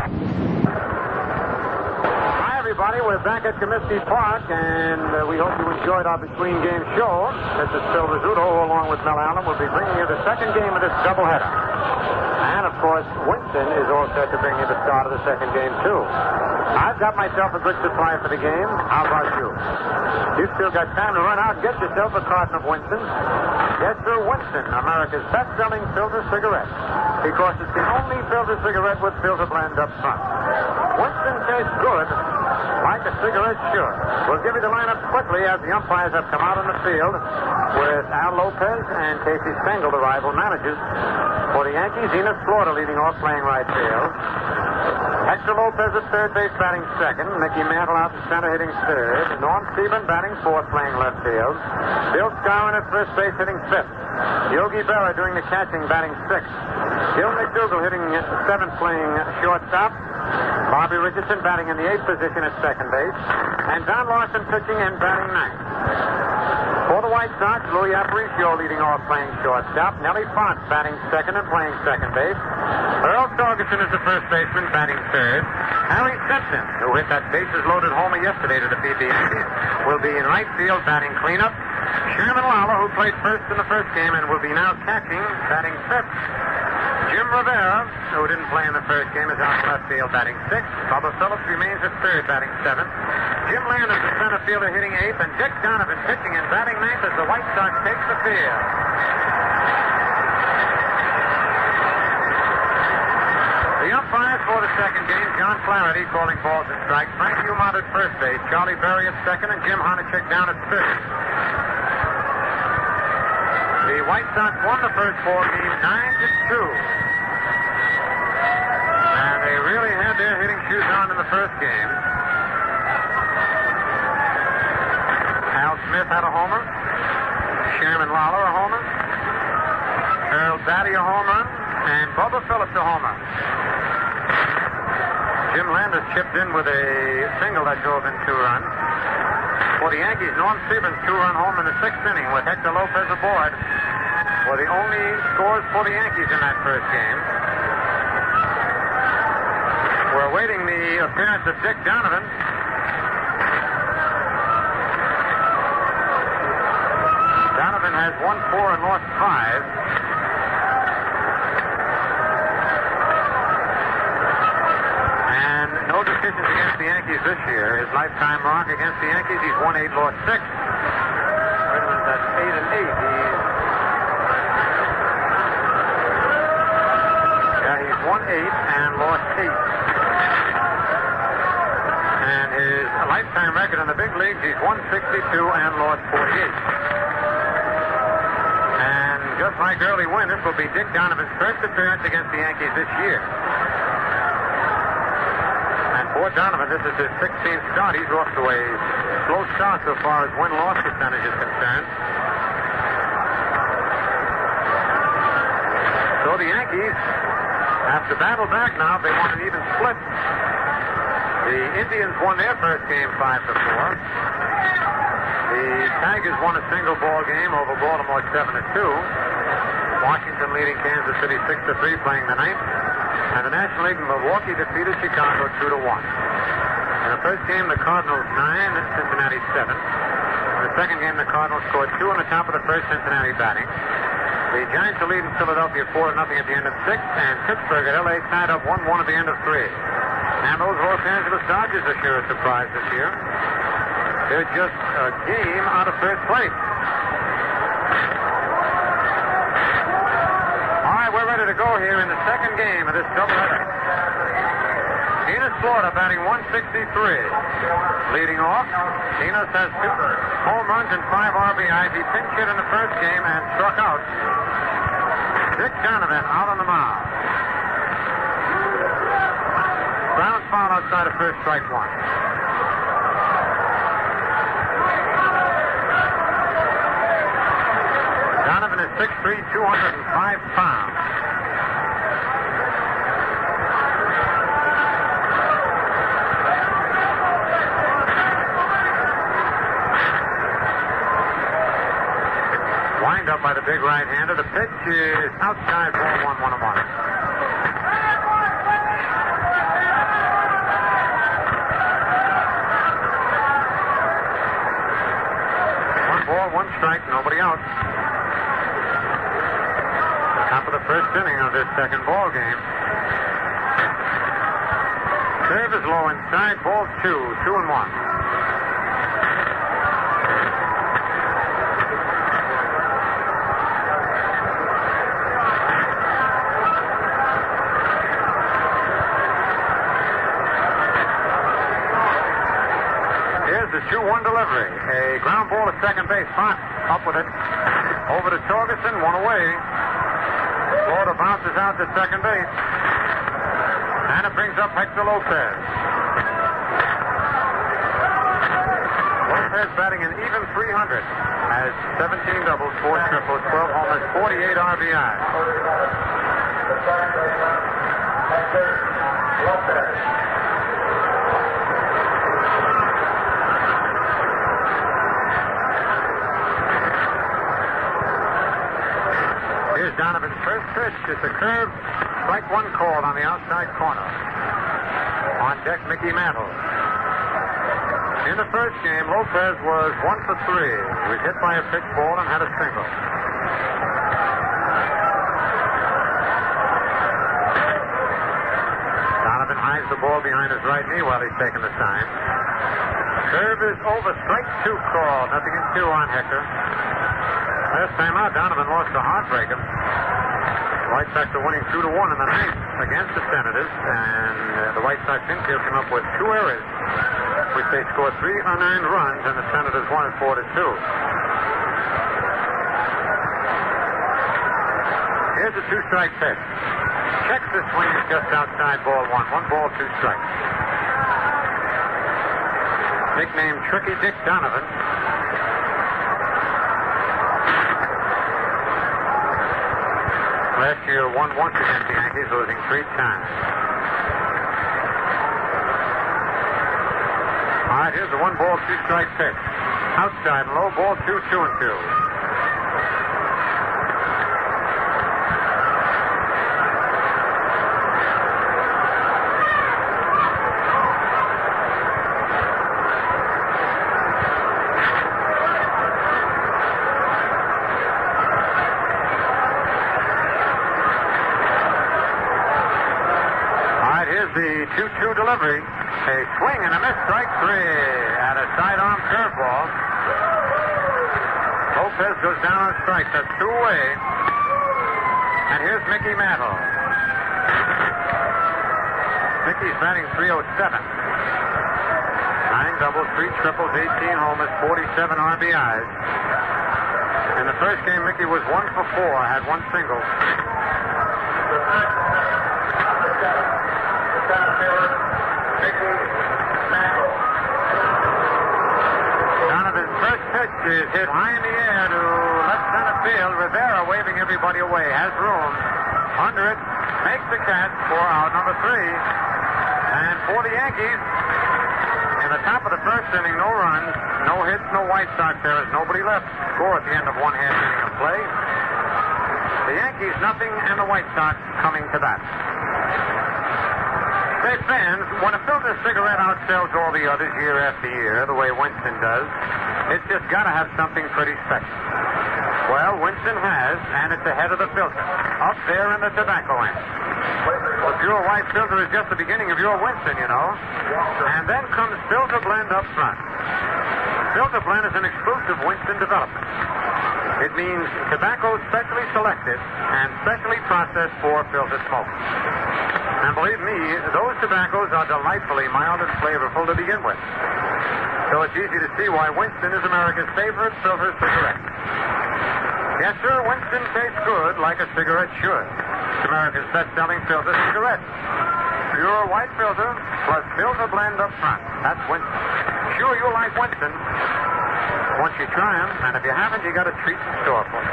Hi, everybody. We're back at Comiskey Park, and we hope you enjoyed our between-game show. This is Phil Rizzuto, who, along with Mel Allen, will be bringing you the second game of this doubleheader. And, of course, Winston is all set to bring you the start of the second game, too. I've got myself a good supply for the game. How about you? You've still got time to run out and get yourself a carton of Winston. Get through Winston, America's best-selling filter cigarette, because it's the only filter cigarette with filter blend up front. Winston tastes good, like a cigarette should. We'll give you the lineup quickly as the umpires have come out on the field with Al Lopez and Casey Stengel, the rival managers. For the Yankees, Enos Slaughter leading off, playing right field. Hector Lopez at third base, batting second. Mickey Mantle out in center, hitting third. Norm Stephen batting fourth, playing left field. Bill Skowron at first base, hitting fifth. Yogi Berra doing the catching, batting sixth. Bill McDougall hitting seventh, playing shortstop. Bobby Richardson batting in the eighth position at second base. And Don Larson pitching and batting ninth. For the White Sox, Louis Aparicio leading off, playing shortstop. Nellie Fox batting second and playing second base. Earl Torgerson is the first baseman, batting third. Harry Simpson, who hit that bases-loaded homer yesterday to defeat the Yankees, will be in right field, batting cleanup. Sherman Lawler, who played first in the first game and will be now catching, batting fifth. Jim Rivera, who didn't play in the first game, is out in left field, batting sixth. Bubba Phillips remains at third, batting seventh. Jim Landis, the center fielder, hitting eighth. And Dick Donovan pitching and batting ninth as the White Sox take the field. The umpires for the second game, John Flaherty calling balls and strikes. Frank Humont at first base. Charlie Berry at second, and Jim Honachek down at third. The White Sox won the first ball game 9-2. And they really had their hitting shoes on in the first game. Al Smith had a homer. Sherman Lawler a homer. Earl Batty a home run. And Bubba Phillips a homer. Jim Landis chipped in with a single that drove in 2 runs. For the Yankees, Norm Stevens' 2-run home in the 6th inning with Hector Lopez aboard were the only scores for the Yankees in that first game. We're awaiting the appearance of Dick Donovan. Donovan has won 4 and lost 5. And no decisions against the Yankees this year. His lifetime mark against the Yankees, he's won 8, lost 6. That's 8 and 8. He's won 8 and lost 8. And his lifetime record in the big leagues, he's won 62 and lost 48. And just like early win, this will be Dick Donovan's first appearance against the Yankees this year. And for Donovan, this is his 16th start. He's off to a slow start so far as win-loss percentage is concerned. So the Yankees have to battle back now. They want an even split. The Indians won their first game 5-4. The Tigers won a single ball game over Baltimore 7-2. Washington leading Kansas City 6-3, playing the ninth. And the National League, Milwaukee defeated Chicago 2-1. In the first game, the Cardinals 9 and Cincinnati 7. In the second game, the Cardinals scored 2 on the top of the first, Cincinnati batting. The Giants are leading Philadelphia 4-0 at the end of 6, and Pittsburgh at L.A. tied up 1-1 at the end of 3. And those Los Angeles Dodgers are sure a surprise this year. They're just a game out of first place. All right, we're ready to go here in the second game of this doubleheader. Enos Slaughter batting 163. Leading off, Enos has 2 home runs and 5 RBIs. He pinch hit in the first game and struck out. Dick Donovan out on the mound. Ground foul outside of first, strike 1. Donovan is 6'3", 205 pounds. Wind up by the big right-hander. The pitch is outside, ball 1-1-1. out. Top of the first inning of this second ball game. Serve is low inside. Ball 2. 2-1. Here's the 2-1 delivery. A ground ball to second base. Fox up with it. Over to Torgerson. One away. Florida bounces out to second base. And it brings up Hector Lopez. Lopez batting an even 300. Has 17 doubles, 4 triples, 12 homers, 48 RBI. Hector Lopez. Here's Donovan's first pitch. It's a curve. Strike one called on the outside corner. On deck, Mickey Mantle. In the first game, Lopez was 1 for 3. He was hit by a pitch ball and had a single. Donovan hides the ball behind his right knee while he's taking the sign. Curve is over. Strike 2 called. 0-2 on Hector. Last time out, Donovan lost a heartbreaker. White Sox are winning 2-1 in the ninth against the Senators, and the White Sox infield came up with 2 errors, which they scored 3 unearned runs, and the Senators won it 4-2. Here's a 2-strike pitch. Checks the swing just outside ball 1. 1 ball, 2 strikes. Nicknamed Tricky Dick Donovan. Last year won once against the Yankees, losing 3 times. All right, here's the 1 ball, 2 strike pitch. Outside and low, ball 2, 2-2. The 2-2 delivery. A swing and a miss. Strike 3. And a sidearm curveball. Lopez goes down on strike. That's 2 away. And here's Mickey Mantle. Mickey's batting .307. 9 doubles, 3 triples, 18 homers, 47 RBIs. In the first game, Mickey was 1 for 4. Had 1 single. Donovan's first pitch is hit high in the air to left center field. Rivera waving everybody away. Has room. Under it. Makes the catch for out number 3. And for the Yankees, in the top of the first inning, no runs, no hits, no White Sox errors, nobody left. Score at the end of 1 half inning of play. The Yankees nothing, and the White Sox coming to bat. Say, fans, when a filter cigarette outsells all the others year after year, the way Winston does, it's just got to have something pretty special. Well, Winston has, and it's ahead of the filter, up there in the tobacco end. The pure white filter is just the beginning of your Winston, you know. And then comes Filter Blend up front. Filter Blend is an exclusive Winston development. It means tobacco specially selected and specially processed for filter smoke. And believe me, those tobaccos are delightfully mild and flavorful to begin with. So it's easy to see why Winston is America's favorite filter cigarette. Yes, sir, Winston tastes good like a cigarette should. It's America's best-selling filter cigarette. Pure white filter plus Filter Blend up front. That's Winston. Sure, you'll like Winston once you try them, and if you haven't, you got a treat in store for you.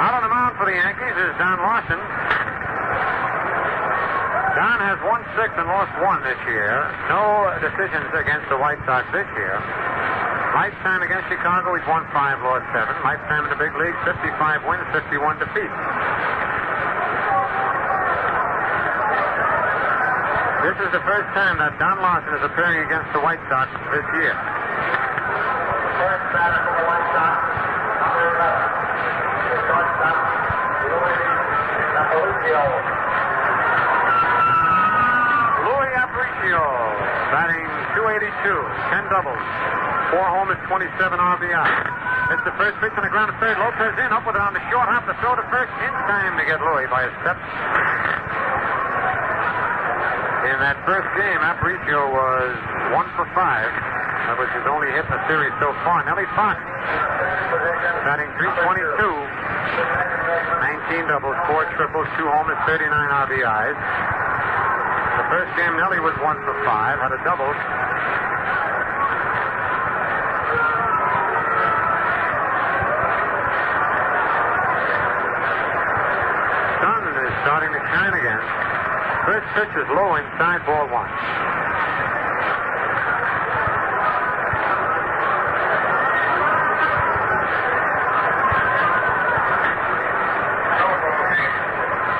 Out on the mound for the Yankees is Don Larson. Don has won 6 and lost 1 this year. No decisions against the White Sox this year. Lifetime against Chicago, he's won 5, lost 7. Lifetime in the big leagues, 55 wins, 51 defeats. This is the first time that Don Larson is appearing against the White Sox this year. First batter for the White Sox. Louis Aparicio, batting .282, 10 doubles, 4 homers, 27 RBI. It's the first pitch on the ground to third. Lopez in, up with it on the short hop. The throw to first in time to get Louis by a step. In that first game, Aparicio was 1 for 5. That was his only hit in the series so far. Nellie Fox, batting .322, 19 doubles, 4 triples, 2 homers, 39 RBIs. The first game, Nellie was 1 for 5, had a double. Sun is starting to shine again. First pitch is low inside, ball 1.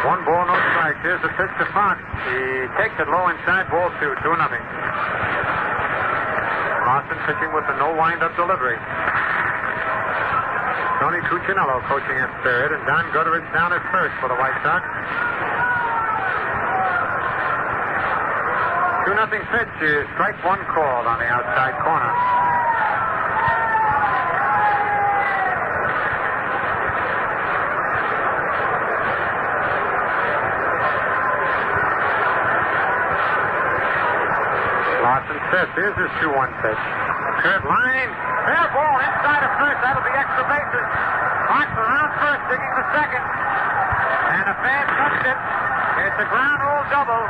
One ball, no strikes. Here's the pitch to Fox. He takes it low inside, ball 2, 2-0. Lawson pitching with a no wind-up delivery. Tony Cuccinello coaching at third, and Don Gutteridge down at first for the White Sox. 2-0 pitch is strike 1 called on the outside corner. Lawson says, here's his 2-1 pitch. Curve line, fair ball inside of first. That'll be extra bases. Fox around first, digging the second. And a fan touched it. It's a ground rule double.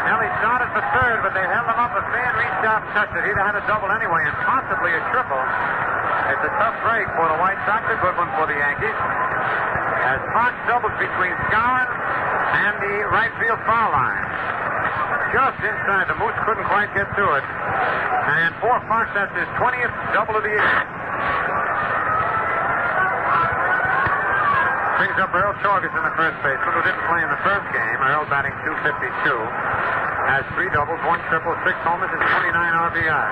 Nellie started for third, but they held him up. A fan reached out and touched it. He'd have had a double anyway, and possibly a triple. It's a tough break for the White Sox, a good one for the Yankees. As Fox doubles between Scowen and the right field foul line. Just inside. The Moose couldn't quite get to it. And for Fox, that's his 20th double of the year. Brings up Earl Torgerson, the first baseman, who didn't play in the first game. Earl batting .252. Has 3 doubles, 1 triple, 6 homers, and 29 RBI.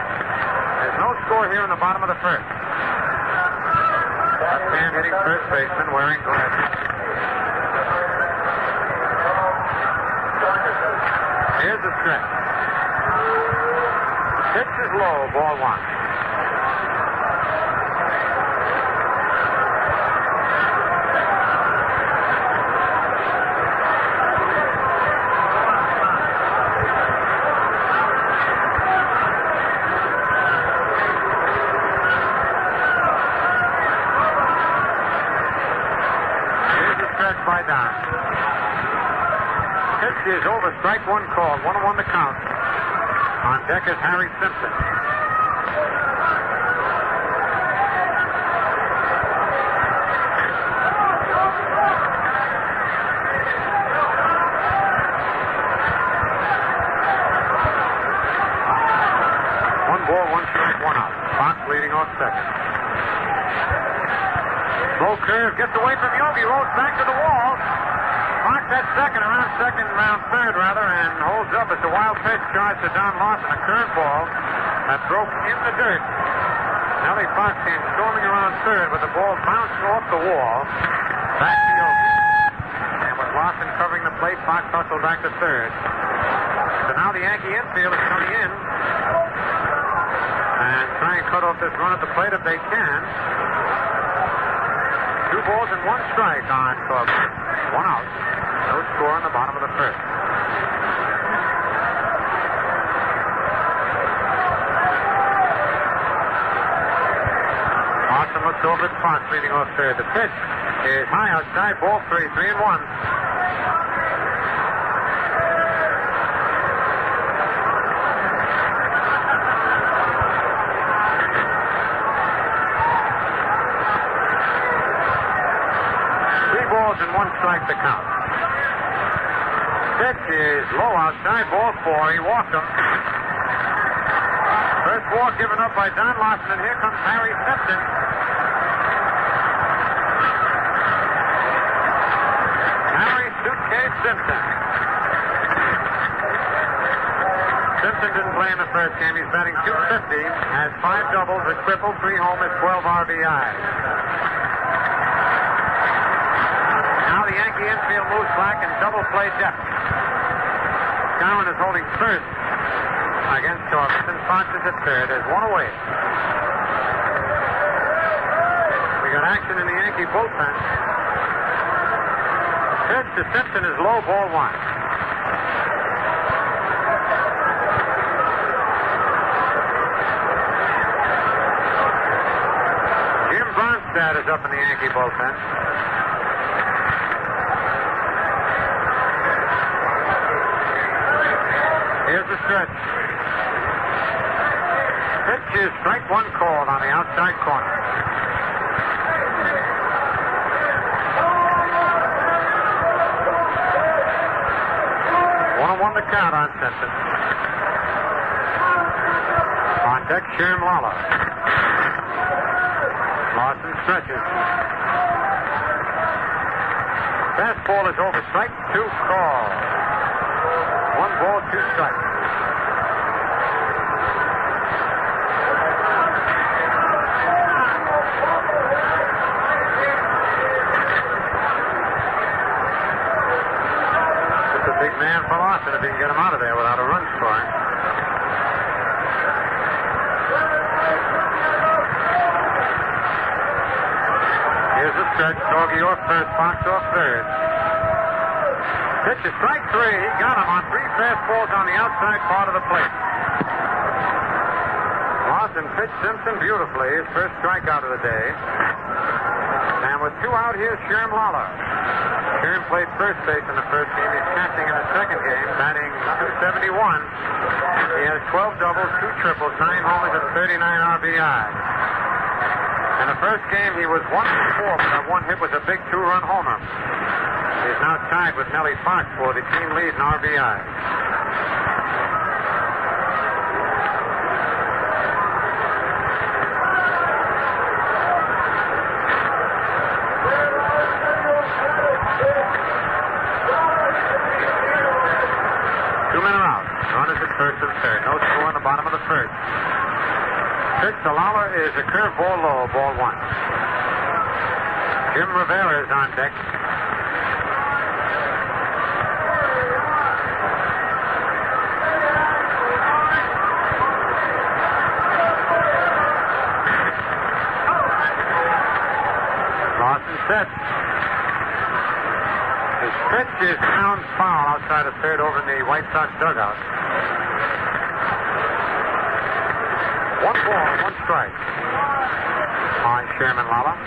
There's no score here in the bottom of the first. Left-hand hitting first baseman wearing glasses. Here's the stretch. Pitch is low, ball 1. Here's the stretch by Don. Pitch is over, strike 1 called, 1-1 to count. On deck is Harry Simpson. One ball, 1 strike, 1 out. Fox leading off second. Slow curve, gets away from Yogi, rolls back to the wall. Fox at second, round third, and holds up as the wild pitch charged to Don Lawson, a curveball that broke in the dirt. Nellie Fox came storming around third, but the ball bounced off the wall, back to Yogi. And with Lawson covering the plate, Fox hustled back to third. So now the Yankee infield is coming in and try and cut off this run at the plate if they can. 2 balls and 1 strike on Torgerson. 1 out. No score in the bottom of the first. Lawson looks over at Fox, leading off third. The pitch is high outside, ball 3, 3-1. And 1 strike to count. Pitch is low outside, ball 4. He walked him. First walk given up by Don Lawson, and here comes Harry Simpson. Harry Suitcase Simpson. Simpson didn't play in the first game. He's batting .250, has 5 doubles, a triple, 3 homers, 12 RBIs. Now the Yankee infield moves back in double play depth. Cowan is holding first against Torkelson. Fox is at third. There's one away. We got action in the Yankee bullpen. Pitch to Simpson is low, ball one. Jim Bronstad is up in the Yankee bullpen. Here's the stretch. Pitch is strike one called on the outside corner. 1-1 the count on Simpson. On deck, Sherm Lala. Lawson stretches. Fastball is over. Strike two call. 1 ball, 2 strikes. It's a big man for Lawson if he can get him out of there without a run scoring. Here's the stretch. Torgy off first, Fox off third. Pitch is strike three. He got him on 3 fastballs on the outside part of the plate. Lawson pitched Simpson beautifully. His first strikeout of the day. And with 2 out, here's Sherm Lala. Sherm played first base in the first game. He's catching in the second game, batting .271. He has 12 doubles, 2 triples, 9 homers, and 39 RBI. In the first game, he was 1 for 4, but that one hit was a big 2-run homer. He's now tied with Nellie Fox for the team lead in RBI. Two men are out. Runners at first and third. No score in the bottom of the first. Pitch to Lala is a curveball low, ball one. Jim Rivera is on deck. Set. His pitch is down foul outside of third over in the White Sox dugout. 1 ball, 1 strike on Sherman Lala.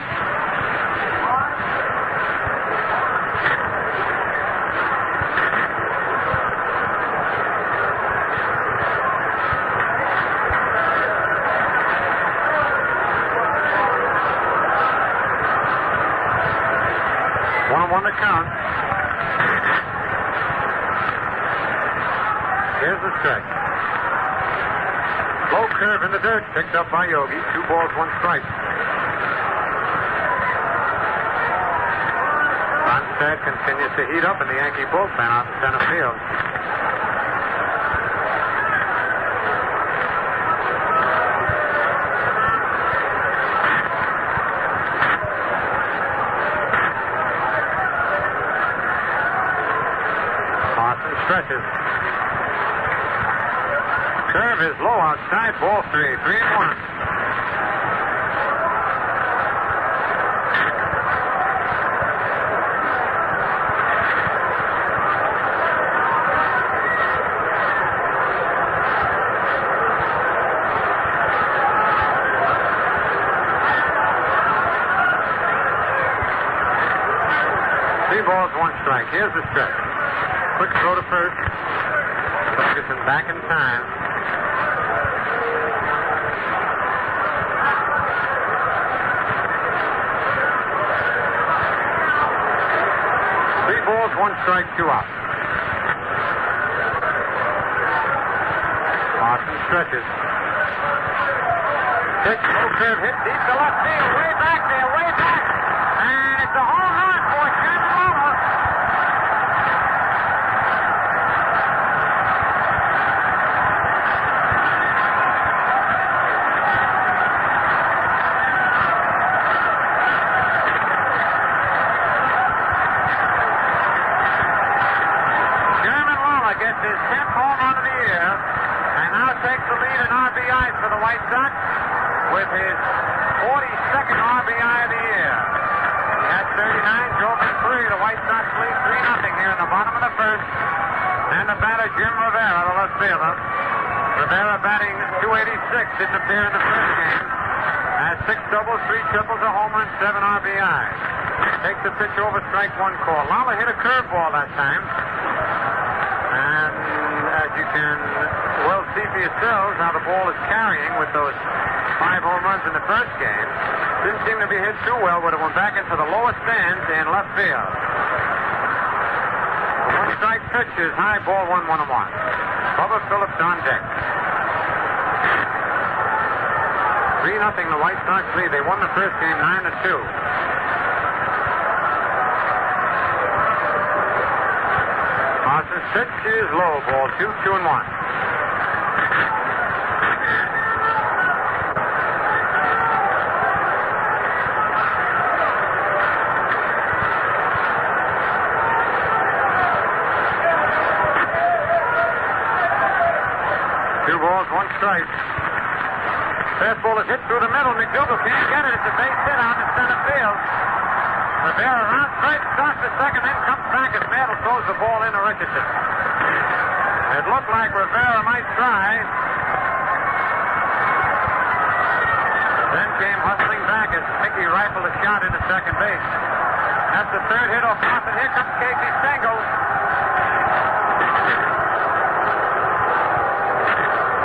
On the count. Here's the stretch. Low curve in the dirt, picked up by Yogi. 2 balls, 1 strike. Ronstadt continues to heat up in the Yankee bullpen out in center field. Stretches. Curve is low outside, ball 3. 3-1. Three balls, 1 strike. Here's the stretch. Quick throw to first. Ferguson back in time. Three balls, 1 strike, 2 out. Lawson stretches. Pitch, low curve, hit deep to left field. Way back there, way back. And it's a home run for Sherman Lala. hits his 10th home run of the year, and now takes the lead in RBIs for the White Sox with his 42nd RBI of the year. He had 39, drove in 3. The White Sox lead 3-0 here in the bottom of the first. And the batter, Jim Rivera, the left fielder. Rivera batting .286, didn't appear in the first game. Has 6 doubles, 3 triples, a homer, and 7 RBIs. Takes the pitch over, strike 1 call. Lala hit a curveball that time. And as you can well see for yourselves how the ball is carrying with those 5 home runs in the first game. Didn't seem to be hit too well, but it went back into the lower stands in left field. The 1-strike pitch is high, ball 1-1-1. Bubba Phillips on deck. 3-0 the White Sox lead. They won the first game 9-2. Parsons' pitch is low, ball 2, 2-1. 2 balls, 1 strike. Fastball is hit through the middle. McDougal can't get it. It's a base hit out in center field. Rivera rounds right, starts the second, then comes back as Mantle throws the ball into Richardson. It looked like Rivera might try. Then came hustling back as Mickey rifled a shot into second base. That's the third hit off Boston. Here comes Casey Stengel.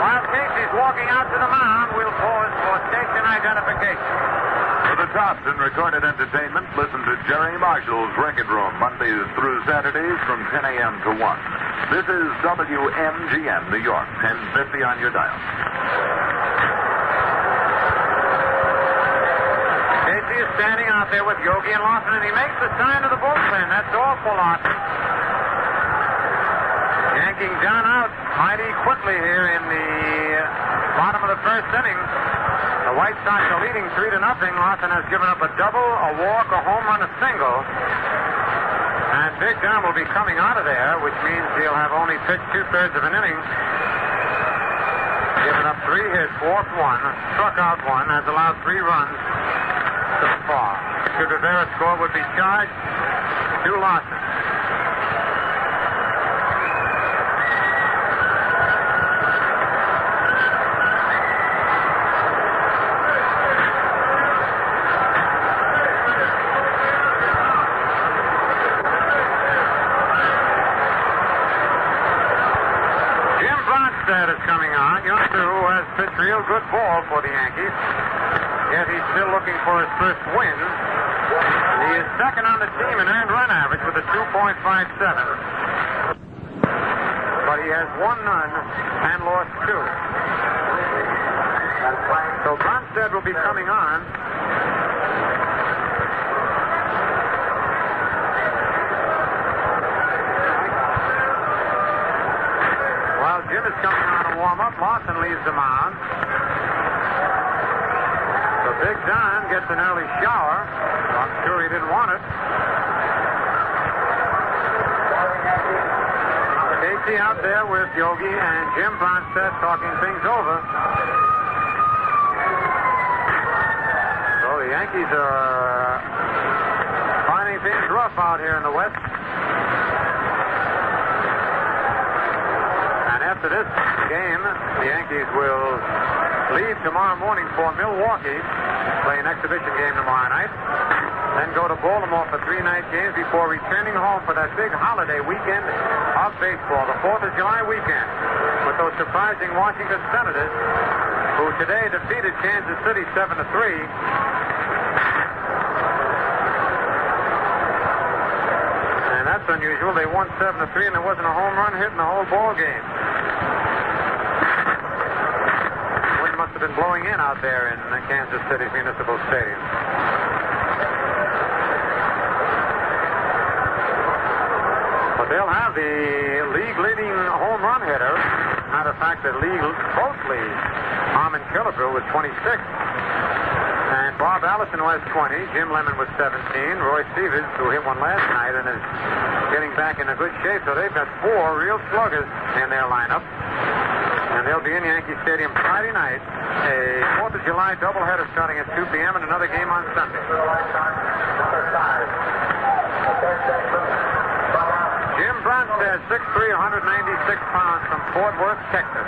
While Casey's walking out to the mound, we'll pause for station identification. For the Thompson Recorded Entertainment, listen to Jerry Marshall's Record Room Mondays through Saturdays from 10 a.m. to 1. This is WMGM, New York, 1050 on your dial. Casey is standing out there with Yogi and Lawson, and he makes the sign of the bullpen. That's all for Lawson. Yanking John out mighty quickly here in the bottom of the first inning. The White Sox are leading 3-0. Lawson has given up a double, a walk, a home run, a single. And Big John will be coming out of there, which means he'll have only pitched 2/3 of an inning. Given up 3 hits, walked 1, struck out 1, has allowed 3 runs so far. Should Rivera score, would be charged to Lawson. Is coming on. Youngster who has pitched real good ball for the Yankees. Yet he's still looking for his first win. He is second on the team in earned run average with a 2.57. But he has won none and lost 2. So Blanchard will be coming on. Jim is coming on to warm up. Lawson leaves the mound. So Big John gets an early shower. I'm sure he didn't want it. Casey out there with Yogi and Jim Bronstedt talking things over. So the Yankees are finding things rough out here in the West. After this game, the Yankees will leave tomorrow morning for Milwaukee, play an exhibition game tomorrow night, then go to Baltimore for 3 night games before returning home for that big holiday weekend of baseball, the 4th of July weekend, with those surprising Washington Senators, who today defeated Kansas City 7-3. And that's unusual. They won 7-3, and there wasn't a home run hit in the whole ball game. Must have been blowing in out there in Kansas City's Municipal Stadium. But they'll have the league-leading home run hitter. Matter of fact, the league both leads. Harmon Killebrew with 26. And Bob Allison was 20. Jim Lemon was 17. Roy Stevens, who hit one last night and is getting back in a good shape. So they've got 4 real sluggers in their lineup. And they'll be in Yankee Stadium Friday night. A 4th of July doubleheader starting at 2 p.m. and another game on Sunday. Jim Bronstead, 6'3", 196 pounds from Fort Worth, Texas.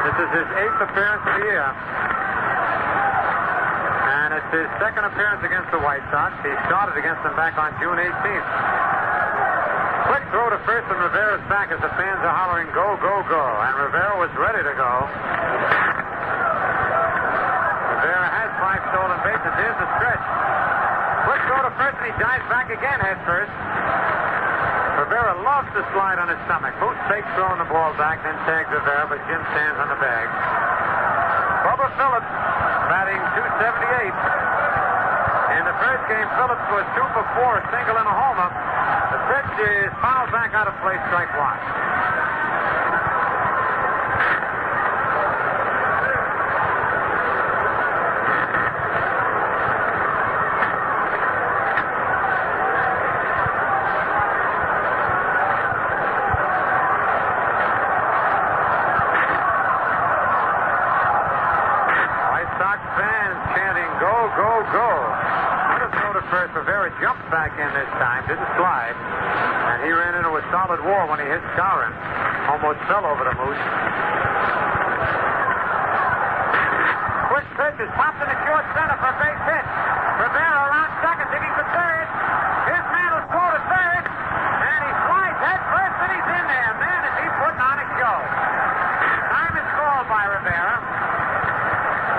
This is his 8th appearance of the year. And it's his 2nd appearance against the White Sox. He started against them back on June 18th. Quick throw to first, and Rivera's back as the fans are hollering, go, go, go. And Rivera was ready to go. Rivera has 5 stolen bases. Here's the stretch. Quick throw to first, and he dives back again head first. Rivera loves to slide on his stomach. Booth fakes throwing the ball back, then tags Rivera, but Jim stands on the bag. Bubba Phillips batting .278. In the first game, Phillips was 2 for 4, a single and a homer. The pitch is fouled back out of play, strike 1. First, Rivera jumped back in this time, didn't slide, and he ran into a solid wall when he hit Skowron. Almost fell over the Moose. Quick pitch is popped in the short center for a base hit. Rivera around second, digging for third. His man will throw to third, and he slides head first, and he's in there. Man, is he putting on a show. Time is called by Rivera.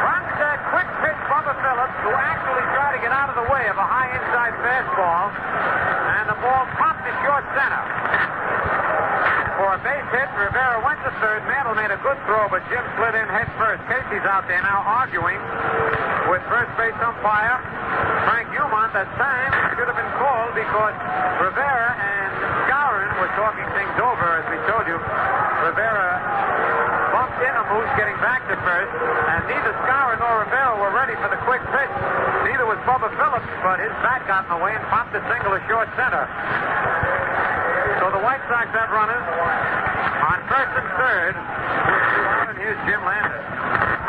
Runs that quick pitch, Bubba Phillips, who actually tried to get out of the way of a high inside fastball, and the ball popped to short center. For a base hit, Rivera went to third. Mantle made a good throw, but Jim slid in head first. Casey's out there now arguing with first base umpire Frank Umont. That time should have been called because Rivera and Skowron were talking things over, as we told you. Rivera bumped in a Moose getting back to first, and neither Skowron nor Rivera were ready for the quick pitch. Neither was Bubba Phillips, but his bat got in the way and popped a single to short center. So the White Sox have runners on first and third. And here's Jim Landis.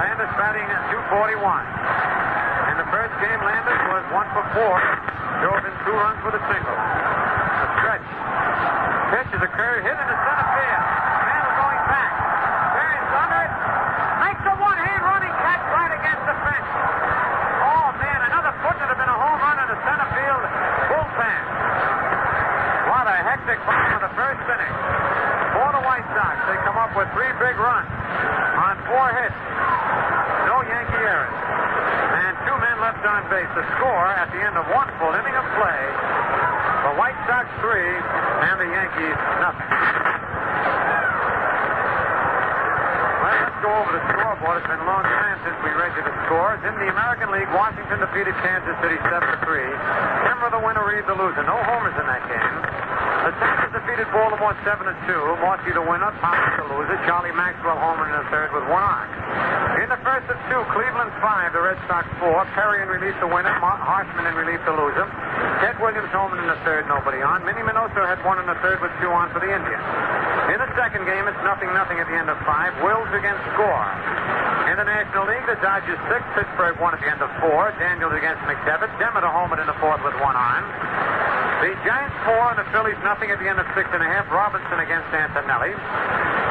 Landis batting at .241. In the first game, Landis was 1 for 4. Drove in 2 runs with a single. A stretch. Pitch is a curve hit into center field. Mantle going back. Turns under it. Makes a one-hand running catch right against the fence. Oh, man, another foot would have been a home run in the center field bullpen. What a hectic ball in the first inning. For the White Sox, they come up with 3 big runs on 4 hits. No Yankee errors. And 2 men left on base. The score at the end of 1 full inning of play. The White Sox 3 and the Yankees nothing. Well, let's go over the scoreboard. It's been a long time since we read you the scores. In the American League, Washington defeated Kansas City 7-3. Kimmer the winner, Reed the loser. No homers in that game. The Tigers defeated Baltimore 7-2. Morsey the winner, Thomas the loser. Charlie Maxwell homered in the third with 1 on. In the first of 2, Cleveland 5, the Red Sox 4. Perry in relief the winner, Harshman in relief the loser. Ted Williams homered in the third, nobody on. Minnie Minoso had 1 in the third with 2 on for the Indians. In the second game, it's 0-0 at the end of 5. Wills against Score. In the National League, the Dodgers 6, Pittsburgh 1 at the end of 4. Daniels against McDevitt. Demeter homered in the fourth with 1 on. The Giants 4 and the Phillies nothing at the end of 6.5. Robinson against Antonelli.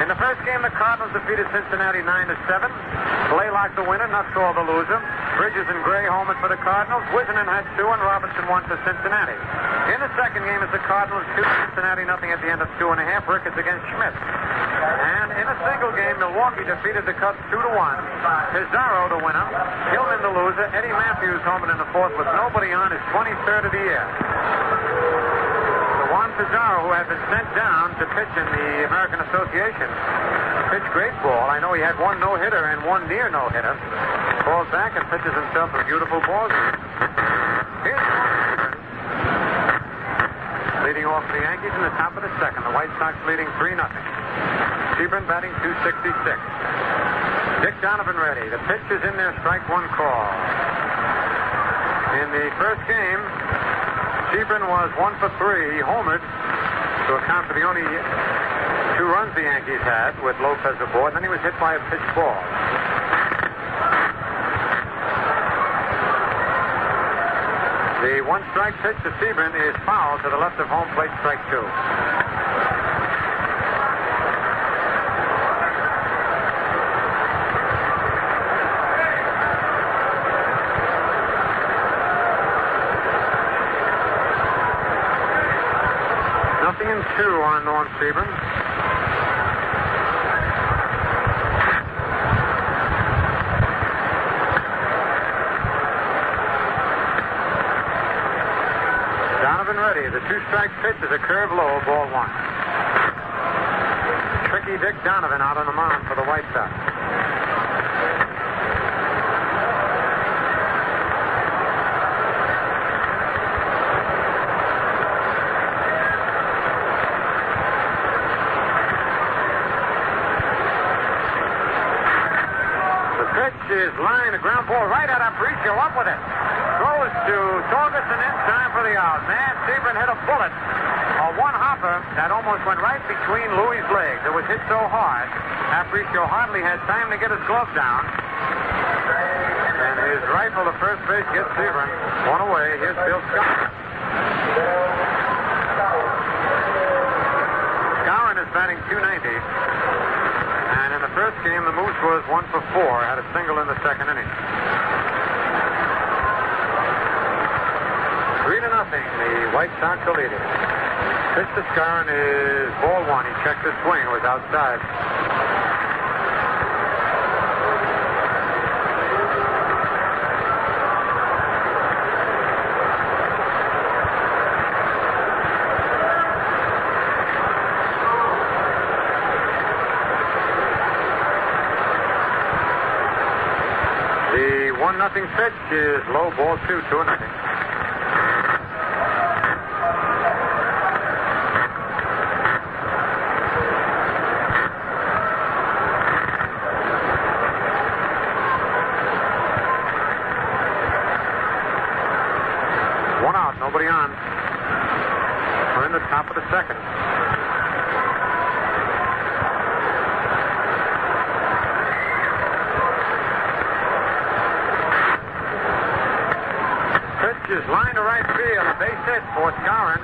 In the first game, the Cardinals defeated Cincinnati 9-7. Blaylock the winner, Nuttall the loser. Bridges and Gray homered for the Cardinals. Wizenen had 2 and Robinson 1 for Cincinnati. In the second game, it's the Cardinals 2, Cincinnati nothing at the end of 2.5. Ricketts against Schmidt. And in a single game, Milwaukee defeated the Cubs 2-1. Pizarro the winner. Hillman the loser. Eddie Matthews homered in the fourth with nobody on, his 23rd of the year. Juan Pizarro, who had been sent down to pitch in the American Association, pitched great ball. I know he had 1 no-hitter and 1 near no-hitter. Falls back and pitches himself a beautiful ball. Here's leading off for the Yankees in the top of the second. The White Sox leading 3-0. Sebring batting .266. Dick Donovan ready. The pitch is in there, strike one call. In the first game, Sebring was 1 for 3. He homered to account for the only 2 runs the Yankees had with Lopez aboard, and then he was hit by a pitch ball. The 1-strike pitch to Sebring is foul to the left of home plate, strike 2. Nothing in 2 on Norm Sebring. Donovan ready. The 2-strike pitch is a curve low, ball 1. Tricky Dick Donovan out on the mound for the White Sox. Is line, a ground ball right at Aparicio, up with it. Throws to Torgerson in time for the out. Man, Sebring hit a bullet. A one-hopper that almost went right between Louis' legs. It was hit so hard, Aparicio hardly had time to get his glove down. And his rifle to first base gets Sebring. One away. Here's Bill Skowron. Skowron is batting .290. And in the first game, the Moose was 1 for 4, had a single in the second inning. 3-0, the White Sox are leading. Pitch to Skowron is ball 1. He checked his swing, it was outside. The 1-0 pitch is low, ball 2, 2-0. One out, nobody on. We're in the top of the second. Is line to right field. A base hit for Skowron.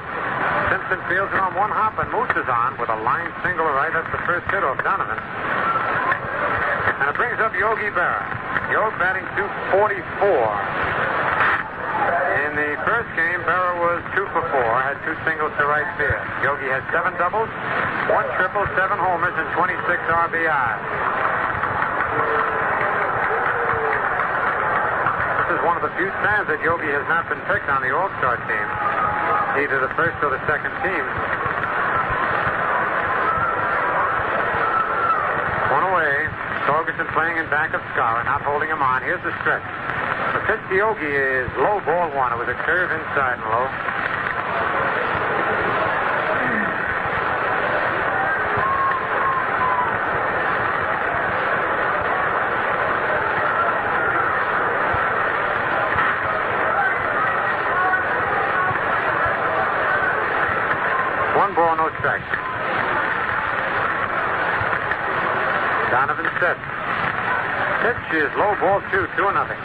Simpson fields it on one hop, and Moose is on with a line single right at the first hit of Donovan. And it brings up Yogi Berra. Yogi batting .244. In the first game, Berra was 2 for 4, had 2 singles to right field. Yogi has 7 doubles, 1 triple, 7 homers, and 26 RBI. This is one of the few times that Yogi has not been picked on the All-Star team, either the first or the second team. One away. Torgerson playing in back of Skowron, not holding him on. Here's the stretch. The pitch to Yogi is low, ball 1. It was a curve inside and low. Ball, no strike. Donovan set. Pitch is low, ball 2, 2-0.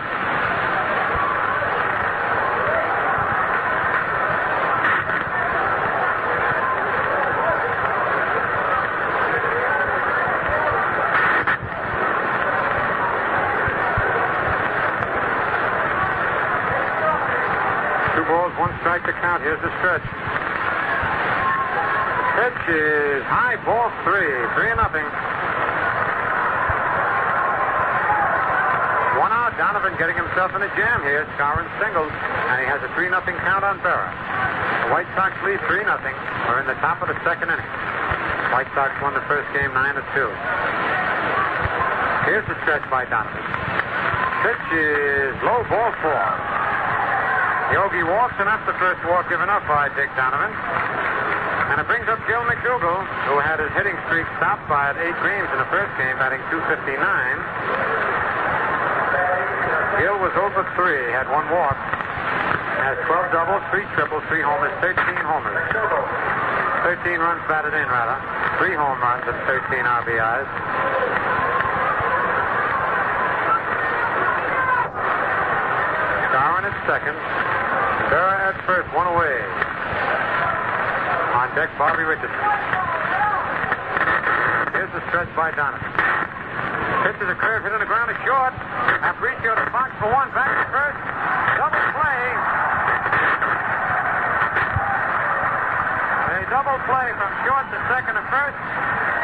2 balls, 1 strike to count. Here's the stretch. Pitch is high, ball 3, 3-0. 1 out. Donovan getting himself in a jam here. Skowron singles, and he has a 3-0 count on Berra. The White Sox lead 3-0. We're in the top of the second inning. White Sox won the first game 9-2. Here's the stretch by Donovan. Pitch is low, ball 4. Yogi walks, and that's the first walk given up by Dick Donovan. And it brings up Gil McDougal, who had his hitting streak stopped by 8 games in the first game, batting .259. Gil was 0 for 3, had 1 walk, has 12 doubles, 3 triples, 3 homers, 13 homers. 13 runs batted in, rather. 3 home runs and 13 RBIs. Darwin at second. Berra at first, 1 away. On deck, Bobby Richardson. Here's the stretch by Donovan. Pitches a curve, hit on the ground, is short. Aparicio to box for 1, back to first. Double play. A double play from short to second to first.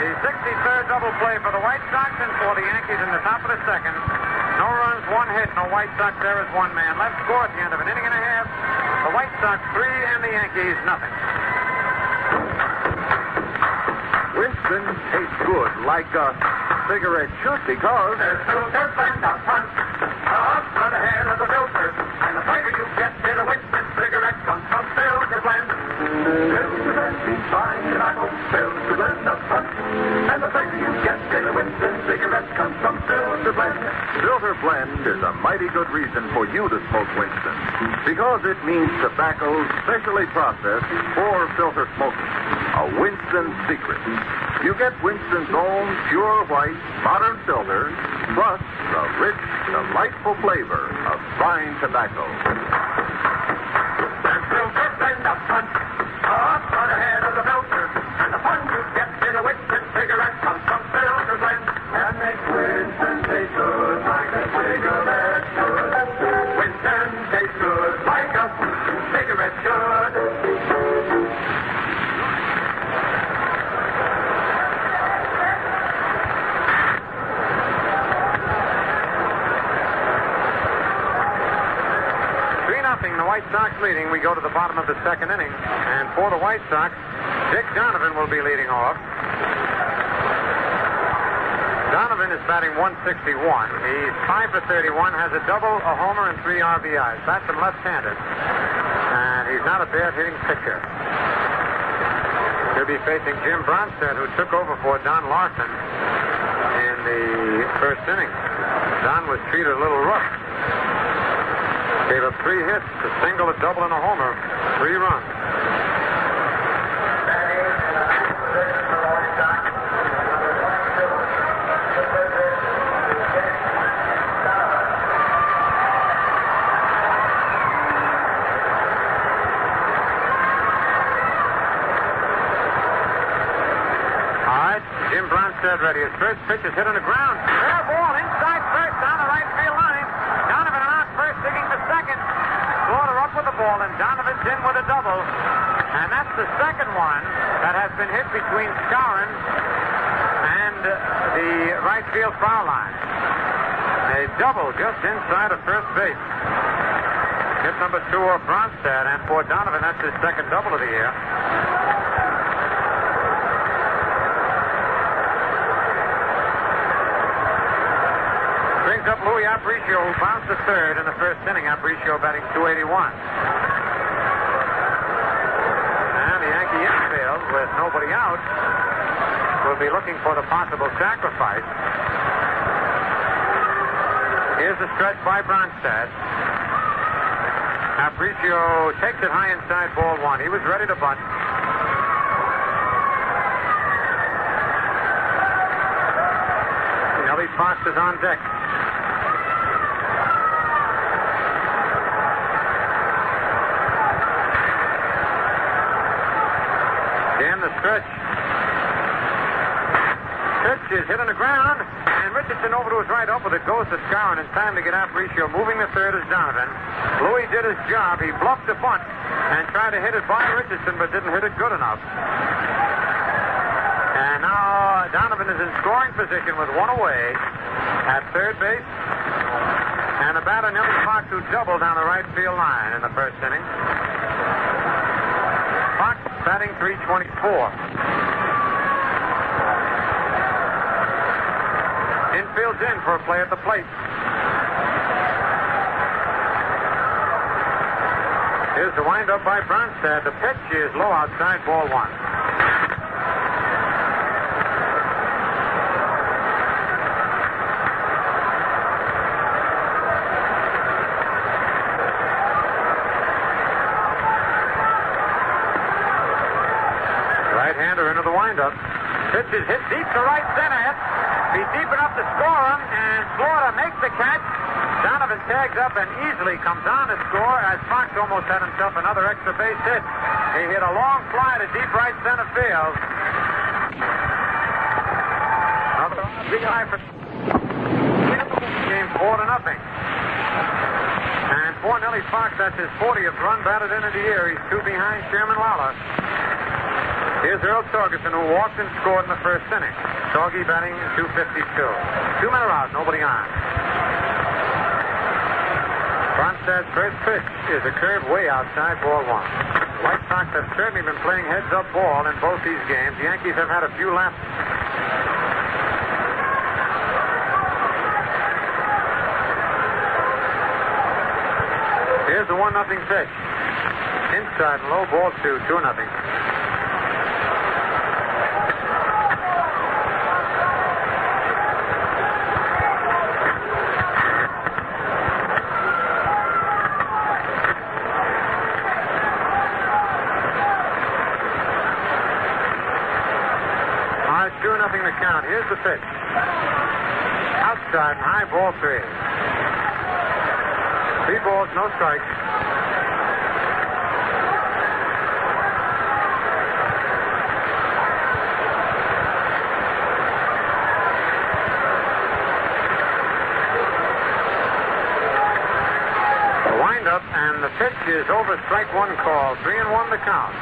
The 63rd double play for the White Sox and for the Yankees in the top of the second. No runs, 1 hit, no White Sox. There is 1 man left. Score at the end of an inning and a half. The White Sox 3 and the Yankees nothing. Winston tastes good like a cigarette should because there's filter blend up front. Up front ahead of the filter. And the flavor you get in a Winston cigarette comes from filter blend. Filter blend means fine tobacco. Filter blend up front. And the flavor you get in a Winston cigarette comes from filter blend. Filter blend is a mighty good reason for you to smoke Winston because it means tobacco specially processed for filter smoking. A Winston secret. You get Winston's own pure white modern filter, plus the rich, delightful flavor of fine tobacco. There's filter blend up front. Up front ahead of the filter. And the fun you get in a Winston cigarette comes from filter blend. And makes Winston taste good like a cigarette should. Winston tastes good like a cigarette should. The White Sox leading. We go to the bottom of the second inning. And for the White Sox, Dick Donovan will be leading off. Donovan is batting .161. He's 5 for 31, has a double, a homer, and 3 RBIs. Bats him left-handed. And he's not a bad hitting pitcher. He'll be facing Jim Bromstead, who took over for Don Larson in the first inning. Don was treated a little rough. Gave up 3 hits, a single, a double, and a homer. 3 runs. All right, Jim Bromstead ready. His first pitch is hit on the ground. Fair ball inside first down the right field line. Donovan on first, digging for second. Slaughter up with the ball, and Donovan's in with a double. And that's the second one that has been hit between Skowron and the right field foul line. A double just inside of first base. Hit number 2 off Bromstead, and for Donovan, that's his second double of the year. Brings up Louis Aparicio, who bounced to third in the first inning. Aparicio batting .281. And the Yankee infield, with nobody out, will be looking for the possible sacrifice. Here's the stretch by Bromstead. Aparicio takes it high inside ball 1. He was ready to bunt. Nellie Fox is on deck. Again, the stretch. Pitch is hit on the ground, and Richardson over to his right, up with it goes to Skowron in time to get Aparicio. Moving the third is Donovan. Louis did his job. He bluffed the bunt and tried to hit it by Richardson, but didn't hit it good enough. And now Donovan is in scoring position with 1 away at third base. And the batter, Nellie Fox, who doubled down the right field line in the first inning. Fox batting .324. Infield's in for a play at the plate. Here's the windup by Bromstead. The pitch is low outside ball 1. windup. Pitch is hit deep to right center. He's deep enough to score him, and Florida makes the catch. Donovan tags up and easily comes on to score as Fox almost had himself another extra base hit. He hit a long fly to deep right center field. Another big high for game 4-0. And for Nellie Fox, that's his 40th run batted in of the year. He's 2 behind Chairman Lawler. Here's Earl Torgerson, who walked and scored in the first inning. Torgy batting 252. 2 men are out, nobody on. Bronstadt's first pitch is a curve way outside, ball 1. The White Sox have certainly been playing heads-up ball in both these games. The Yankees have had a few lapses. Here's the 1-0 pitch. Inside and low, ball 2, 2-0. The count. Here's the pitch. Outside, high, ball 3. 3 balls, no strikes. The windup, and the pitch is over, strike 1 call. 3-1 the count.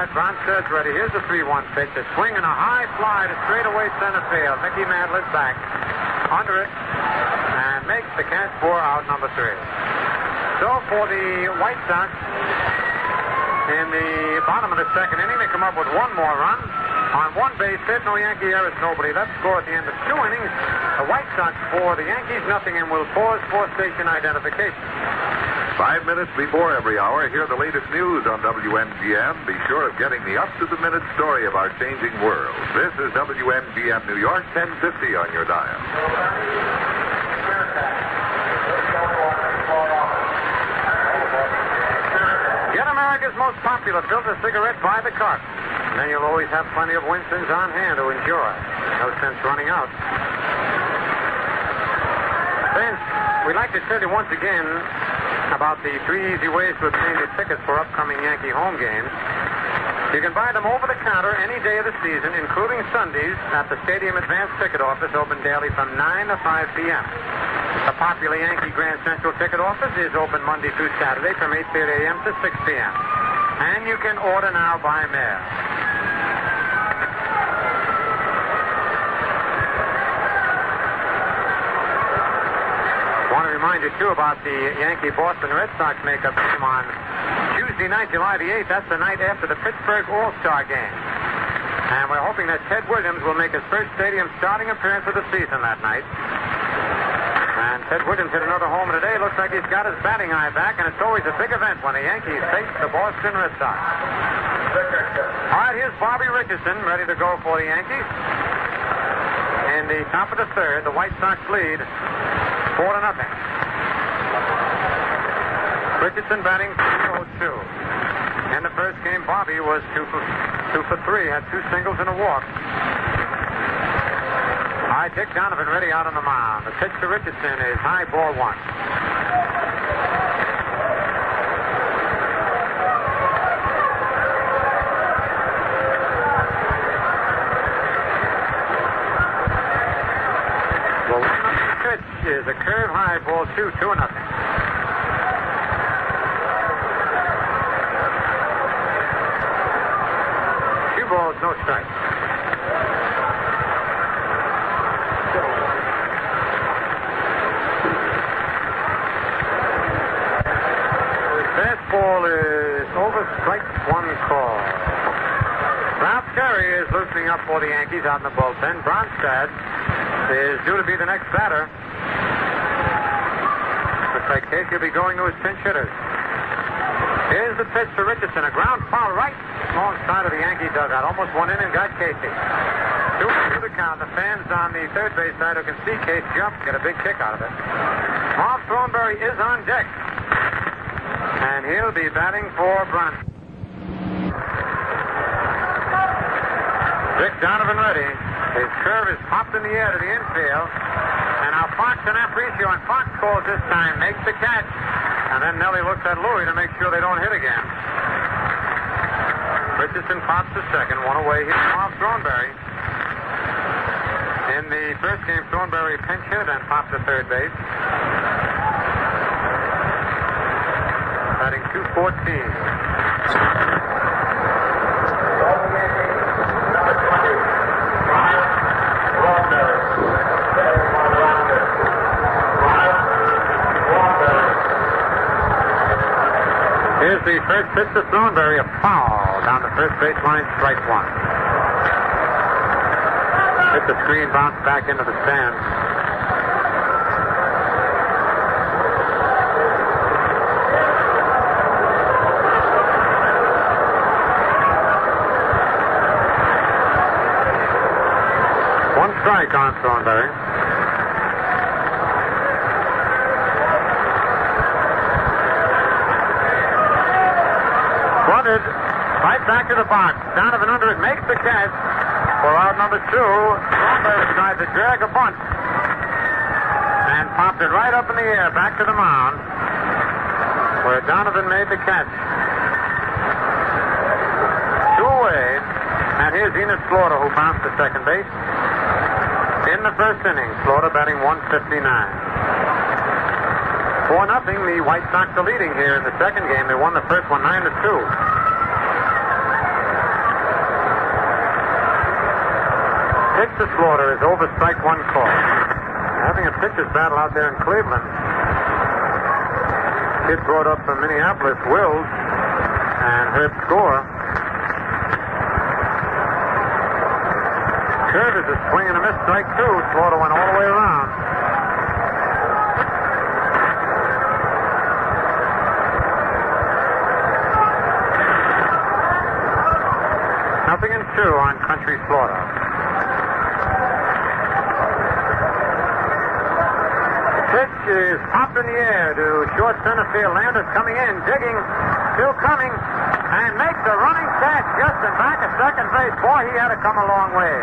Bronstadt's ready. Here's the 3-1 pitch. A swing and a high fly to straightaway center field. Mickey Madler's back. Under it. And makes the catch for out number 3. So for the White Sox, in the bottom of the second inning, they come up with 1 more run. On 1 base hit, no Yankee errors, nobody left. Score at the end of 2 innings. The White Sox for the Yankees, nothing, and will pause for station identification. 5 minutes before every hour, hear the latest news on WMGM. Be sure of getting the up-to-the-minute story of our changing world. This is WMGM New York, 1050 on your dial. Get America's most popular filter cigarette by the carton. And then you'll always have plenty of Winston's on hand to enjoy. No sense running out. Friends, we'd like to tell you once again about the 3 easy ways to obtain the tickets for upcoming Yankee home games. You can buy them over the counter any day of the season, including Sundays, at the Stadium Advance Ticket Office, open daily from 9 to 5 p.m. The popular Yankee Grand Central Ticket Office is open Monday through Saturday from 8:30 a.m. to 6 p.m. And you can order now by mail. I want to remind you, too, about the Yankee-Boston Red Sox makeup game on Tuesday night, July the 8th. That's the night after the Pittsburgh All-Star game. And we're hoping that Ted Williams will make his first stadium starting appearance of the season that night. And Ted Williams hit another homer today. Looks like he's got his batting eye back, and it's always a big event when the Yankees face the Boston Red Sox. All right, here's Bobby Richardson ready to go for the Yankees. In the top of the third, the White Sox lead 4-0. Richardson batting 2-0-2. In the first game, Bobby was 2 for 3, had 2 singles and a walk. All right, Dick Donovan ready out on the mound. The pitch to Richardson is high, ball 1. Is a curve high, ball 2, 2-0. 2 balls, no strikes. Fastball is over, strike 1 call. Ralph Terry is loosening up for the Yankees out in the bullpen. Bronstad is due to be the next batter. Looks like Casey will be going to his pinch hitters. Here's the pitch to Richardson. A ground foul right alongside of the Yankee dugout. Almost went in and got Casey. 2-2 the count. The fans on the third base side who can see Case jump get a big kick out of it. Bob Thornberry is on deck. And he'll be batting for Bronson. Dick Donovan ready. His curve is popped in the air to the infield. And now Fox and Aparicio, and Fox calls this time, makes the catch. And then Nelly looks at Louie to make sure they don't hit again. Richardson pops to second, one away. Here's Bob Thornberry. In the first game, Thornberry pinch hit and popped to third base. Batting .214. Here's the first pitch to Thornberry, a foul down the first baseline, strike one. Hit the screen, bounced back into the stands. One strike on Thornberry. Flooded right back to the box. Donovan under it makes the catch for out number 2. Thornberry tried to drag a bunt and popped it right up in the air back to the mound where Donovan made the catch. 2 away, and here's Enos Slaughter who bounced to second base. In the first inning, Slaughter batting .159. 4-0, the White Sox are leading here in the second game. They won the first one 9-2. Pitch to Slaughter is over, strike one call. Having a pitcher's battle out there in Cleveland. Kid brought up from Minneapolis, Wills, and Herb Score. Curve is a swing and a miss, strike two. Slaughter went all the way around. Nothing in 2 on Country Slaughter. The pitch is popped in the air to short center field. Landers coming in, digging, still coming, and makes a running catch just in back of second base. Boy, he had to come a long way.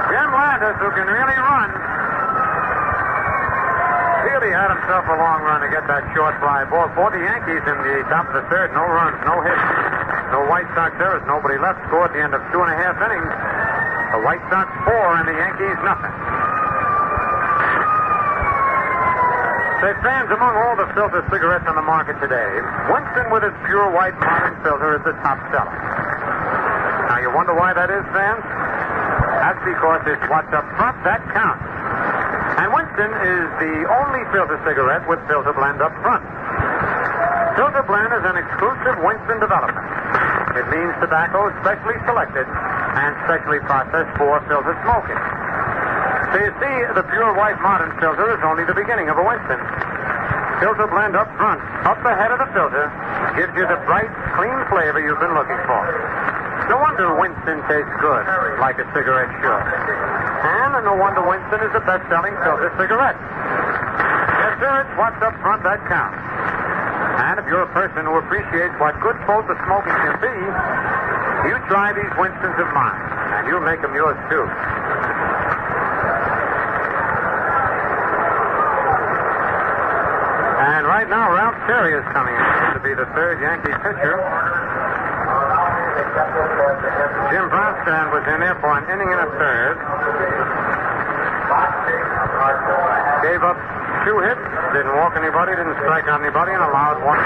Jim Landers, who can really run, really had himself a long run to get that short fly ball. For the Yankees in the top of the third, no runs, no hits. No White Sox errors, nobody left. Score at the end of 2.5 innings. The White Sox 4 and the Yankees nothing. Say, fans, among all the filter cigarettes on the market today, Winston with its pure white modern filter is the top seller. Now you wonder why that is, fans? That's because it's what's up front that counts. And Winston is the only filter cigarette with filter blend up front. Filter blend is an exclusive Winston development. It means tobacco specially selected and specially processed for filter smoking. So you see, the pure white modern filter is only the beginning of a Winston. Filter blend up front, up the head of the filter, gives you the bright, clean flavor you've been looking for. No wonder Winston tastes good, like a cigarette should. And no wonder Winston is the best-selling filter cigarette. Yes, sir, it's what's up front that counts. And if you're a person who appreciates what good filter smoking can be, you try these Winstons of mine, and you'll make them yours, too. And right now, Ralph Terry is coming in to be the third Yankee pitcher. Jim Brownstein was in there for an inning and a third. Gave up 2 hits, didn't walk anybody, didn't strike on anybody, and allowed 1.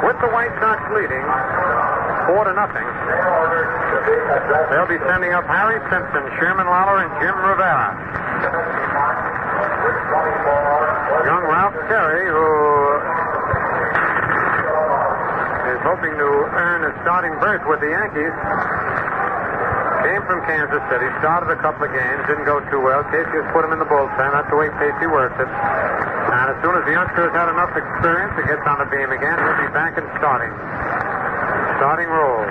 With the White Sox leading 4-0, they'll be sending up Harry Simpson, Sherman Lawler, and Jim Rivera. Young Ralph Terry, who is hoping to earn a starting berth with the Yankees, came from Kansas City, started a couple of games, didn't go too well. Casey has put him in the bullpen. That's the way Casey works it. And as soon as the youngster has had enough experience, he gets on the beam again. He'll be back in starting role.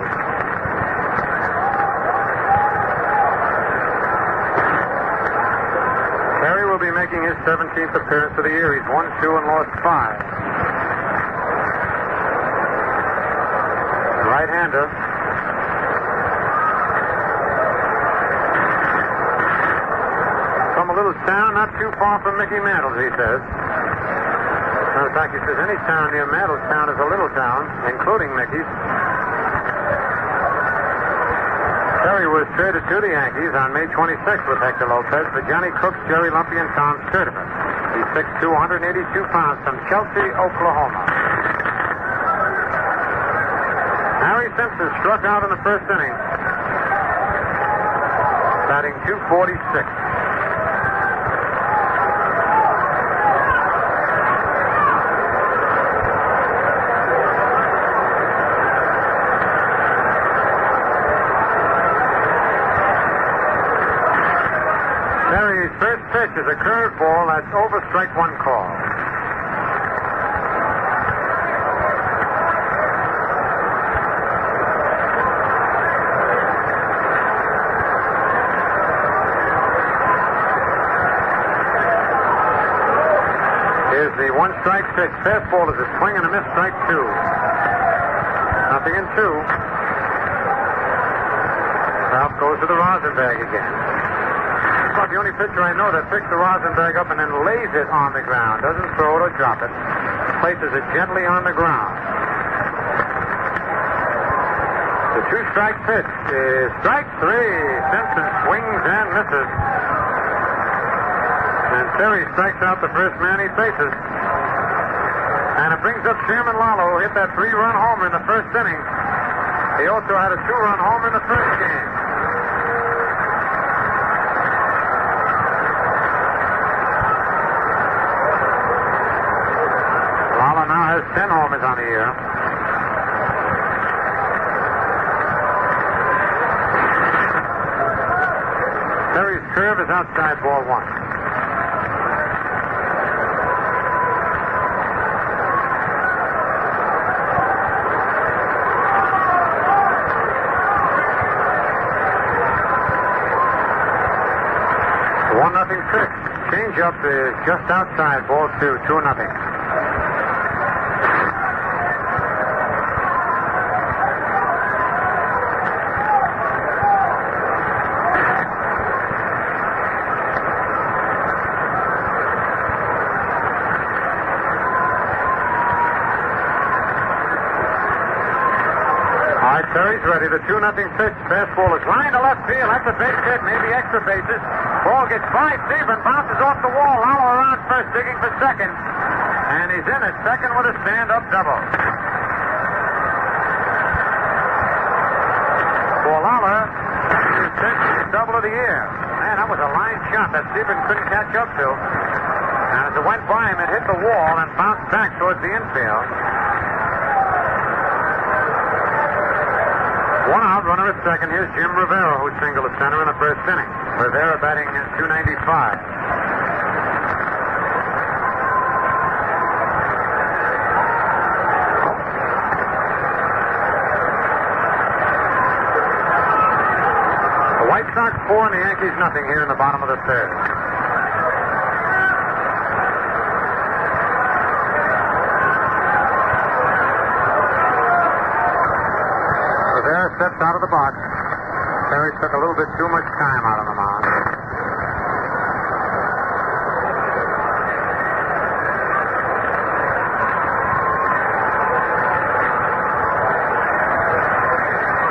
his 17th appearance of the year. He's won 2 and lost 5. Right-hander. From a little town not too far from Mickey Mantle's, he says. Matter of fact, he says any town near Mantle's town is a little town, including Mickey's. Terry was traded to the Yankees on May 26th with Hector Lopez for Johnny Crooks, Jerry Lumpy, and Tom Sturdivant. He's 6'2", 182 pounds from Chelsea, Oklahoma. Harry Simpson struck out in the first inning, batting .246. First pitch is a curveball. That's over, strike one call. Here's the one-strike pitch. Fastball is a swing and a miss, strike 2. 0-2. Ralph goes to the Rosenberg again. About the only pitcher I know that picks the Rosenberg up and then lays it on the ground. Doesn't throw it or drop it. Places it gently on the ground. The 2-strike pitch is strike 3. Simpson swings and misses. And Terry strikes out the first man he faces. And it brings up Chairman Lalo, who hit that 3-run homer in the first inning. He also had a 2-run homer in the first game. Now has 10 homers on the year. Terry's curve is outside, ball 1. One nothing pitch. Change-up is just outside, ball 2, 2-0. Terry's ready. The 2-0 pitch. Fastball is lined to left field. That's a base hit, maybe extra bases. Ball gets by Stephen, bounces off the wall. Lalo around first, digging for second. And he's in at second with a stand-up double. For Lalo, his double of the year. Man, that was a line shot that Stephen couldn't catch up to. And as it went by him, it hit the wall and bounced back towards the infield. 1 out, runner at second. Here's Jim Rivera, who singled to center in the first inning. Rivera batting at .295. The White Sox 4 and the Yankees nothing here in the bottom of the third. Steps out of the box. Terry took a little bit too much time out on the mound.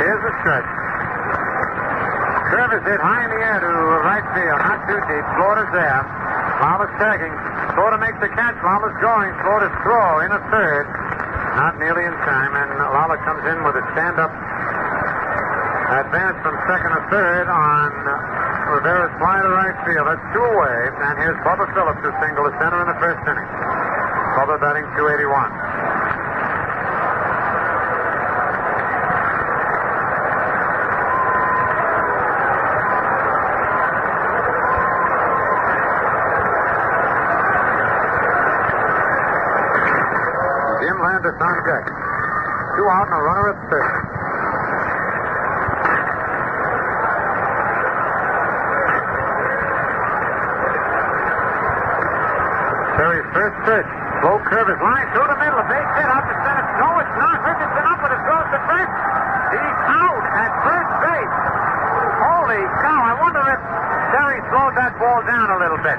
Here's the stretch. Curve is hit high in the air to right field. Not too deep. Slaughter's there. Lala's tagging. Slaughter makes the catch. Lala's going. Slaughter's throw in a third. Not nearly in time. And Lala comes in with a stand-up advance from second to third on Rivera's fly to right field. That's 2 away. And here's Bubba Phillips, who singled to center in the first inning. Bubba batting .281. Jim Landis on deck. 2 out and a runner at third. First pitch. Slow curve is line through the middle. A base hit out to center. No, it's not. Richardson up with it. Throws to first. He's out at first base. Holy cow. I wonder if Terry slowed that ball down a little bit.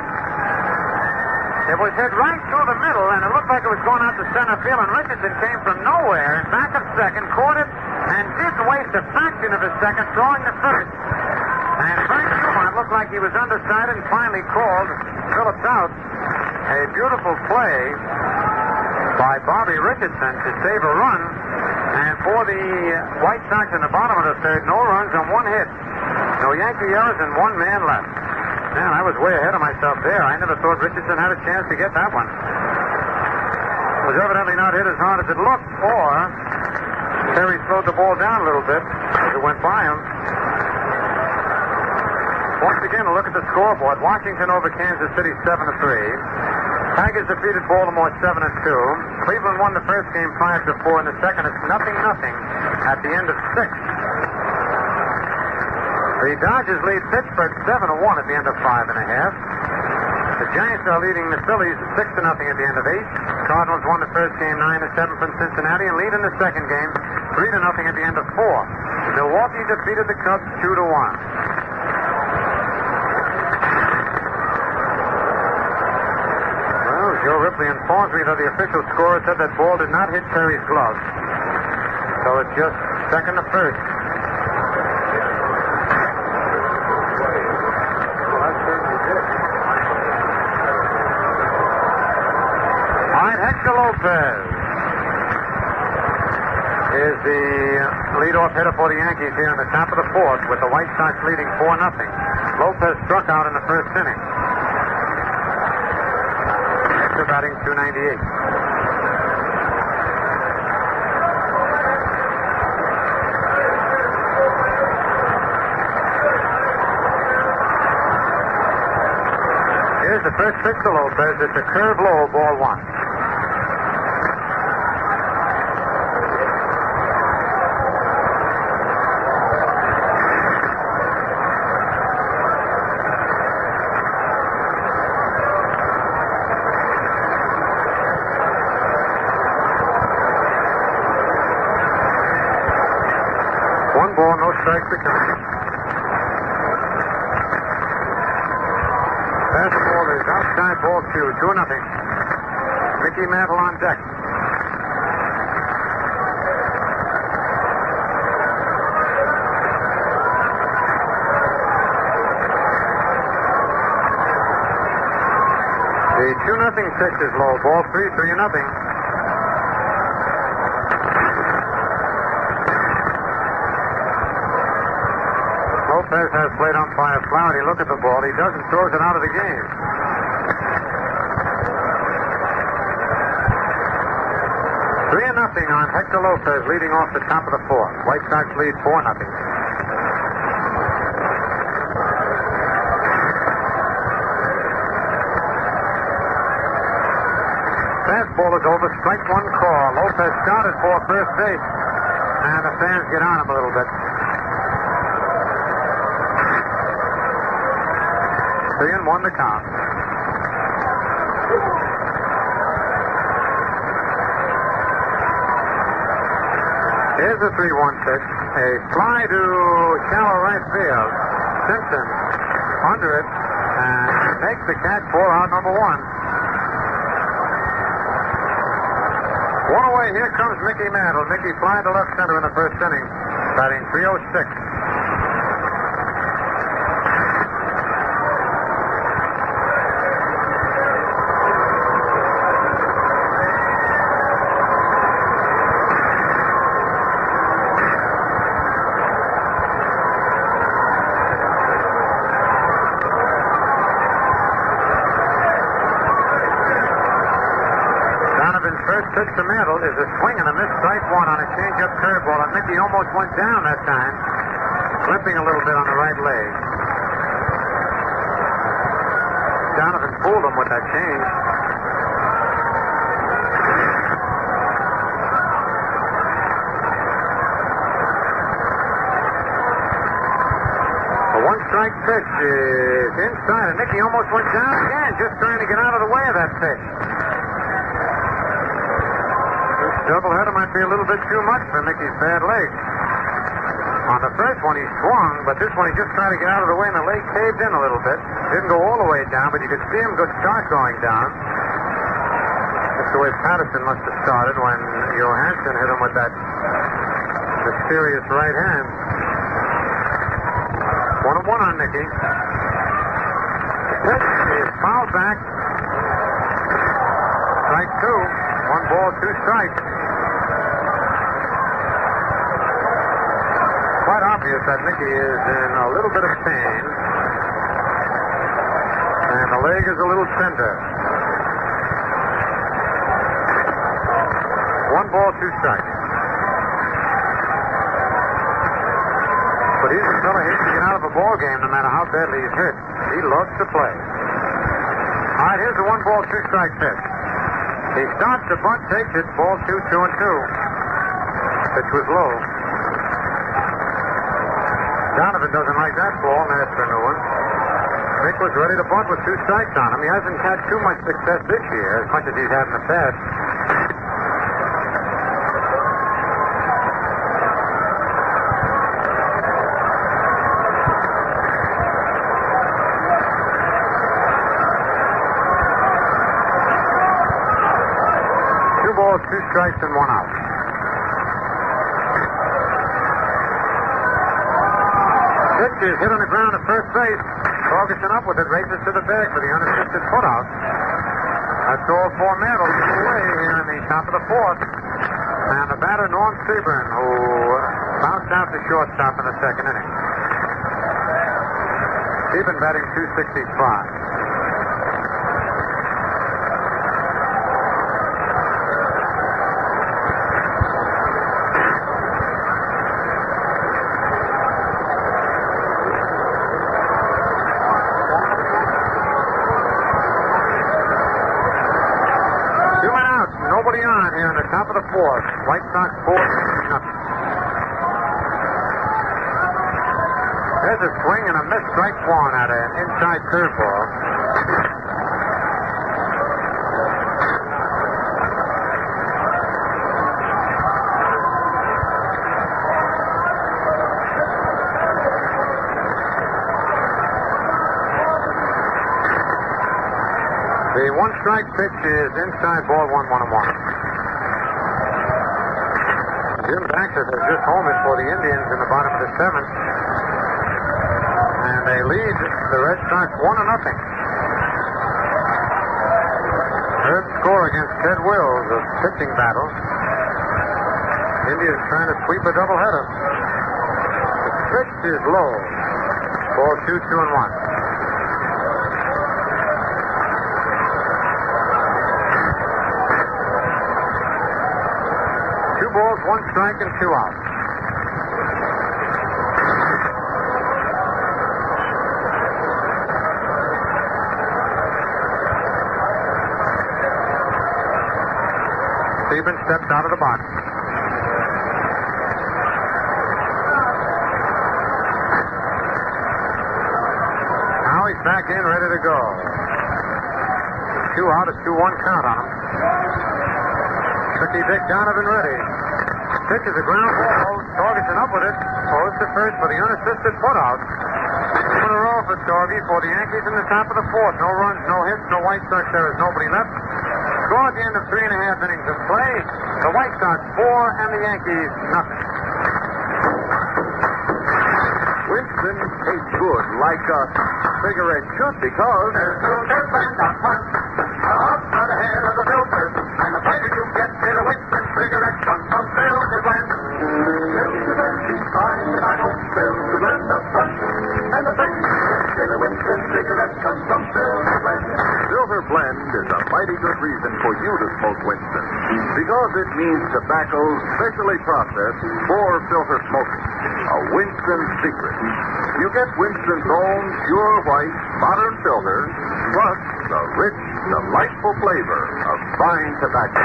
It was hit right through the middle, and it looked like it was going out to center field, and Richardson came from nowhere, back of second, caught it, and didn't waste a fraction of a second throwing to first. And Frank Dumont looked like he was undecided and finally called Phillips out. A beautiful play by Bobby Richardson to save a run, and for the White Sox in the bottom of the third, no runs on one hit. No Yankee errors and one man left. Man, I was way ahead of myself there. I never thought Richardson had a chance to get that one. It was evidently not hit as hard as it looked, or Terry slowed the ball down a little bit as it went by him. Once again, a look at the scoreboard. Washington over Kansas City 7-3. Tigers defeated Baltimore 7-2. Cleveland won the first game 5-4. In the second, it's 0-0 at the end of 6. The Dodgers lead Pittsburgh 7-1 at the end of 5 1/2. The Giants are leading the Phillies 6-0 at the end of 8. Cardinals won the first game 9-7 from Cincinnati and lead in the second game 3-0 at the end of 4. Milwaukee defeated the Cubs 2-1. Well, Joe Ripley informs me that the official scorer said that ball did not hit Terry's glove. So it's just second to first. Hector Lopez is the leadoff hitter for the Yankees here in the top of the fourth, with the White Sox leading 4-0. Lopez struck out in the first inning. Hector batting .298. Here's the first pitch to Lopez. It's a curve low, ball 1. Ball, no strikes to count. Fastball is outside, ball 2, 2-0. Mickey Mantle on deck. The 2-0 pitch is low, ball 3, 3-0. Lopez has plate umpire Flaherty look at the ball. He doesn't, throws it out of the game. Three nothing on Hector Lopez leading off the top of the fourth. White Sox lead 4-0. Fastball is over, strike one call. Lopez started for first base, and the fans get on him a little bit. 3-1 the count. Here's the 3-1 pitch. A fly to shallow right field. Simpson under it and makes the catch for out number 1. One away. Here comes Mickey Mantle. Mickey fly to left center in the first inning, batting .306. First pitch to Mantle is a swing and a miss, strike 1 on a change-up curveball, and Mickey almost went down that time, limping a little bit on the right leg. Donovan fooled him with that change. A one-strike pitch is inside, and Mickey almost went down again, just trying to get out of the way of that pitch. Doubleheader might be a little bit too much for Mickey's bad leg. On the first one, he swung, but this one, he just tried to get out of the way, and the leg caved in a little bit. Didn't go all the way down, but you could see him start going down. That's the way Patterson must have started when Johansson hit him with that mysterious right hand. 1-1 on Mickey. The pitch is fouled back. Strike two. 1 ball, 2 strikes. Quite obvious that Mickey is in a little bit of pain. And the leg is a little tender. 1 ball, 2 strikes. But he's a fellow who can get out of a ball game no matter how badly he's hit. He loves to play. All right, here's the 1 ball, 2 strike pitch. He starts the bunt, takes it, ball 2, 2-2. Pitch was low. Donovan doesn't like that ball, and that's for a new one. Mick was ready to bunt with 2 strikes on him. He hasn't had too much success this year, as much as he's had in the past. Two strikes and 1 out. Pitch is hit on the ground at first base. Torgerson up with it, races to the bag for the unassisted putout. That's all 4 men will lead the way here in the top of the 4th. And the batter, Norm Seaburn, who bounced out the shortstop in the 2nd inning. Seaburn batting .265. Top of the 4th. White Sox 4-0. There's a swing and a miss. Strike 1 at an inside curveball. The 1-strike pitch is inside ball 1-1-1. Jim Baxter has just homered for the Indians in the bottom of the 7th. And they lead the Red Sox 1-0. Third score against Ted Wills, a pitching battle. Indians trying to sweep a doubleheader. The pitch is low. Ball 2, 2-1. Balls, 1 strike, and 2 outs. Stevens steps out of the box. Now he's back in, ready to go. 2 out, a 2-1 count on him. Tricky Dick Donovan ready. Pitch is a ground ball. Torgerson up with it. Goes to first for the unassisted putout. 2 in a row for Torgy for the Yankees in the top of the 4th. No runs, no hits, no White Sox. There is nobody left. Score at the end of 3.5 innings of play. The White Sox 4 and the Yankees nothing. Winston tastes good like a cigarette should because there's no difference on punch. Up on the head of the filter. And the pleasure you get in a Winston cigarette comes from Filter Blend. Filter Blend is fine tobacco. Filter Blend of punch. And the pleasure you get in a Winston cigarette comes from Filter Blend. Filter Blend is a mighty good reason for you to smoke Winston. Because it means tobacco specially processed for filter smoking. A Winston secret. You get Winston's own pure white modern filter, plus the rich, delightful flavor of fine tobacco.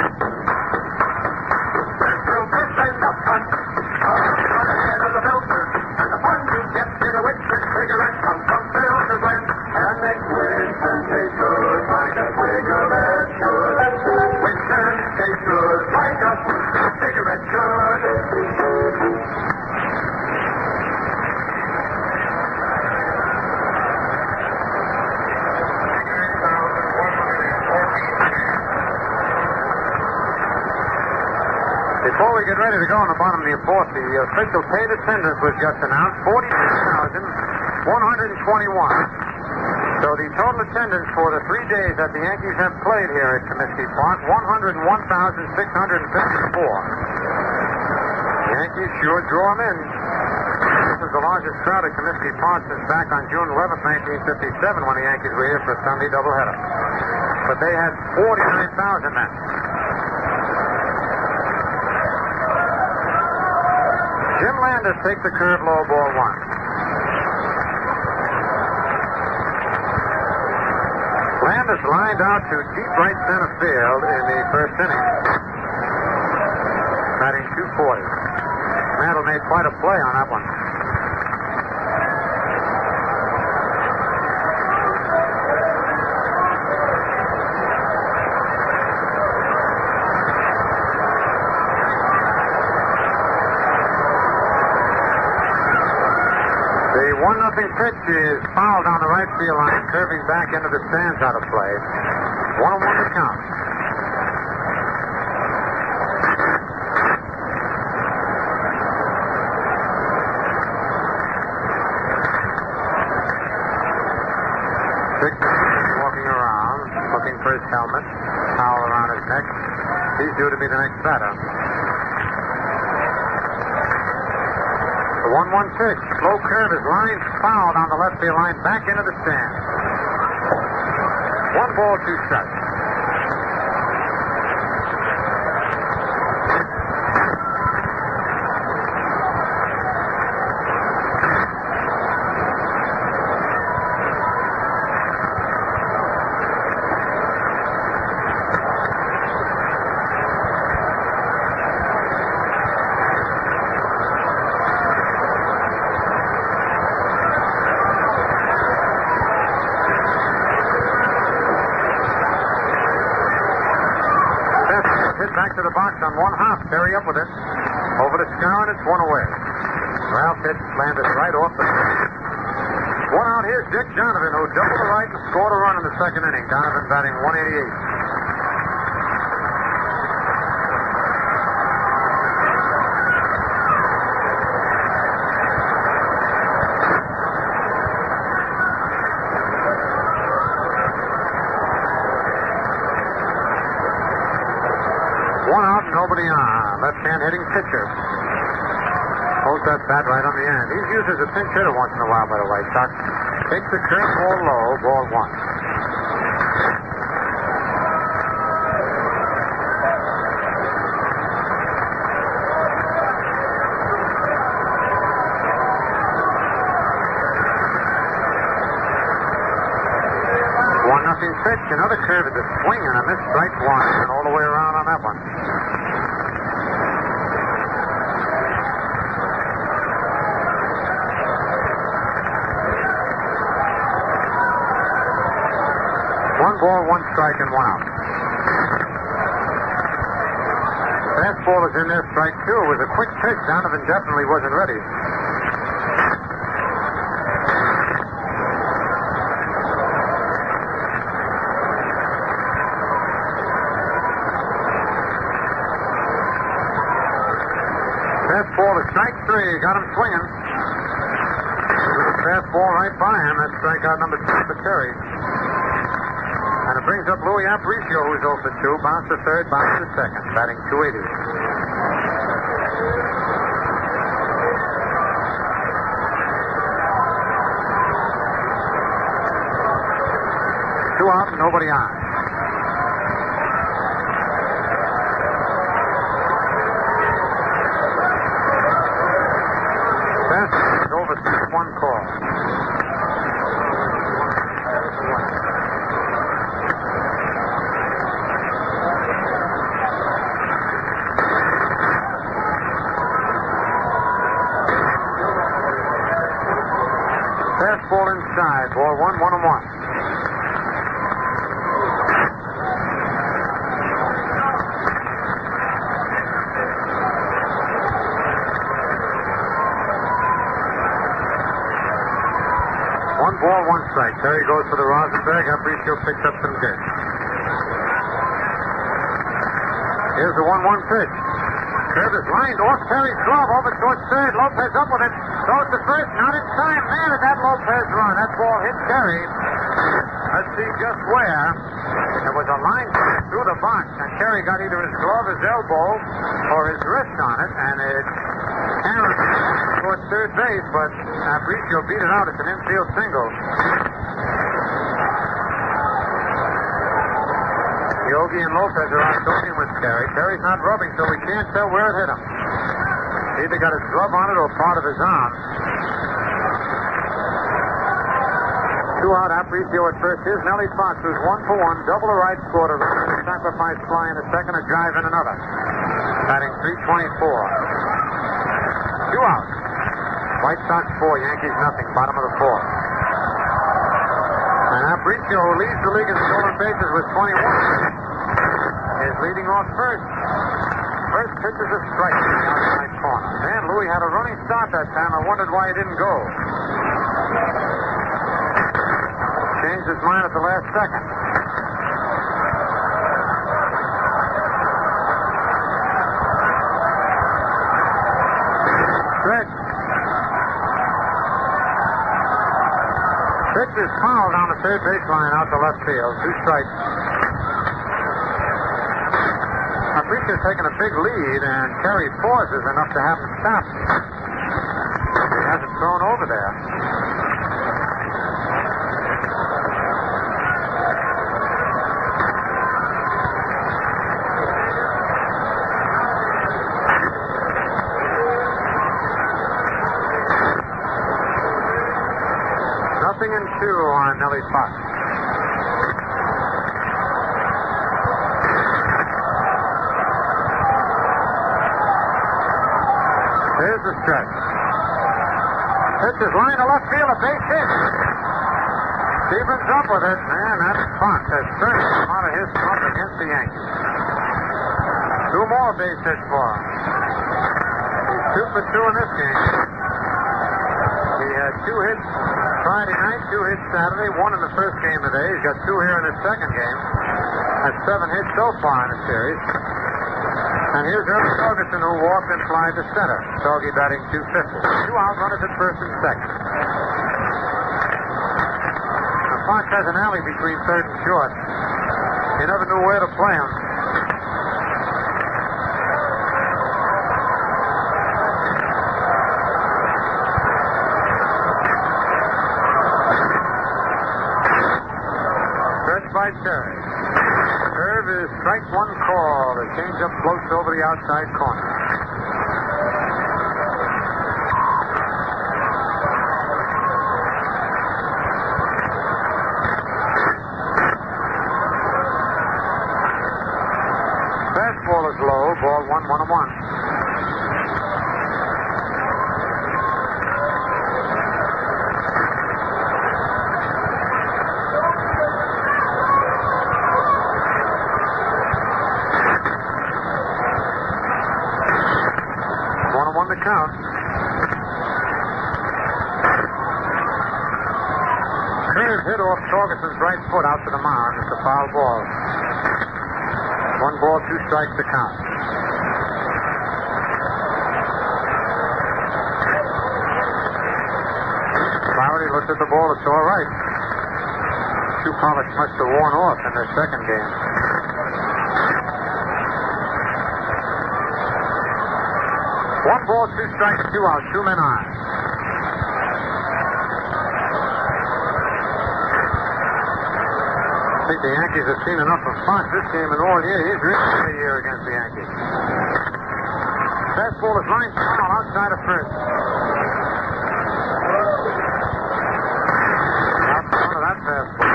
There's Filter Blend of punch. Up on the head of the filter. And the fun you get in a Winston cigarette comes from Filter Blend. And makes Winston taste good like a cigarette should. Winston tastes good like a Before we get ready to go in the bottom of the fourth, the official paid attendance was just announced, 42,121. So the total attendance for the 3 days that the Yankees have played here at Comiskey Park, 101,654. The Yankees sure drew them in. This is the largest crowd at Comiskey Park since back on June 11th, 1957, when the Yankees were here for a Sunday doubleheader. But they had 49,000 then. Jim Landis takes the curve low, ball one. Landis lined out to deep right center field in the first inning. Batting .240. Mantle made quite a play on that one. The 1-0 pitch is fouled on the right field line, curving back into the stands out of play. 1-1 to count. Dick walking around, looking for his helmet, towel around his neck. He's due to be the next batter. The 1-1 pitch. Slow curve is lined fouled on the left field line back into the stand. 1 ball, 2 strikes. Back to the box on 1 hop. Terry up with it. Over to Scow, and it's 1 away. Ralph hits Landis right off the field. 1 out. Here's Dick Donovan, who doubled the right and scored a run in the second inning. Donovan batting .188. Nobody on. Left-hand hitting pitcher. Holds that bat right on the end. He's used as a pinch hitter once in a while by the White Sox. Takes the curveball low, ball 1. Pitch, another curve at the swing, and a missed strike 1, and all the way around on that one. One ball, 1 strike, and 1 out. Fastball is in there, strike 2. It was a quick pitch. Donovan definitely wasn't ready. Fastball to strike 3. Got him swinging. With a fastball right by him. That's strikeout number 2 for Terry. And it brings up Louis Aparicio, who's 0 for 2. Bounce to third, bounce to second. Batting .280. Two out, nobody on. Over 6-1 call. Fastball inside. Ball 1, 1-1. Ball 1 strike. Terry goes for the Rosenberg. Aparicio picks up some dirt. Here's the 1-1 pitch. Curve is lined off Terry's glove over towards third. Lopez up with it. Goes to first. Not in time. Man, did that Lopez run. That ball hit Terry. Let's see just where. There was a line through the box, and Terry got either his glove, his elbow, or his wrist on it, and it carried towards third base, but Aparicio beat it out. It's an infield single. Yogi and Lopez are out talking with Terry. Terry's not rubbing, so we can't tell where it hit him. He either got his glove on it or part of his arm. 2 out, Aparicio at first. Here's Nellie Fox, who's 1 for 1. Double a right, scored a run, a sacrifice fly in the second, a drive in another. Batting .324. 2 out. White Sox 4, Yankees nothing. Bottom of the 4th. And Aparicio, who leads the league in stolen bases with 21, is leading off first. First pitch is a strike in the outside corner. Man, Louis had a running start that time. I wondered why he didn't go. Changed his mind at the last second. Stretch. Pitch is fouled down the third baseline out to left field. 2 strikes. Aparicio taking a big lead, and Terry pauses enough to have him stop. He hasn't thrown over there. Nothing in 2 on Nellie Fox. Here's the stretch. Pitch is line to left field, a base hit. Stevens up with it. Man, that Fox has turned him out of his slump against the Yankees. 2 more base hits for him. He's 2 for 2 in this game. He had 2 hits Friday night, 2 hits Saturday, 1 in the first game today. He's got 2 here in his second game. Has 7 hits so far in the series. And here's Irvin Torgerson, who walked and flied to center. Torgy batting .250. 2 out, runners at first and second. Now, Fox has an alley between third and short. He never knew where to play him. Stretch by Terry. Curve is strike 1 call. The changeup floats over the outside corner. Fastball is low. Ball 1-1-1. The count. Curve hit off Torgerson's right foot out to the mound. It's a foul ball. 1 ball, 2 strikes to count. Flaherty looked at the ball. It's all right. 2 Pollock must have worn off in their second game. 1 ball, 2 strikes, 2 out, 2 men on. I think the Yankees have seen enough of Fox this game and all year. He's really a year against the Yankees. Fastball is lined foul outside of first. Out in front of that fastball.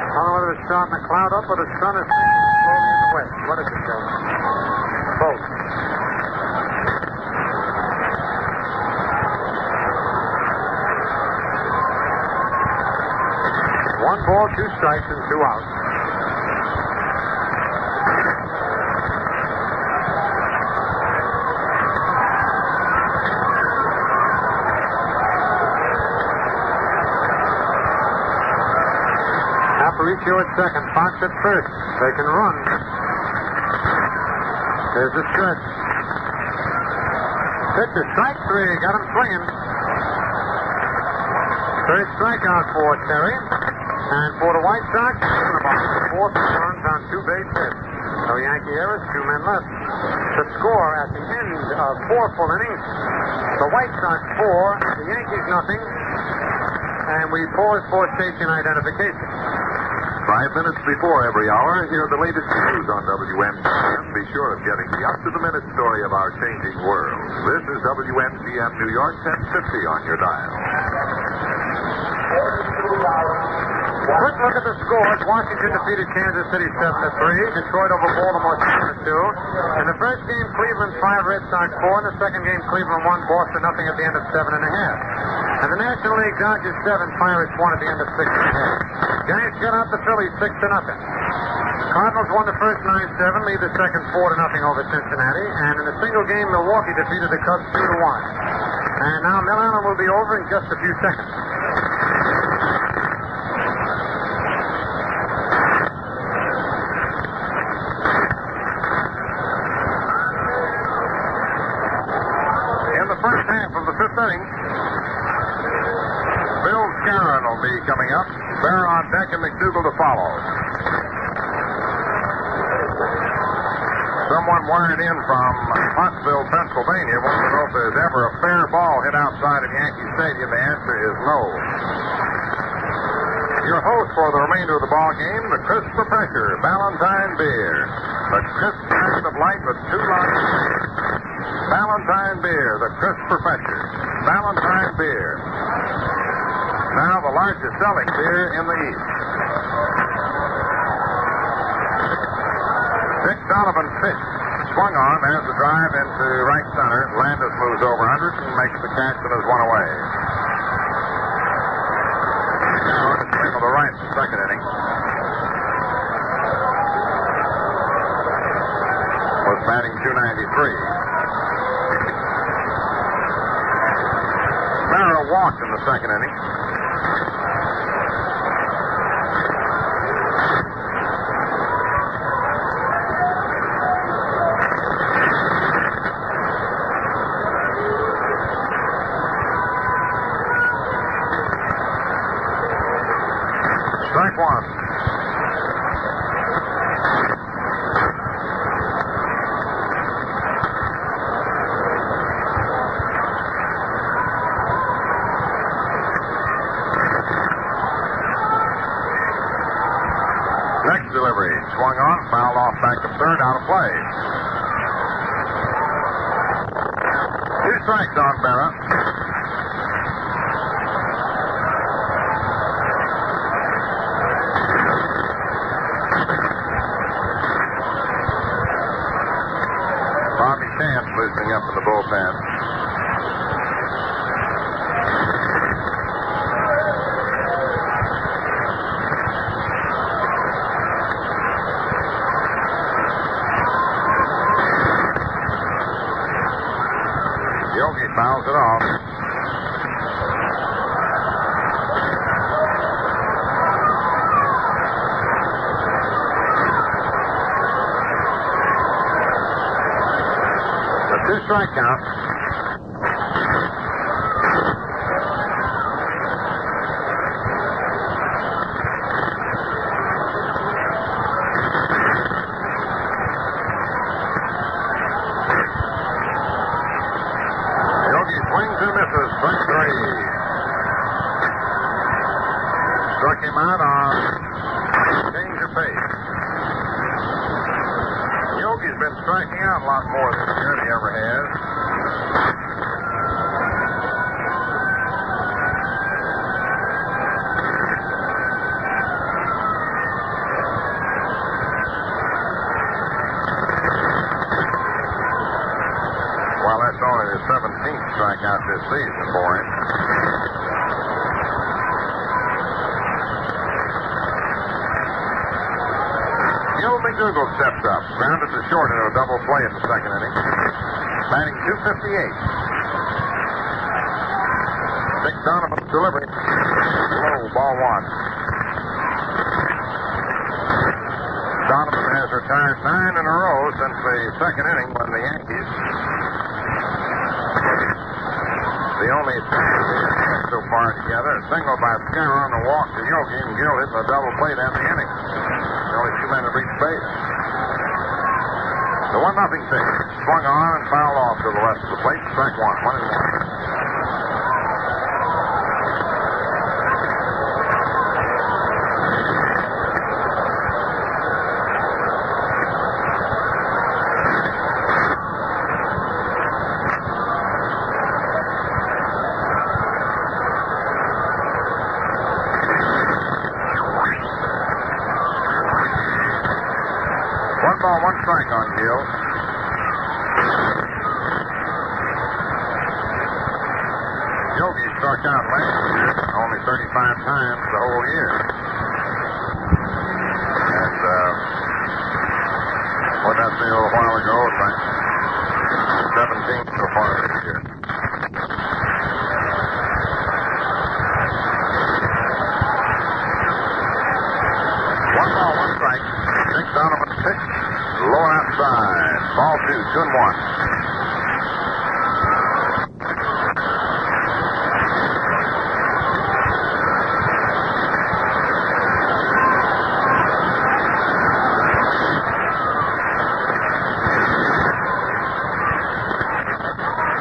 I don't know whether it's starting to cloud up or the sun is slowly in the west. What does it say? Both. One ball, 2 strikes, and 2 outs. Aparicio at second. Fox at first. They can run. There's the stretch. Pitch is strike three. Got him swinging. Third strikeout for Terry. And for the White Sox, about fourth runs on 2 base hits. No Yankee errors, 2 men left. The score at the end of 4 full innings, the White Sox 4, the Yankees nothing. And we pause for station identification. 5 minutes before every hour, hear the latest news on WMGM. Be sure of getting the up-to-the-minute story of our changing world. This is WMGM New York, 1050 on your dial. Quick look at the scores. Washington defeated Kansas City 7-3. Detroit over Baltimore 7-2. In the first game, Cleveland 5, Red Sox 4. In the second game, Cleveland 1, Boston nothing at the end of 7.5. And the National League, Dodgers 7, Pirates 1 at the end of 6.5. Giants shut out the Phillies 6-0. Cardinals won the first 9-7, lead the second 4-0 over Cincinnati. And in a single game, Milwaukee defeated the Cubs 2-1. And now Mel Allen will be over in just a few seconds. First half of the 5th inning. Bill Scarron will be coming up. Bear on deck and McDougal to follow. Someone wired in from Pottsville, Pennsylvania wants to know if there's ever a fair ball hit outside of Yankee Stadium. The answer is no. Your host for the remainder of the ball game, the Crisp Refresher, Valentine Beer. The crisp kind of light with 2 lots. Valentine Beer, the Crisp Refresher. Valentine Beer. Now the largest selling beer in the East. Dick Donovan pitch. Swung on. There's the drive into right center. Landis moves over 100 and makes the catch and is 1 away. Now to swing to the right in the second inning. Was batting .293. Barrow walked in the second inning. Strike 1. Next delivery, swung on, fouled off back to third, out of play. 2 strikes on Berra. Bobby Chance loosening up in the bullpen. Fouls it off. The 2-strike count. Strike 3. Struck him out on change of pace. Yogi's been striking out a lot more this year than he ever has. Well, that's only the 17th strikeout this season for him. Gil McDougal steps up, grounded to short in a double play in the second inning. Batting .258. Dick Donovan's delivery. Low, ball 1. Donovan has retired 9 in a row since the second inning when the Yankees, the only so far together, a single by Scar on the walk to Yogi, and Gill hitting a double play down the inning. The only 2 men have reached base. The 1-0 pitch swung on and fouled off to the left of the plate. Strike one, 1-1. One strike on Gill. Yogi struck out last year only 35 times the whole year. And what did I say a little while ago? It's like 17 so far this year. One ball, one strike. Nick Donovan pitch. Low outside. Ball 2, 2-1.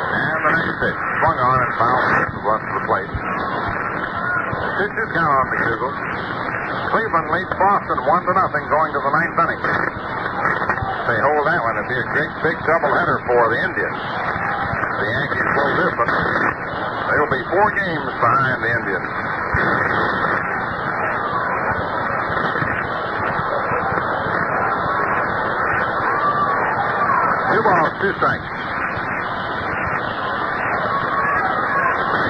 And the next pitch. Swung on and fouled to the left of the plate. 2-2 count on McDougal. Cleveland leads Boston 1-0 going to the 9th inning. They hold that one, it'd be a great big doubleheader for the Indians. The Yankees blow this one. They'll be 4 games behind the Indians. Two balls, 2 strikes.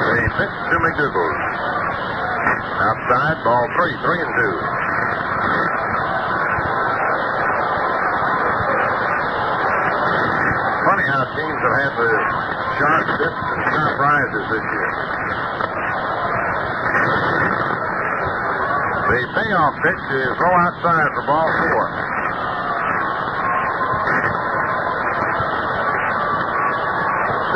They pitch to McDougal. Outside, ball 3, 3-2. Funny how teams have had the sharp dips and sharp rises this year. The payoff pitch is low outside for ball 4.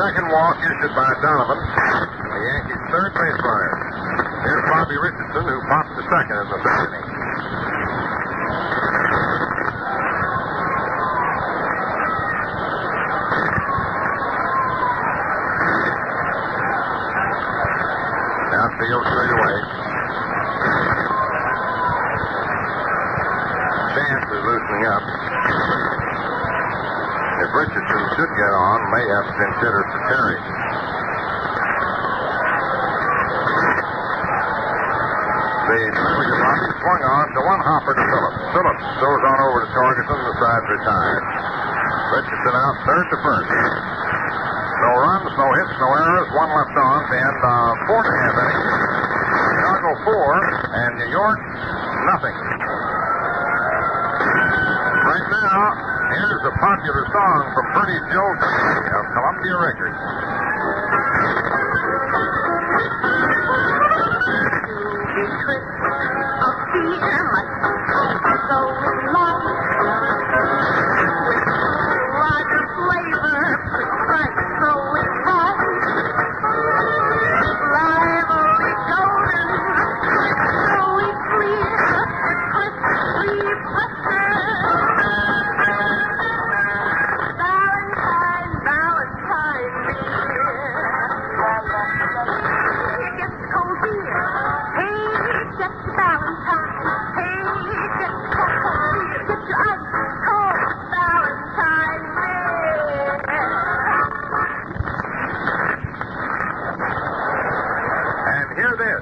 Second walk issued by Donovan, the Yankees' third base runner. Here's Bobby Richardson, who popped the second in the 5th inning. Outfield straight away. Chance is loosening up. If Richardson should get on, may have to consider for Terry. The Bobby swung on to one hopper to Phillips. Phillips throws on over to Torgerson, the side's retired. Richardson out third to first. No runs, no hits, no errors, 1 left on to end 4.5 innings. Chicago 4 and New York nothing. Right now, here's a popular song from Pretty Joe of Columbia Records.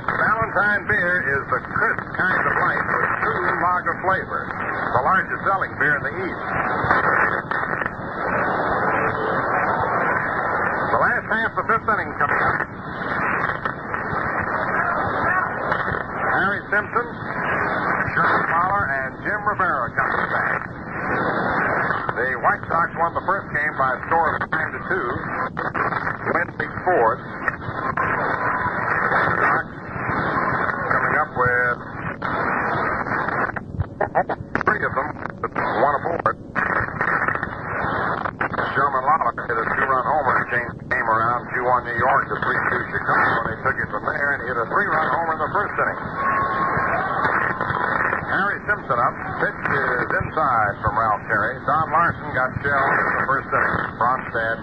Valentine beer is the crisp kind of light with true lager flavor. The largest selling beer in the East. The last half of the 5th inning coming up. Harry Simpson, Sherman Fowler, and Jim Rivera coming back. The White Sox won the first game by a score of 9-2. Wednesday 4th. With 3 of them, but 3-1 New York to 3-2 Chicago. They took it from there and hit a 3-run homer in the first inning. Harry Simpson up. Pitch is inside from Ralph Terry. Don Larson got shelled in the first inning. Bromstead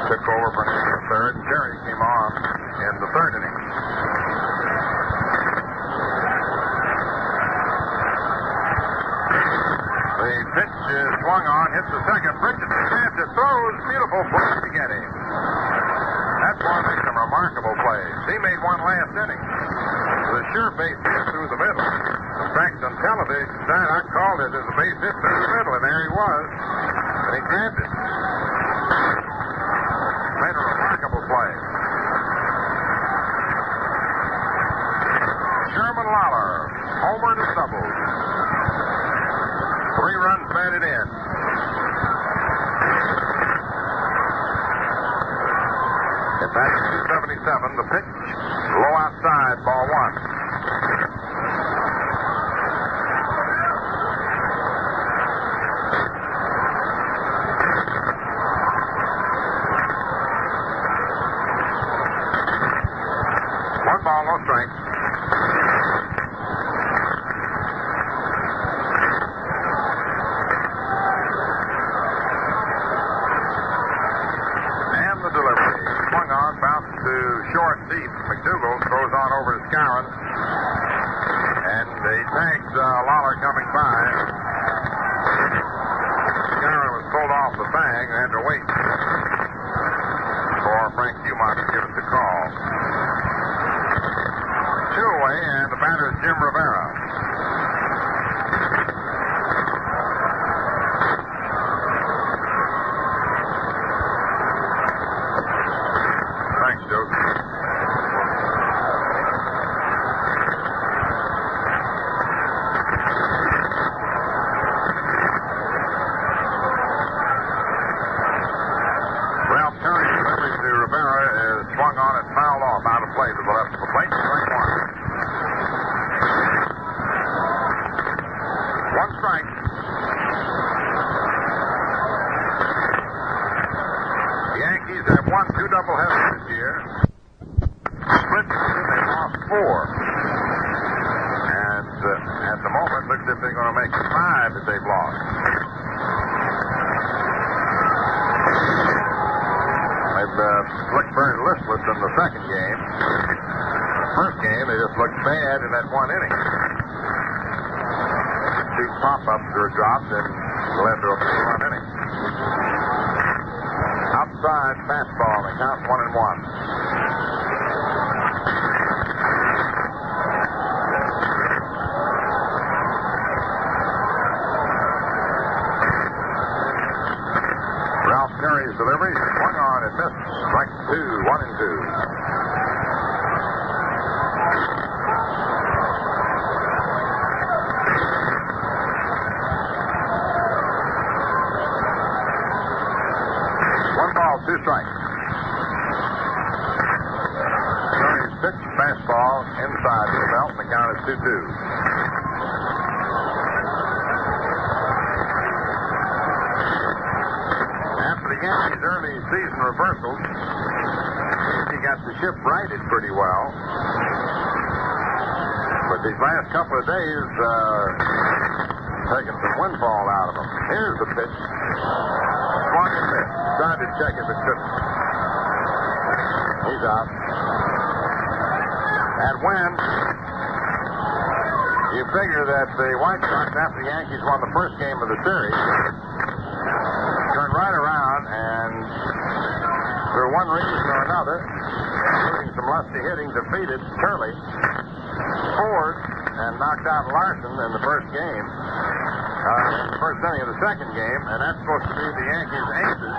took over for an inning in the third, and Terry came on in the third inning. The pitch is swung on, hits the second. Bridges the chance, it throws. Beautiful play to get him. That boy makes some remarkable plays. He made one last inning. The sure base hit through the middle. In fact, on television, I called it as a base hit through the middle, and there he was. And he grabbed it. Made a remarkable play. Sherman Lawler, homer to double. 3 runs batted in. It's at 277. The pitch, low outside, ball 1. One ball, no strike. Short deep. McDougal throws on over to Skowron. And he tags Lawler coming by. Skowron was pulled off the bag and had to wait for Frank Humont to give us the call. 2 away, and the batter is Jim Rivera. Thanks, Joe. Play to the left of the plate. Strike 1. 1 strike. The Yankees have won 2 doubleheaders this year. Split, they lost 4. And at the moment, looks as if they're going to make 5 that they've lost. They've looked very listless in the second game. First game, they just looked bad in that 1 inning. 2 pop-ups were dropped and led to a 3-run inning. Outside fastball, and count 1-1. Ralph Terry's delivery swung on and missed. Strike 2, 1-2. Two strikes. Terry's pitch, fastball, inside the belt, and the count is 2-2. After the Yankees' early season reversals, he got the ship righted pretty well. But these last couple of days, taking some windfall out of them. Here's the pitch. Swung and missed. Tried to check it, but couldn't. He's out. And when you figure that the White Sox, after the Yankees won the first game of the series, turned right around and, for one reason or another, including some lusty hitting, defeated Turley, Ford, and knocked out Larson in the first game. In the first inning of the second game, and that's supposed to be the Yankees' aces.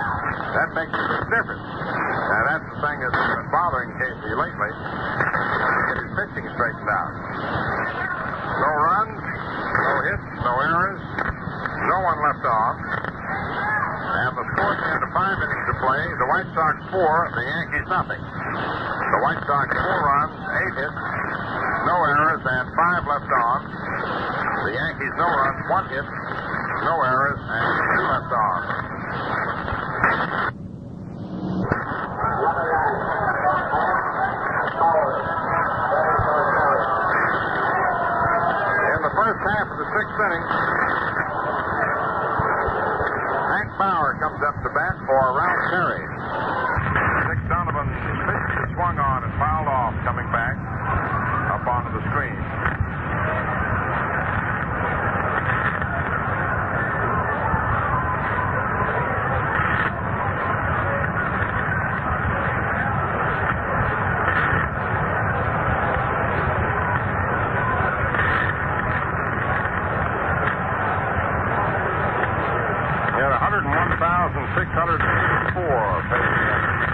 That makes a big difference. Now, that's the thing that's been bothering Casey lately. Get his pitching straightened out. No runs, no hits, no errors, no one left off. And the score down to 5 innings to play. The White Sox 4, the Yankees nothing. The White Sox 4 runs, 8 hits, no errors, and 5 left on. The Yankees no runs, 1 hit, no errors, and 2 left on. sixth inning. Hank Bauer comes up to bat for Ralph Terry. Dick Donovan pitched and swung on and fouled off, coming back up onto the screen. He had 101,604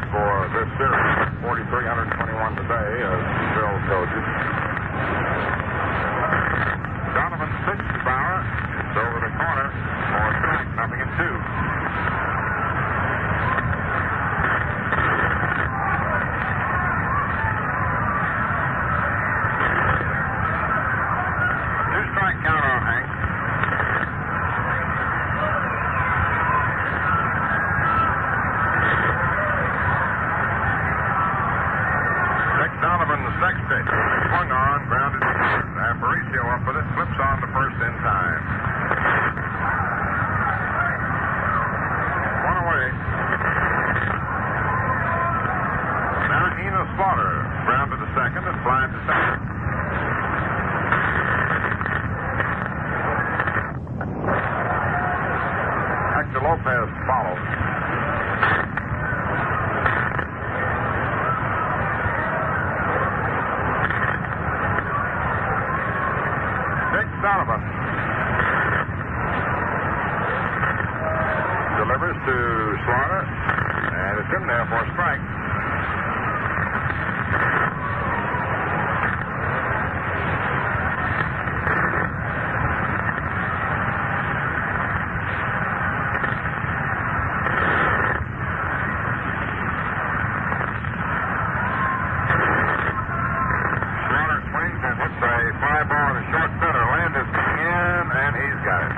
for this series. 4,321 today, as Bill told you. Donovan pitched to Bauer. It's over the corner for a strike, 0-2. Two-strike count on Hank. Donovan's next pitch. Swung on, grounded. Aparicio up with it, flips on to first in time. One away. Now Eno Slaughter grounded to second and flied to second. Hector Lopez follows. Donovan delivers to Slaughter, and it's in there for a strike. Slaughter swings and hits a fly ball in the short center. Landis in, and he's got it.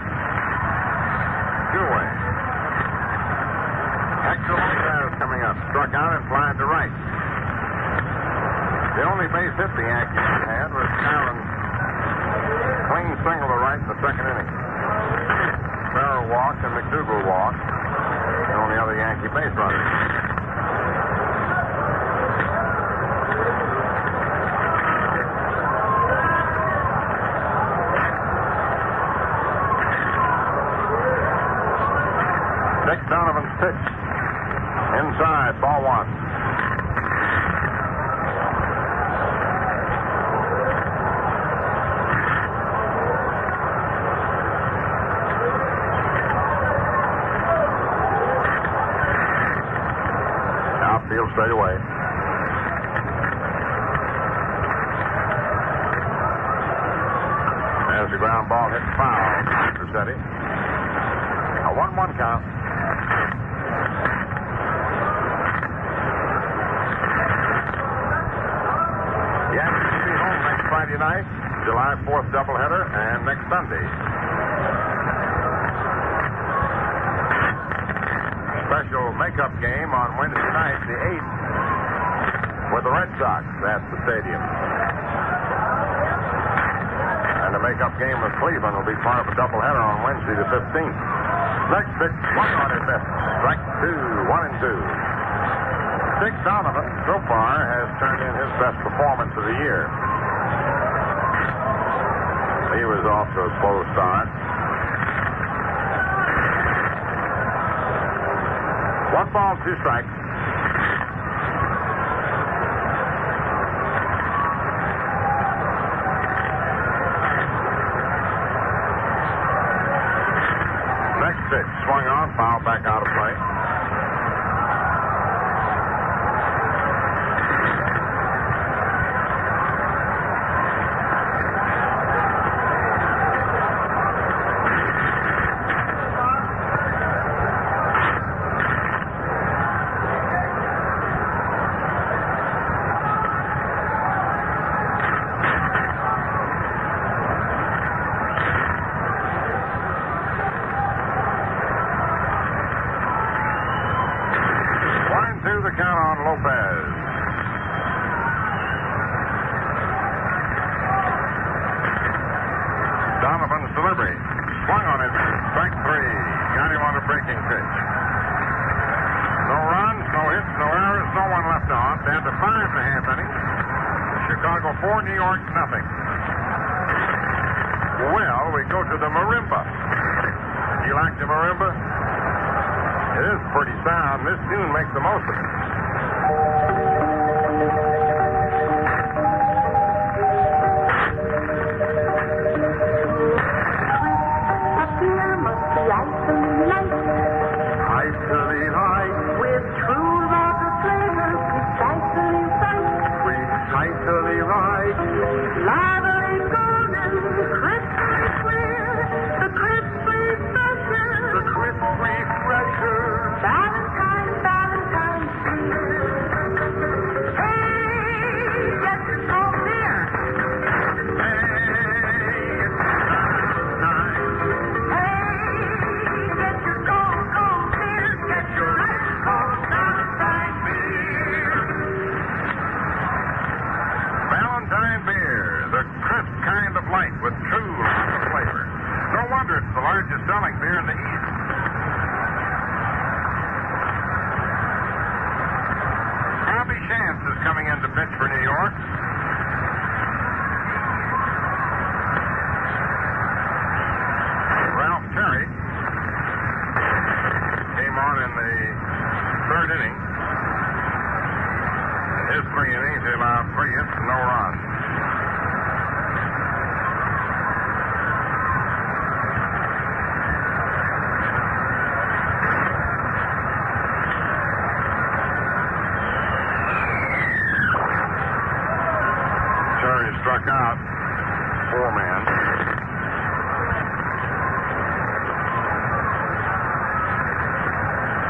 Two away. Hector Lopez coming up. Struck out and flying to right. The only base hit the Yankees had was Allen's clean single to right in the second inning. Farrell walked and McDougal walked. The only other Yankee base runners. Dick Donovan's pitch. Inside, ball one. Outfield straight away. As the ground ball hit foul. Rossetti. A 1-1 count. Yankees will be home next Friday night, July 4th doubleheader, and next Sunday. Special makeup game on Wednesday night, the 8th, with the Red Sox at the stadium. And the makeup game with Cleveland will be part of a doubleheader on Wednesday the 15th. Next pitch, swung on his best. Strike two, 1-2. Dick Donovan, so far, has turned in his best performance of the year. He was off to a slow start. 1 ball, 2 strikes. Next pitch, swung on, foul back out of play. Walking pitch. No runs, no hits, no errors, no one left on. Down to 5.5 innings. Chicago 4, New York nothing. Well, we go to the marimba. You like the marimba? It is pretty sound. This tune makes the most of it. Icily light with true rocket flavor, precisely right. Precisely right. Lively golden, crisply clear, the crisply fresher, the crisply fresher. Valentine, Valentine's beer. Hey, get your cold beer. Hey, it's Valentine. Hey, get your cold beer. Get your ice cold Valentine beer. Valentine beer, the crisp kind of light with true rocket flavor. No wonder it's the largest selling beer in the East. Bobby Chance is coming in to pitch for New York. Ralph Terry came on in the third inning. In his 3 innings, he allowed 3 hits and no runs. Terry struck out 4-man.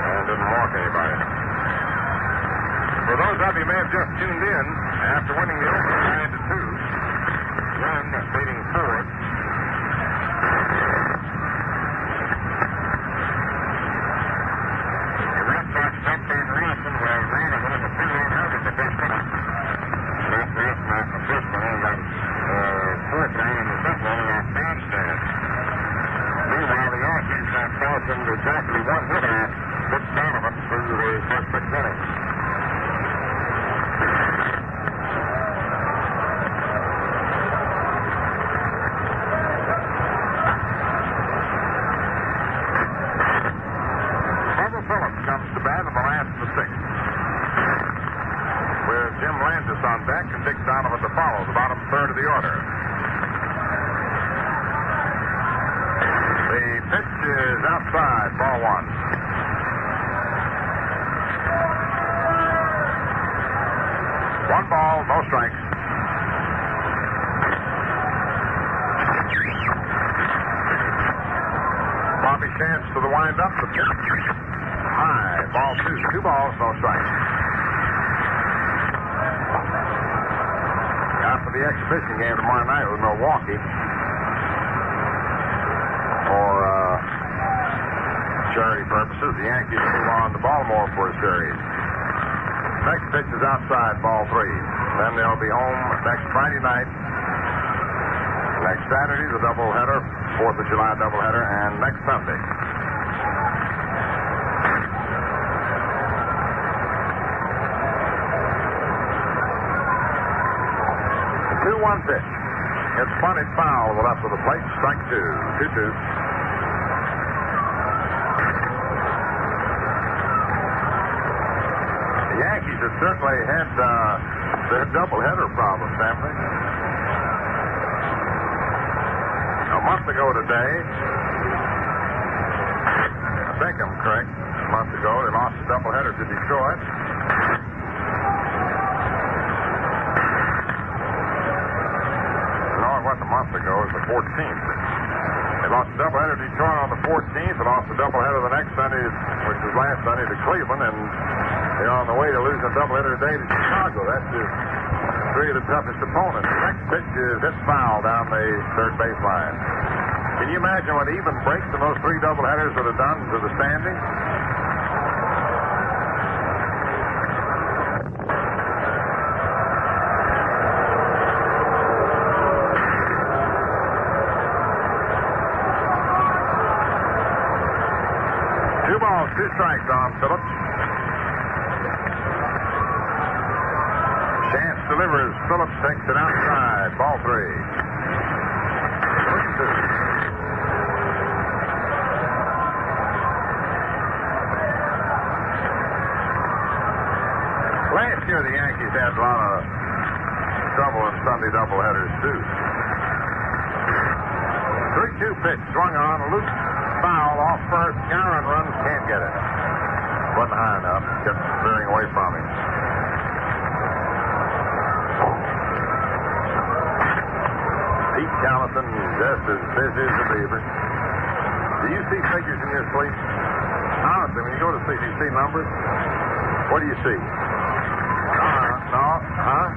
And didn't walk anybody. For those of you who may have just tuned in, after winning the opener 9-2, Young leading forward. The Red Sox jumped in Wilson were running with a 3-run out in the first inning. Left the first man from first inning got fourth down in the second inning off Blanchard. Meanwhile, the Yankees forced him to exactly 1 hit out. Good Donovan through the first 6 innings. Comes to bat in the last of the 6th. With Jim Landis on deck and Dick Donovan to follow, the bottom third of the order. The pitch is outside, ball 1. One ball, no strikes. Bobby Chance to the windup. The pitch. High, ball 2. 2 balls, no strikes. After the exhibition game tomorrow night with Milwaukee for charity purposes, the Yankees move on to Baltimore for a series. Next pitch is outside, ball 3. Then they'll be home next Friday night. Next Saturday, the doubleheader, 4th of July doubleheader, and next Sunday. The 2-1 pitch. It's bunted foul to the left of the plate. Strike 2. 2-2. The Yankees have certainly had their doubleheader problems, haven't they? A month ago today, I think I'm correct, a month ago, they lost a doubleheader to Detroit. No, it wasn't a month ago, it was the 14th. They lost a doubleheader to Detroit on the 14th, and lost a doubleheader the next Sunday, which was last Sunday, to Cleveland, and they're on the way to losing a doubleheader today to Chicago. That's just 3 of the toughest opponents. The next pitch is hit foul down the third baseline. Can you imagine what even breaks in those 3 doubleheaders would have done to the standings? 2 strikes on Phillips. Chance delivers. Phillips takes it outside. Ball 3. 3-2. Last year, the Yankees had a lot of trouble in Sunday doubleheaders, too. 3-2 pitch, swung on, a loose foul off first. Garland runs, can't get it. Wasn't high enough, kept veering away from him. Pete Callison, just as busy as a beaver. Do you see figures in your sleep? Honestly, when you go to sleep, do you see numbers? What do you see? No, huh?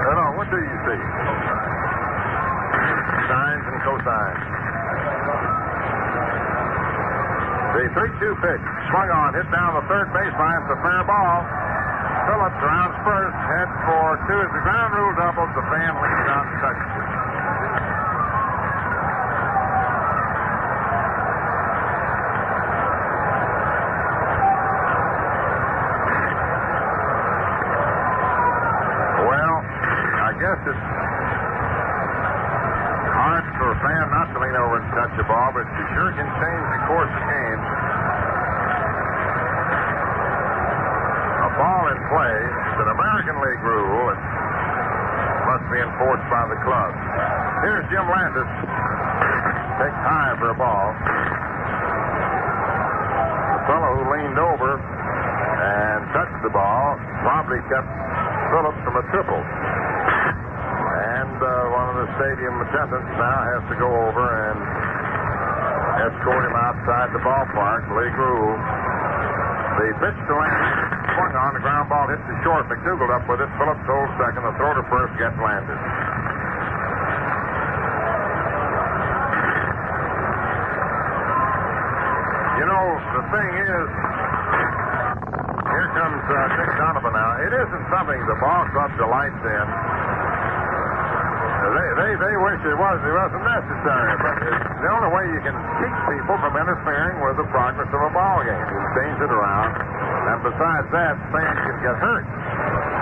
No, what do you see? Sines and cosines. The 3-2 pitch, swung on, hit down the third baseline. It's a fair ball. Phillips rounds first, heads for 2 as the ground rule doubles. The fan leans out and touches it. It's hard for a fan not to lean over and touch the ball, but you sure can change the course of the game. A ball in play is an American League rule. It must be enforced by the club. Here's Jim Landis. Takes high for a ball. The fellow who leaned over and touched the ball probably kept Phillips from a triple. One of the stadium attendants now has to go over and escort him outside the ballpark. League rule. The pitch to Landis, swung on, the ground ball hits the short. McDougal up with it. Phillips holds second. The throw to first gets Landis. You know, the thing is, here comes Dick Donovan now. It isn't something the ball club delights in. They wish it wasn't necessary, but it's the only way you can keep people from interfering with the progress of a ball game. You change it around, and besides that, fans can get hurt.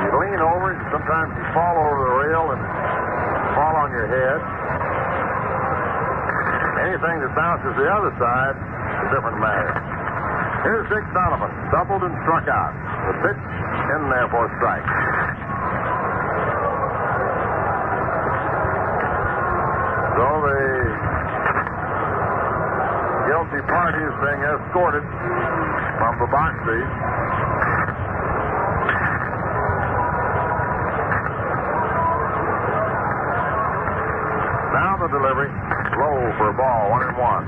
You lean over, sometimes you fall over the rail and fall on your head. Anything that bounces the other side is a different matter. Here's Dick Donovan, doubled and struck out. The pitch in there for a strike. So the guilty party is being escorted from the box seat. Now the delivery, low for a ball, 1-1.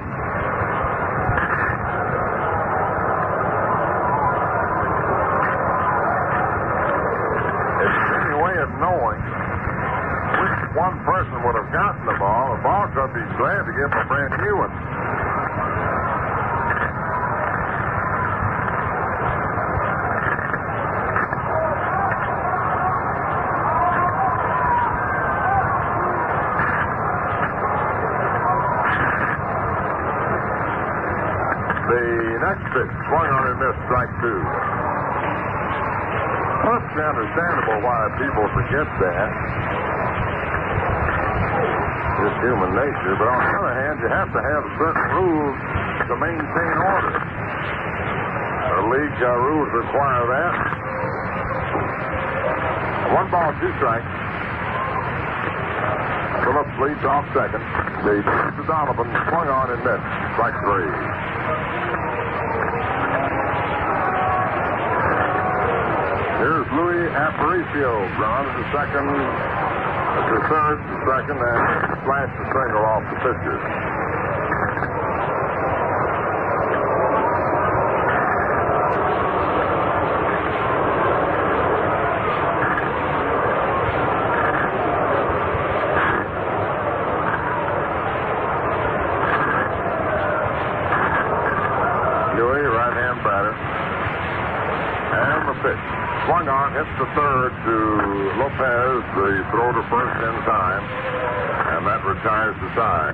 It's any way of knowing which one person would have gotten the ball. The ball club would be glad to give him a brand new one. The next pitch, swung on and missed, strike 2. Perfectly understandable why people forget that. It's human nature, but on the other hand, you have to have certain rules to maintain order. The league rules require that. 1 ball, 2 strikes. Phillips leads off second. The pitch to Donovan, swung on and missed, strike 3. Here's Louis Aparicio, grounded to second. To third, to second, and slashed the single off the pitcher. Louis, right-hand batter. And the pitch. Swung on, hits the third to Lopez. The throw to first in time, and that retires the side.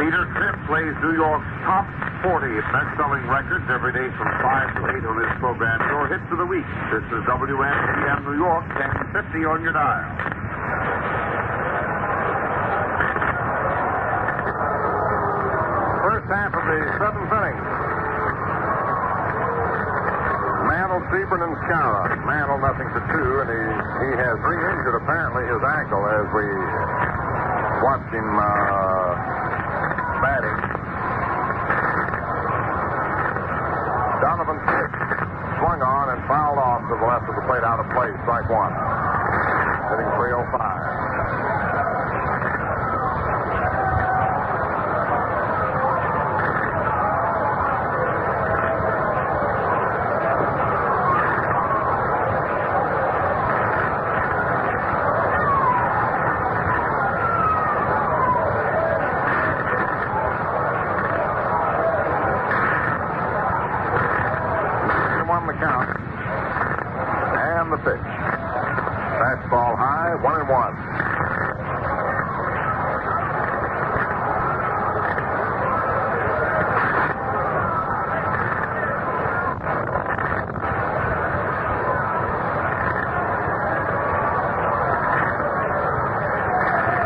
Peter Tripp plays New York's top 40 best-selling records every day from 5 to 8 on this program. Your hits of the week. This is WMGM New York, 1050 on your dial. First half of the seventh inning. Mantle, Sebring, and Skowron. Mantle nothing for 2, and he has re-injured apparently his ankle as we watch him batting. Donovan swung on and fouled off to the left of the plate, out of play, strike 1. Hitting .305. Fastball high, 1-1.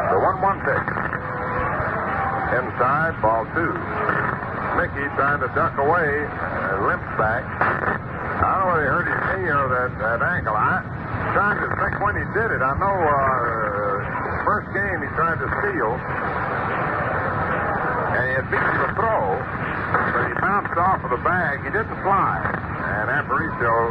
The 1-1 pitch. Inside, ball 2. Mickey trying to duck away, limps back. I don't know whether he hurt his knee or that ankle. I'm trying to think when he did it. I know first game he tried to steal, and he had beaten the throw, but he bounced off of the bag. He didn't fly, and Aparicio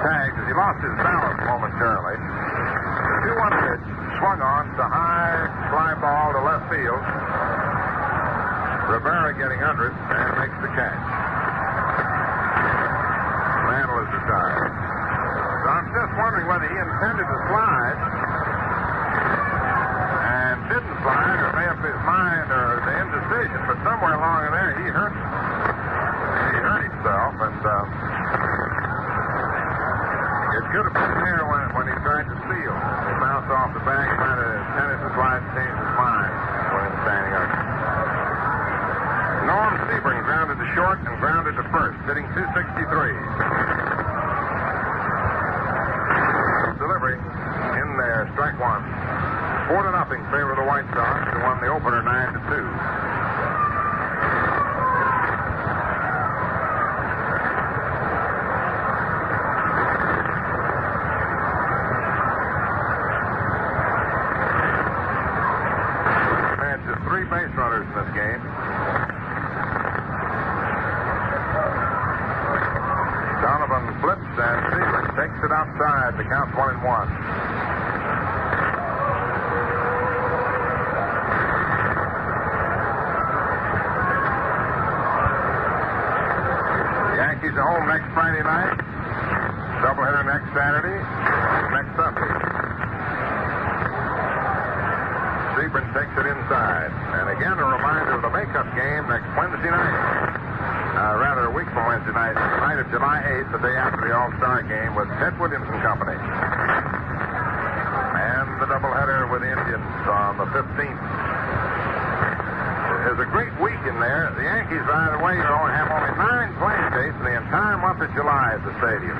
tagged as he lost his balance momentarily. The 2-1 pitch swung on to high fly ball to left field. Rivera getting under it and makes the catch. Mantle is retired. So I'm just wondering whether he intended to slide and didn't slide, or made up his mind, or the indecision, but somewhere along in there he hurt himself, and it could have been there when he tried to steal. He bounced off the bag, might have intended to slide and changed his mind when he was standing up. Norm Sebring grounded to short and grounded to first, hitting .263. Delivery in there, strike 1. 4-0 favor of the White Sox, who won the opener 9-2. Man, just 3 base runners in this game. Donovan flips and Sebring takes it outside. The count's 1-1. The Yankees are home next Friday night. Doubleheader next Saturday. Next Sunday. Sebring takes it inside. And again, a reminder of the makeup game next Wednesday night. Rather a week from Wednesday night, the night of July 8th, the day after the All-Star game, with Ted Williams and company. And the doubleheader with the Indians on the 15th. There's a great week in there. The Yankees, by the way, have only 9 playing dates in the entire month of July at the stadium.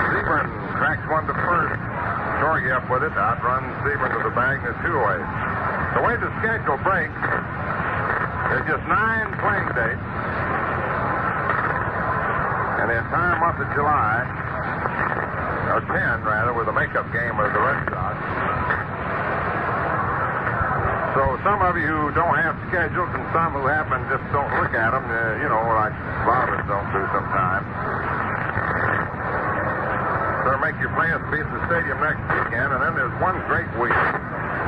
Sebring cracks one to first. Torgey up with it, outruns Sebring to the bag, and there's 2 away. The way the schedule breaks, there's just 9 playing dates in the entire month of July, or 10 rather, with a makeup game with the Red Sox. So some of you who don't have schedules and some who have them just don't look at them, like a lot of us don't do sometimes. So make your plans to be at the stadium next weekend, and then there's one great week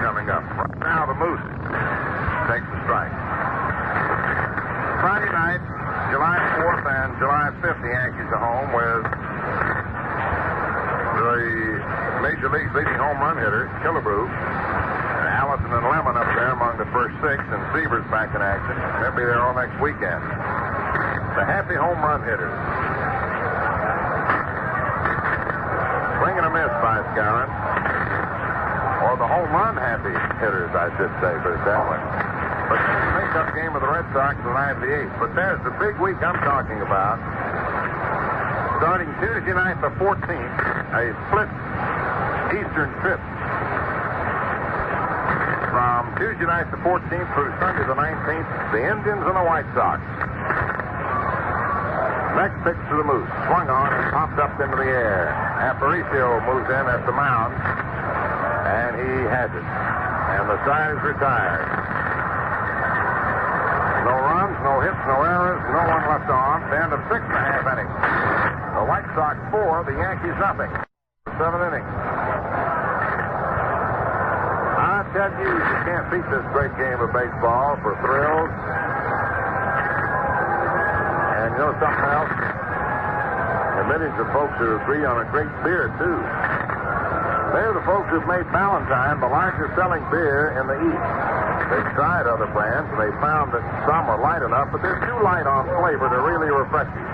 coming up. Right now, the Moose takes the strike. Friday night, July 4th and July 5th, the Yankees are home with the Major League's leading home run hitter, Killebrew, and Allison and Lemon up there among the first 6, and Seaver's back in action. They'll be there all next weekend. The happy home run hitters. Swing and a miss by Skowron. Or the home run happy hitters, I should say, but it's that way. But the makeup game of the Red Sox tonight at the 8th. But there's the big week I'm talking about. Starting Tuesday night the 14th, a split Eastern trip. From Tuesday night the 14th through Sunday the 19th, the Indians and the White Sox. Next pitch to the Moose. Swung on and popped up into the air. Aparicio moves in at the mound, and he has it. And the side is retired. No runs, no hits, no errors, no one left on. The end of 6.5 innings. The White Sox 4, the Yankees nothing. 7 innings. I tell you can't beat this great game of baseball for thrills. And you know something else? There are millions of folks who agree on a great beer, too. They're the folks who've made Ballantine the largest selling beer in the East. They've tried other brands, and they found that some are light enough, but they're too light on flavor to really refresh you.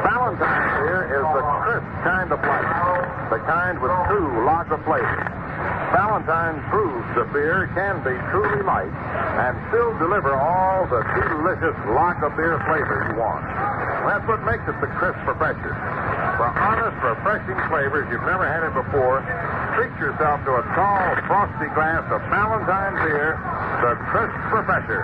Ballantine beer is the crisp kind of light, the kind with true lager flavor. Ballantine proves the beer can be truly light and still deliver all the delicious lager beer flavors you want. That's what makes it the crisp refresher. For honest, refreshing flavors you've never had it before, treat yourself to a tall, frosty glass of Ballantine beer, the crisp refresher.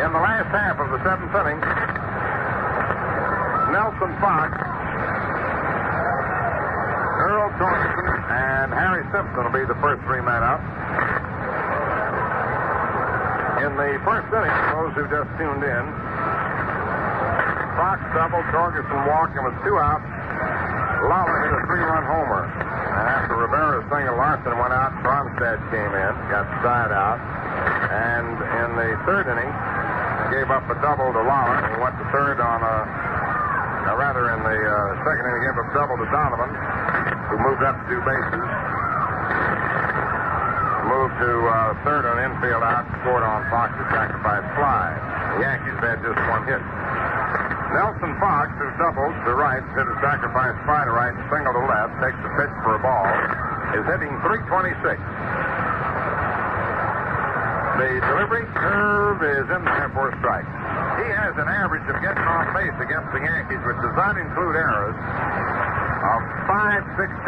In the last half of the 7th inning, Nelson Fox, Earl Torgerson, and Harry Simpson will be the first 3 men up. In the first inning, for those who just tuned in, Fox doubled, Torgerson walked, and with 2 outs, Lawler hit a 3-run homer. And after Rivera's single, Larson went out, Bromstad came in, got side out. And in the 3rd inning, gave up a double to Lawler. He went to 3rd on in the 2nd inning, gave up a double to Donovan, who moved up to 2 bases. Moved to 3rd on infield out, scored on Fox's sacrifice fly. The Yankees had just 1 hit. Nelson Fox, who doubled to right, hit a sacrifice fly to right, single to left, takes the pitch for a ball, is hitting .326. The delivery curve is in there for a strike. He has an average of getting on base against the Yankees, which does not include errors, of .516.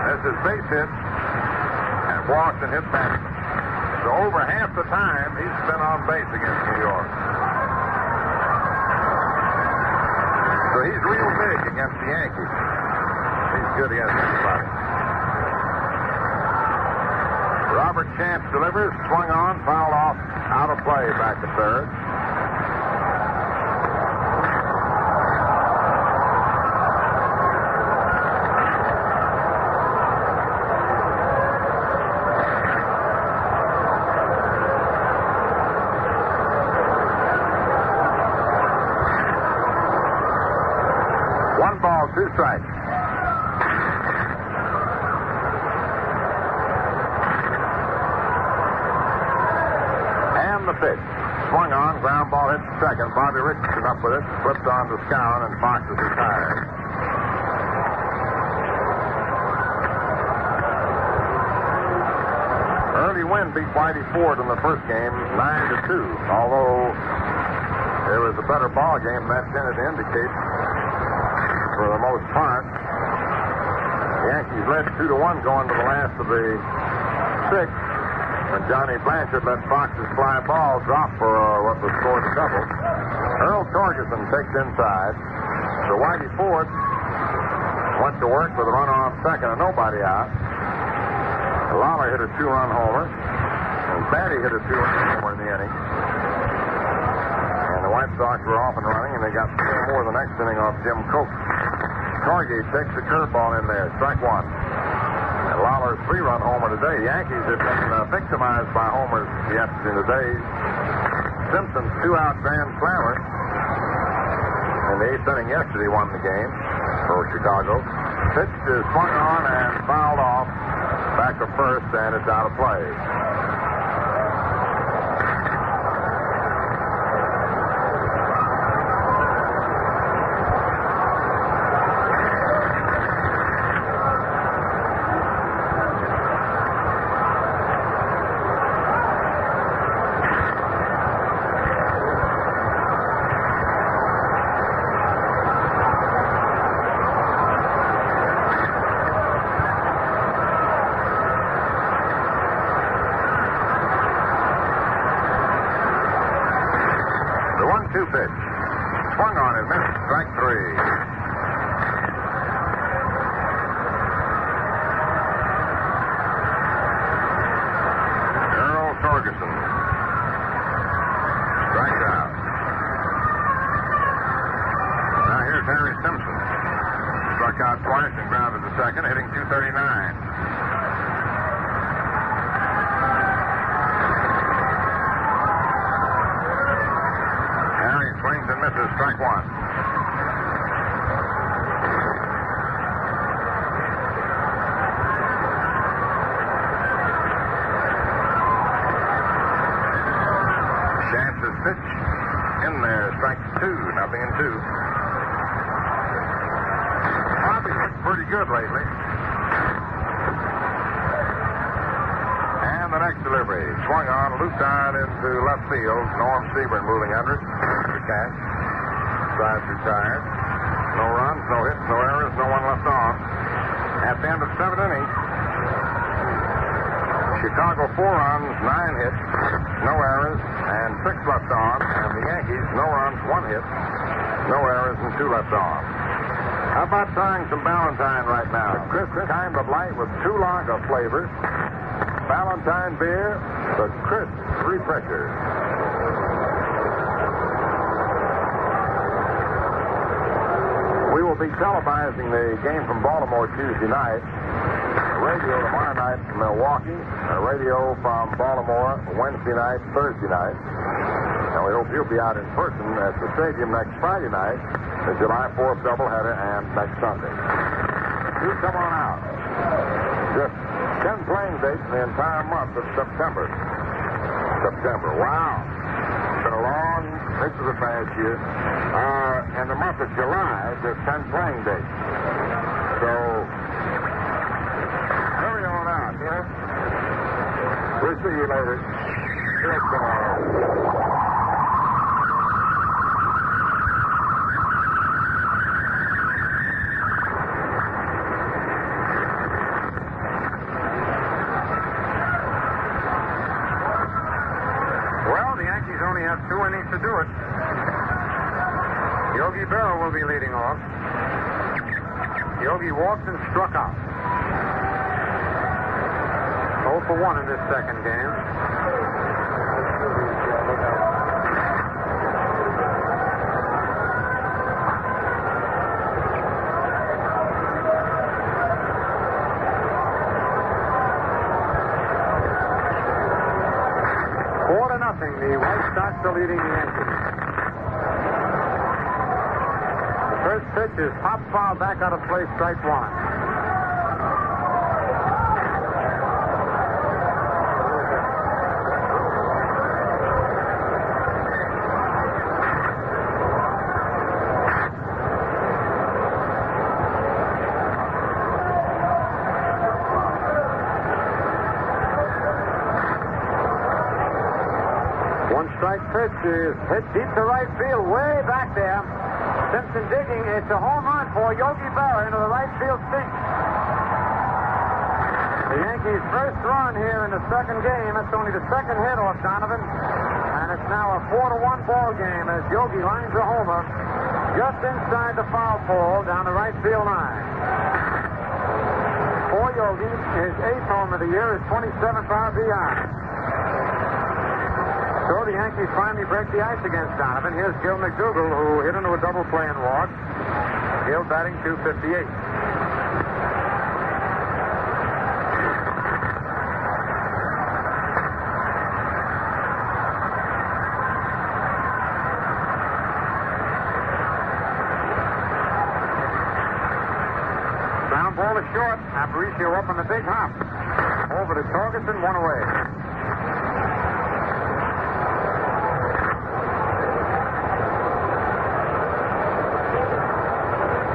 This is base hits and walks and hit batsmen. So over half the time he's been on base against New York. So he's real big against the Yankees. He's good against anybody. Robert Chance delivers, swung on, fouled off, out of play, back to 3rd. One ball, 2 strikes. The pitch. Swung on, ground ball hits second. Bobby Richardson up with it, flipped on to Scowen, and Fox is retired. Early Wynn beat Whitey Ford in the first game, 9-2. Although there was a better ball game than that tended to indicate for the most part. The Yankees led 2-1 going to the last of the 6th. When Johnny Blanchard let Fox's fly ball drop for what was scored a double. Earl Torgerson takes inside. So Whitey Ford went to work with a runner on second and nobody out. Lawler hit a 2-run homer. And Batty hit a 2-run homer in the inning. And the White Sox were off and running, and they got 4 more the next inning off Jim Coke. Torgate takes the curveball in there. Strike 1. Lawler's 3-run homer today. Yankees have been victimized by homers yesterday in the days. Simpson's 2-out grand slammer in the 8th inning yesterday won the game for Chicago. Pitch is swung on and fouled off back to first, and it's out of play. 2 pitch. Swung on and missed. Strike 3. Earl Torgerson strikes out. Now here's Harry Simpson. Struck out twice and grounded to second, hitting .239. Harry swings and misses. Strike 1. Chance's pitch in there. Strike 2. Nothing in 2. Bobby's looked pretty good lately. And the next delivery. Swung on, looped on into left field. Norm Seaburn moving under it. The catch. Sides retired. No runs, no hits, no errors, no one left on. At the end of 7 innings, Chicago 4 runs, 9 hits, no errors, and 6 left on. And the Yankees, no runs, 1 hit, no errors, and 2 left on. How about trying some Ballantine right now? The crisp kind of light with 2 lager flavors. Ballantine beer, the crisp refresher. We will be televising the game from Baltimore Tuesday night. Radio tomorrow night from Milwaukee. Radio from Baltimore Wednesday night, Thursday night. And we hope you'll be out in person at the stadium next Friday night, the July 4th doubleheader, and next Sunday. You come on out. Just 10 playing dates in the entire month of September. Wow. It's been a long, this is a fast year. In the month of July, there's 10 playing dates. So, hurry on out, yeah? We'll see you later. Here's tomorrow. Only have 2 innings to do it. Yogi Berra will be leading off. Yogi walked and struck out. 0 for 1 in this second game. The White Sox are leading the Yankees. The first pitch is pop foul back out of play, strike 1. Strike pitch is hit deep to right field, way back there. Simpson digging. It's a home run for Yogi Berra into the right field seat. The Yankees' first run here in the second game. That's only the second hit off Donovan. And it's now a 4-1 ball game as Yogi lines a homer just inside the foul pole down the right field line. For Yogi, his 8th home of the year, is 27th RBI. So the Yankees finally break the ice against Donovan. Here's Gil McDougall, who hit into a double play and walked. Gil batting .258. Ground ball is short. Aparicio up on the big hop. Over to Torgerson, 1 away.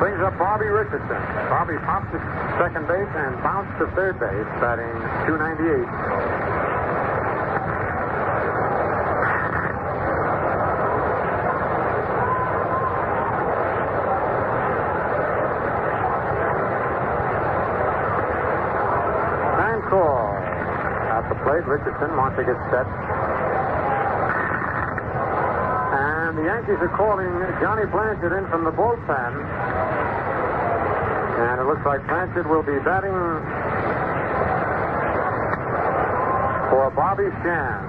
Brings up Bobby Richardson. Bobby popped to second base and bounced to third base, batting .298. And call. At the plate, Richardson wants to get set. And And the Yankees are calling Johnny Blanchard in from the bullpen. And it looks like Blanchard will be batting for Bobby Shand.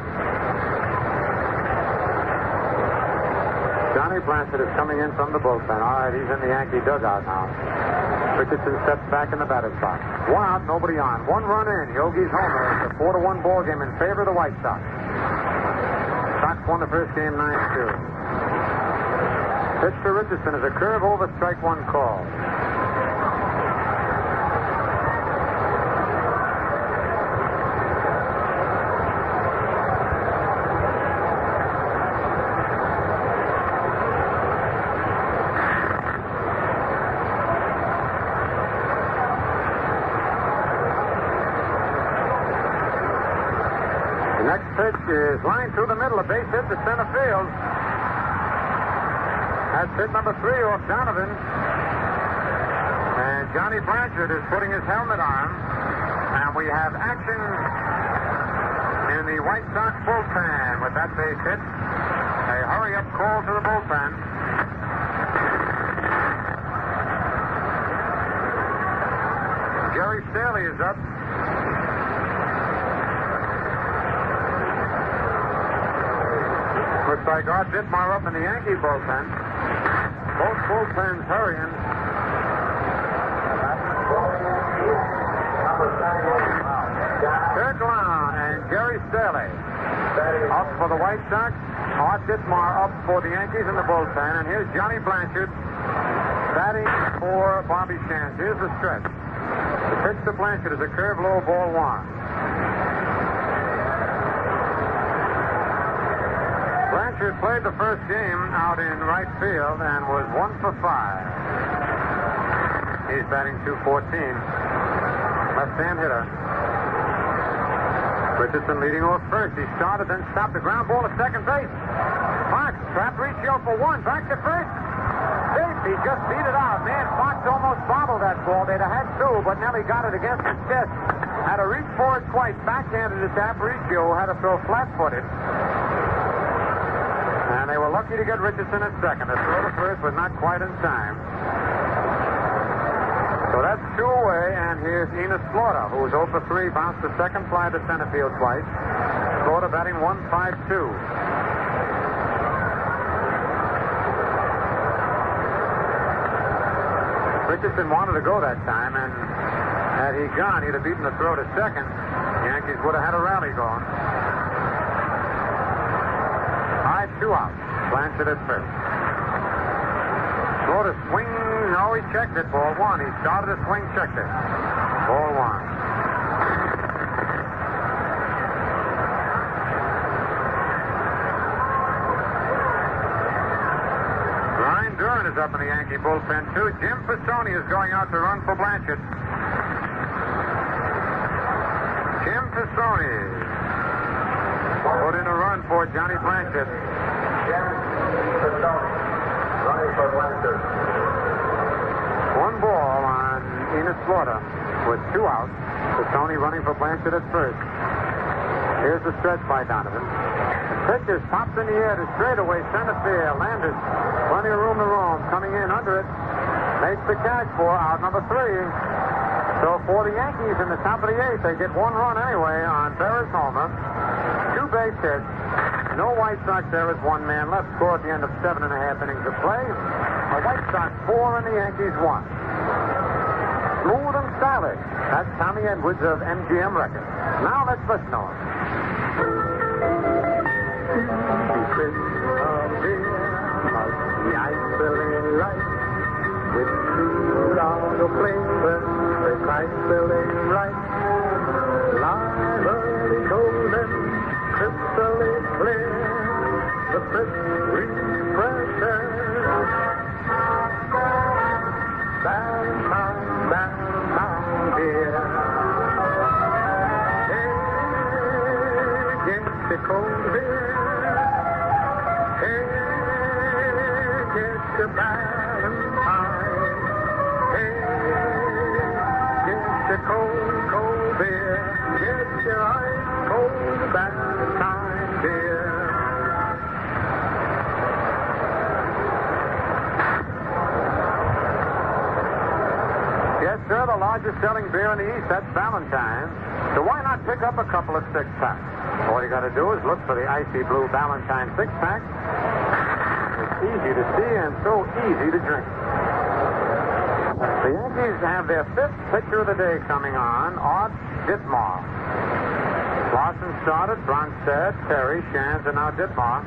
Johnny Blanchard is coming in from the bullpen. All right, he's in the Yankee dugout now. Richardson steps back in the batter's box. One out, nobody on. One run in. Yogi's homer. It's a 4-1 ball game in favor of the White Sox. Sox won the first game 9-2. Pitch to Richardson is a curve over, strike one call. Pitch is lined through the middle. A base hit to center field. That's hit number 3 off Donovan. And Johnny Blanchard is putting his helmet on. And we have action in the White Sox bullpen with that base hit. A hurry-up call to the bullpen. Gary Staley is up. Looks like Art Dittmar up in the Yankee bullpen. Both bullpens hurrying. Kirk Long and Gary Staley up for the White Sox. Art Dittmar up for the Yankees in the bullpen. And here's Johnny Blanchard batting for Bobby Shand. Here's the stretch. The pitch to Blanchard is a curve low, ball 1. Blanchard played the first game out in right field and was 1 for 5. He's batting .214. Left-hand hitter. Richardson leading off first. He started, then stopped the ground ball at second base. Fox, trap Riccio for 1. Back to first. Safe. He just beat it out. Man, Fox almost bobbled that ball. They'd have had 2, but Nelly got it against his chest. Had to reach for it twice. Backhanded it to Aparicio, had to throw flat-footed. And they were lucky to get Richardson at second. The throw to first was not quite in time. So that's 2 away, and here's Enos Slaughter, who was 0 for 3, bounced the second fly to center field twice. Slaughter batting 1-5-2. Richardson wanted to go that time, and had he gone, he'd have beaten the throw to second. The Yankees would have had a rally going. 2 out. Blanchard at first. Slaughter swing. No, he checked it. Ball 1. He started a swing, checked it. Ball 1. Ryan Duran is up in the Yankee bullpen, too. Jim Pisoni is going out to run for Blanchard. Jim Pisoni put in a run for Johnny Blanchard. Running for Blanchard. 1 ball on Enos Slaughter with 2 outs. Pisoni running for Blanchard at first. Here's the stretch by Donovan. Pitch is popped in the air to straightaway center field. Landers, plenty of room to roam. Coming in under it. Makes the catch for out number 3. So for the Yankees in the top of the 8th, they get 1 run anyway on Berra's homer. 2 base hits. No White Sox errors, 1 man left. Score at the end of 7.5 innings of play. The White Sox 4 and the Yankees 1. Smooth and stylish. That's Tommy Edwards of MGM Records. Now let's listen to him. Secrets of beer must be isolated right. With true lager flavor, the isolated right. Lively golden, crystalline clear, the crisp refresher. Valentine, dear. Hey, get the cold beer. Hey, get the Valentine. Hey, get the cold, cold beer. Get your ice cold Valentine beer. the largest selling beer in the East. That's Ballantine. So why not pick up a couple of six-packs? All you got to do is look for the icy blue Ballantine six-pack. It's easy to see and so easy to drink. The Yankees have their fifth pitcher of the day coming on, Art Ditmar. Lawson started, Bronstead, Terry, Shands, and now Ditmar.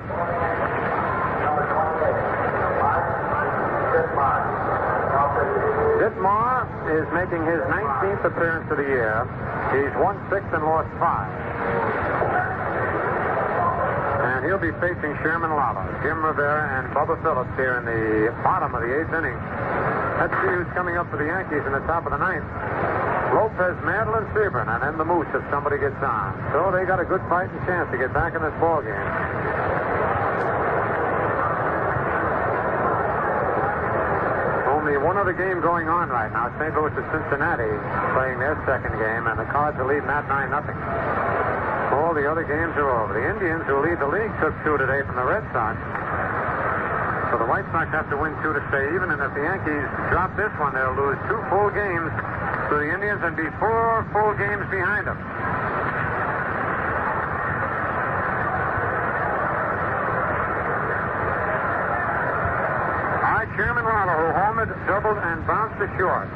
Ditmar is making his 19th appearance of the year. He's won 6 and lost 5. And he'll be facing Sherman Lala, Jim Rivera, and Bubba Phillips here in the bottom of the 8th inning. Let's see who's coming up for the Yankees in the top of the 9th. Lopez, Mantle, and Sebring, and then the Moose if somebody gets on. So they got a good fighting chance to get back in this ball game. Only one other game going on right now. St. Louis and Cincinnati playing their second game, and the Cards are leading that 9-0. All the other games are over. The Indians, who lead the league, took 2 today from the Red Sox. So the White Sox have to win 2 to stay even, and if the Yankees drop this one, they'll lose 2 full games to the Indians and be 4 full games behind them. All right, Sherman Lala, who homered, doubled, and bounced to short.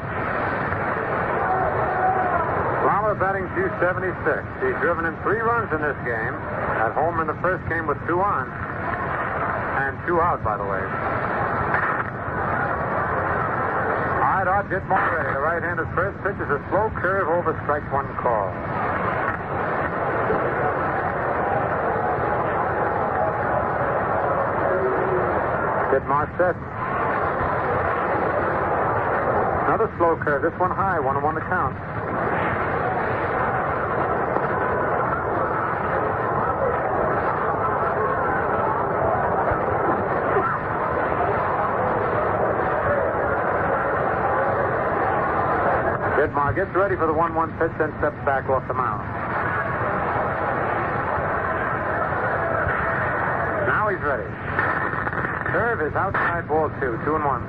Lala batting .276. He's driven in 3 runs in this game. At home in the first game with 2 on. And 2 out, by the way. All right, Art Ditmar ready. The right-handed first pitch is a slow curve over strike 1 call. Ditmar set. Another slow curve. This one high. 1-1 to count. Ditmar gets ready for the 1-1 pitch, then steps back off the mound. Now he's ready. Curve is outside, ball 2, 2-1.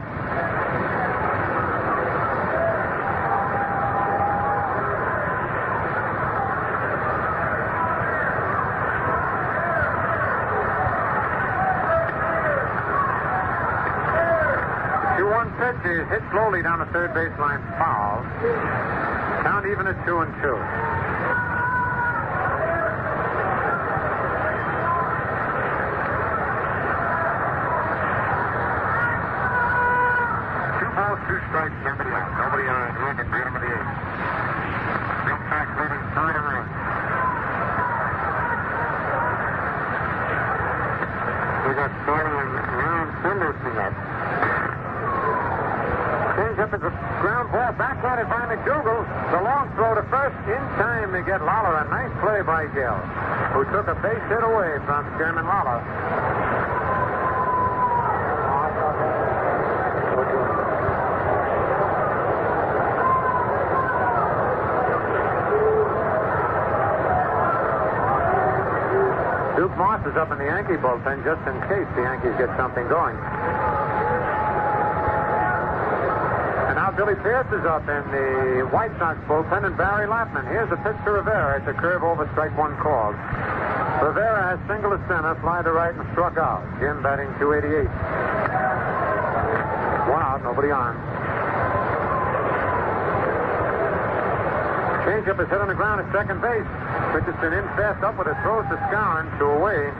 Pitch is hit slowly down the third baseline, foul. Count even at 2-2. 2 balls, 2 strikes, nobody out. Nobody on. Look at the bottom of the 8th. Big Sox leading 3-1. We got Story and Ron Sanderson up. Up as a ground ball, backhanded by McDougal. The long throw to first in time to get Lala. A nice play by Gill, who took a base hit away from Sherman Lala. Duke Moss is up in the Yankee bullpen just in case the Yankees get something going. Billy Pierce is up in the White Sox bullpen, and Barry Lappman. Here's a pitch to Rivera. It's a curve over strike 1 called. Rivera has single to center, fly to right, and struck out. Jim batting .288. 1 out, nobody on. Changeup is hit on the ground at second base. Richardson in fast up with it, throws to Skowron, 2 away.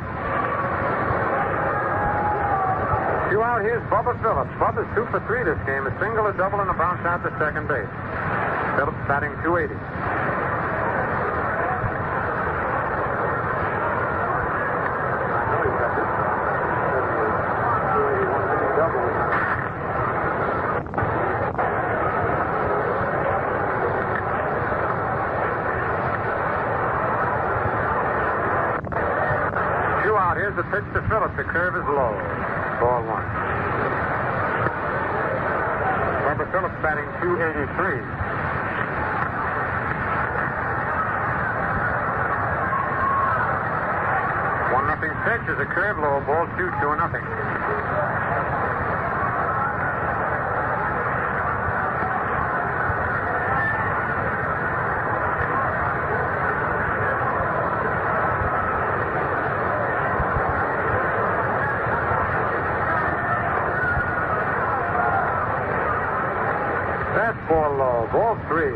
2 out, here's Bubba Phillips. Bubba's 2 for 3 this game. A single, a double, and a bounce out to second base. Phillips batting .280. Here's the pitch to Phillips. The curve is low. Ball 1. Bubba Phillips batting .283. 1-0 pitch is a curve low. Ball 2, 2-0. Ball 3.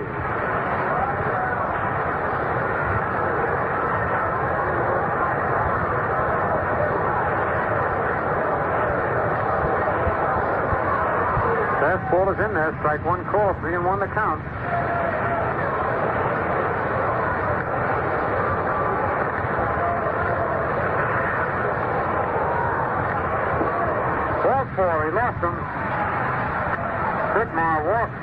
Fastball is in there. Strike one call. 3-1 the count. Ball 4. He lost him. Whitmore walked.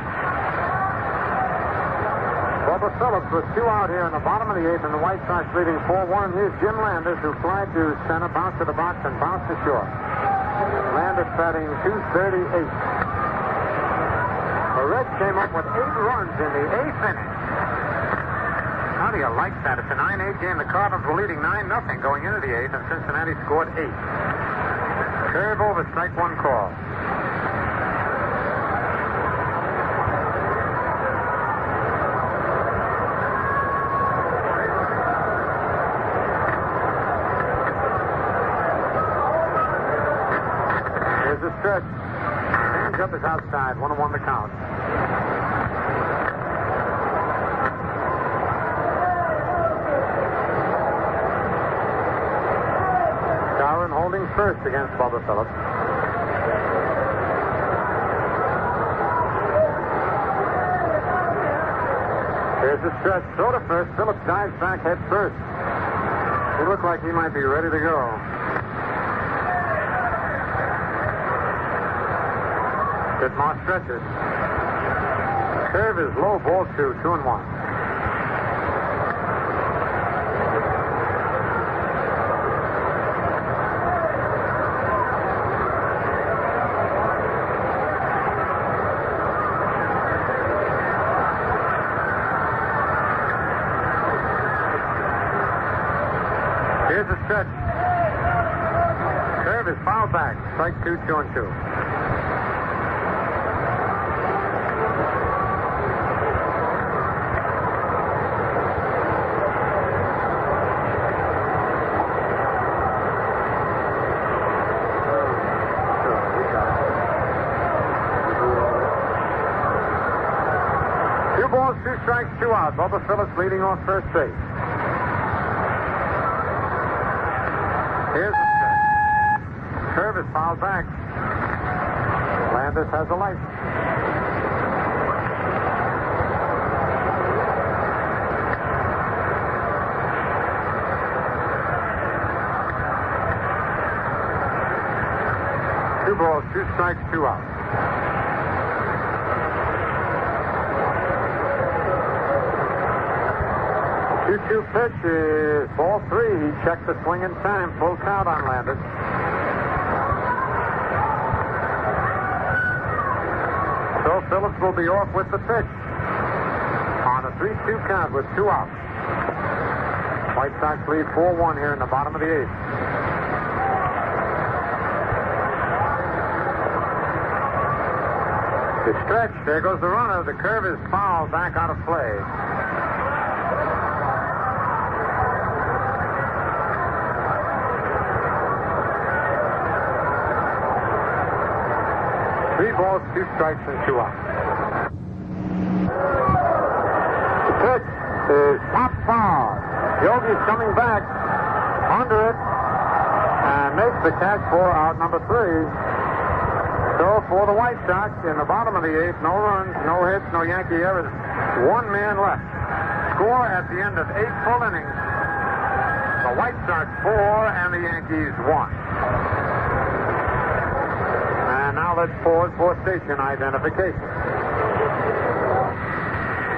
Bubba Phillips with 2 out here in the bottom of the 8th, and the White Sox leading 4-1. Here's Jim Landis, who flied to center, bounced to the box, and bounced to short. Landis batting .238. The Reds came up with 8 runs in the 8th inning. How do you like that? It's a 9-8 game. The Cardinals were leading 9-0 going into the 8th, and Cincinnati scored 8. Curve over, strike one call. Here's the stretch. Change up is outside. 1-1 the count. Darwin holding first against Bubba Phillips. Here's the stretch. Throw to first. Phillips dives back head first. He looked like he might be ready to go. Whitmore stretches. Curve is low. Ball 2. 2-1. Here's the stretch. Curve is foul back. Strike 2, 2-2. Balls, 2 strikes, 2 out. Bubba Phillips leading off first base. Here's the stretch. Curve is fouled back. Landis has a light. Two balls, 2 strikes, 2 out. 2-2 pitch is ball 3. He checked the swing in time. Full count on Landis. So Phillips will be off with the pitch on a 3-2 count with 2 outs. White Sox lead 4-1 here in the bottom of the 8th. The stretch. There goes the runner. The curve is fouled back out of play. Three balls, 2 strikes, and 2 outs. The pitch is popped foul. Yogi's coming back under it and makes the catch for out number 3. So for the White Sox in the bottom of the 8th, no runs, no hits, no Yankee errors, 1 man left. Score at the end of 8 full innings. The White Sox 4 and the Yankees 1. Now let's pause for station identification.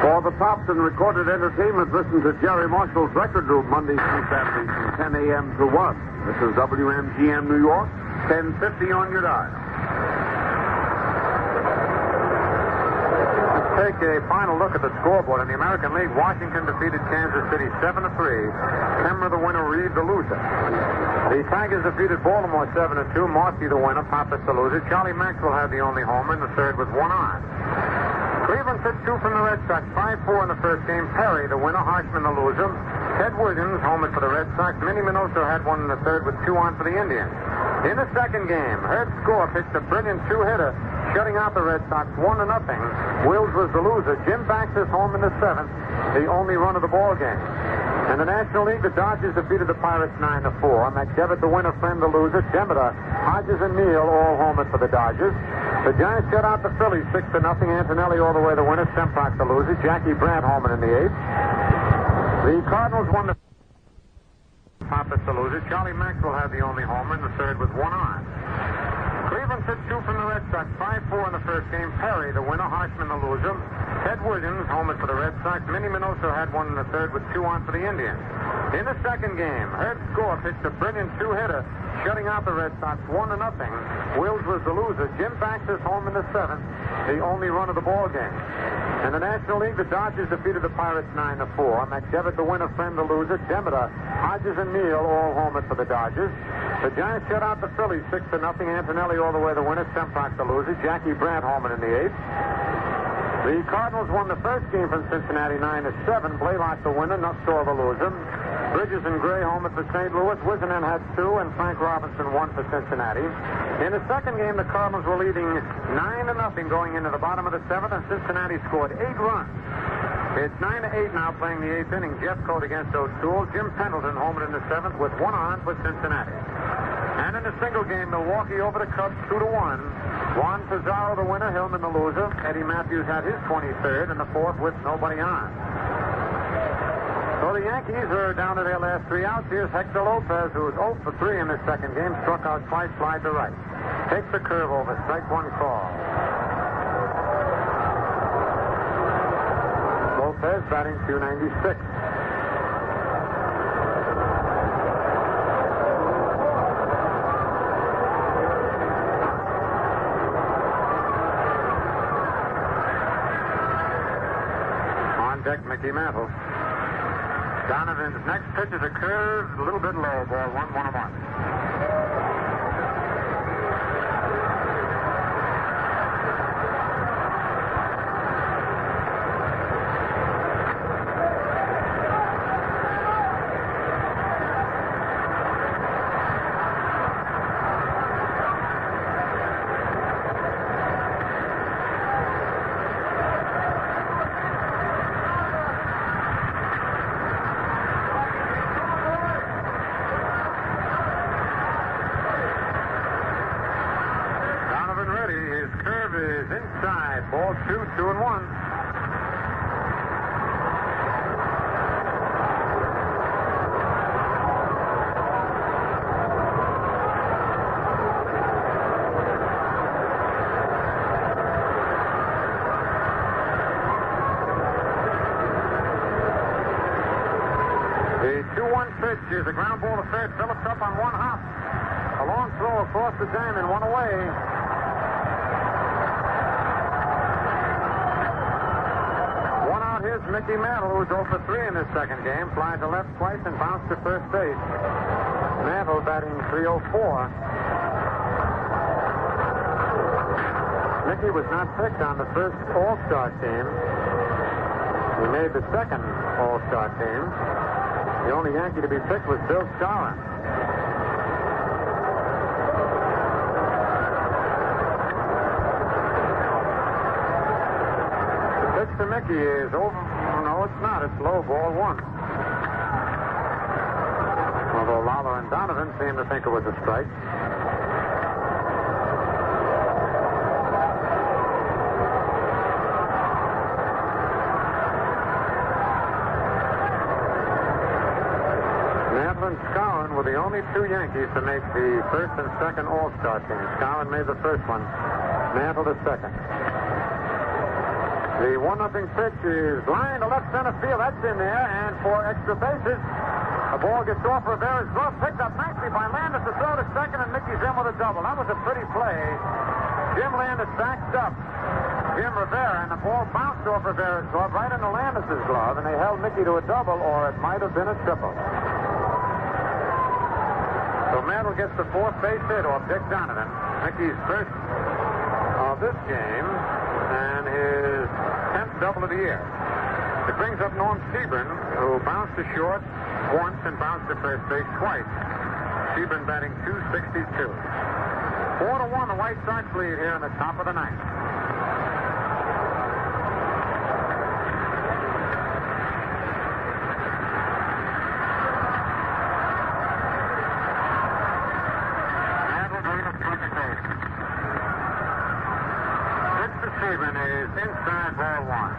For the Thompson Recorded Entertainment, listen to Jerry Marshall's Record Room Mondays through Saturdays from 10 a.m. to 1. This is WMGM New York, 1050 on your dial. Let's take a final look at the scoreboard. In the American League, Washington defeated Kansas City 7-3. Kemmer the winner, Reed the loser. The Tigers defeated Baltimore 7-2. Marcy the winner, Pappas the loser. Charlie Maxwell had the only homer in the third with 1 on. Cleveland took 2 from the Red Sox, 5-4 in the first game. Perry the winner, Harshman the loser. Ted Williams homered for the Red Sox. Minnie Minoso had 1 in the third with 2 on for the Indians. In the second game, Herb Score pitched a brilliant two-hitter, shutting out the Red Sox 1-0. Wills was the loser. Jim Banks is home in the seventh, the only run of the ball game. In the National League, the Dodgers defeated the Pirates 9-4. McDevitt the winner, Friend the loser. Demeter, Hodges, and Neal all homers for the Dodgers. The Giants shut out the Phillies 6-0. Antonelli all the way the winner. Semprock the loser. Jackie Brandt homer in the eighth. The Cardinals won the Pappas the loser. Charlie Maxwell had the only homer in the third with one on. Cleveland took two from the Red Sox, 5-4 in the first game. Perry, the winner, Harshman, the loser. Ted Williams homered for the Red Sox. Minnie Minoso had one in the third with two on for the Indians. In the second game, Herb Score pitched a brilliant two-hitter, shutting out the Red Sox 1-0. Wills was the loser. Jim Banks is home in the seventh, the only run of the ball game. In the National League, the Dodgers defeated the Pirates 9-4. McDevitt the winner, Friend the loser. Demeter, Hodges, and Neal all homered for the Dodgers. The Giants shut out the Phillies 6-0. Antonelli all the way the winner. Semprock the loser. Jackie Brandt homered in the eighth. The Cardinals won the first game from Cincinnati 9-7. Blaylock the winner. Nussdorf the loser. Bridges and Gray homered for St. Louis. Wizenen had two, and Frank Robinson won for Cincinnati. In the second game, the Cardinals were leading 9-0 going into the bottom of the seventh, and Cincinnati scored 8 runs. It's 9-8 now, playing the eighth inning. Jeffcoat against O'Toole. Jim Pendleton homered in the seventh with one on for Cincinnati. And in the single game, Milwaukee over the Cubs 2-1. Juan Pizarro the winner, Hillman the loser. Eddie Matthews had his 23rd in the fourth with nobody on. So the Yankees are down to their last 3 outs. Here's Hector Lopez, who was 0 for 3 in the second game. Struck out twice, slide to right. Takes a curve over, strike one call. Lopez batting .296. On deck, Mickey Mantle. Donovan's next pitch is a curve, a little bit low, ball 1-1. Inside, ball 2-1. The 2-1 pitch is a ground ball to third. Phillips up on one hop. A long throw across the diamond, one away. Here's Mickey Mantle, who's 0 for 3 in this second game. Flies to left twice and bounced to first base. Mantle batting .304. Mickey was not picked on the first All-Star team. He made the second All-Star team. The only Yankee to be picked was Bill Skowron. To Mickey is over. Oh, no, it's not. It's low, ball 1. Although Lawler and Donovan seem to think it was a strike. Mantle and Skowron were the only two Yankees to make the first and second All-Star team. Skowron made the first one. Mantle the second. The 1-0 pitch is line to left center field. That's in there. And for extra bases, the ball gets off Rivera's glove. Picked up nicely by Landis to throw to second, and Mickey's in with a double. That was a pretty play. Jim Landis backed up Jim Rivera, and the ball bounced off Rivera's glove right into Landis' glove, and they held Mickey to a double, or it might have been a triple. So Mantle gets the fourth base hit off Dick Donovan. Mickey's first of this game, and his 10th double of the year. It brings up Norm Seaburn, who bounced to short once and bounced to first base twice. Sebring batting .262. 4-1, the White Sox lead here in the top of the ninth. Sebring is inside ball one.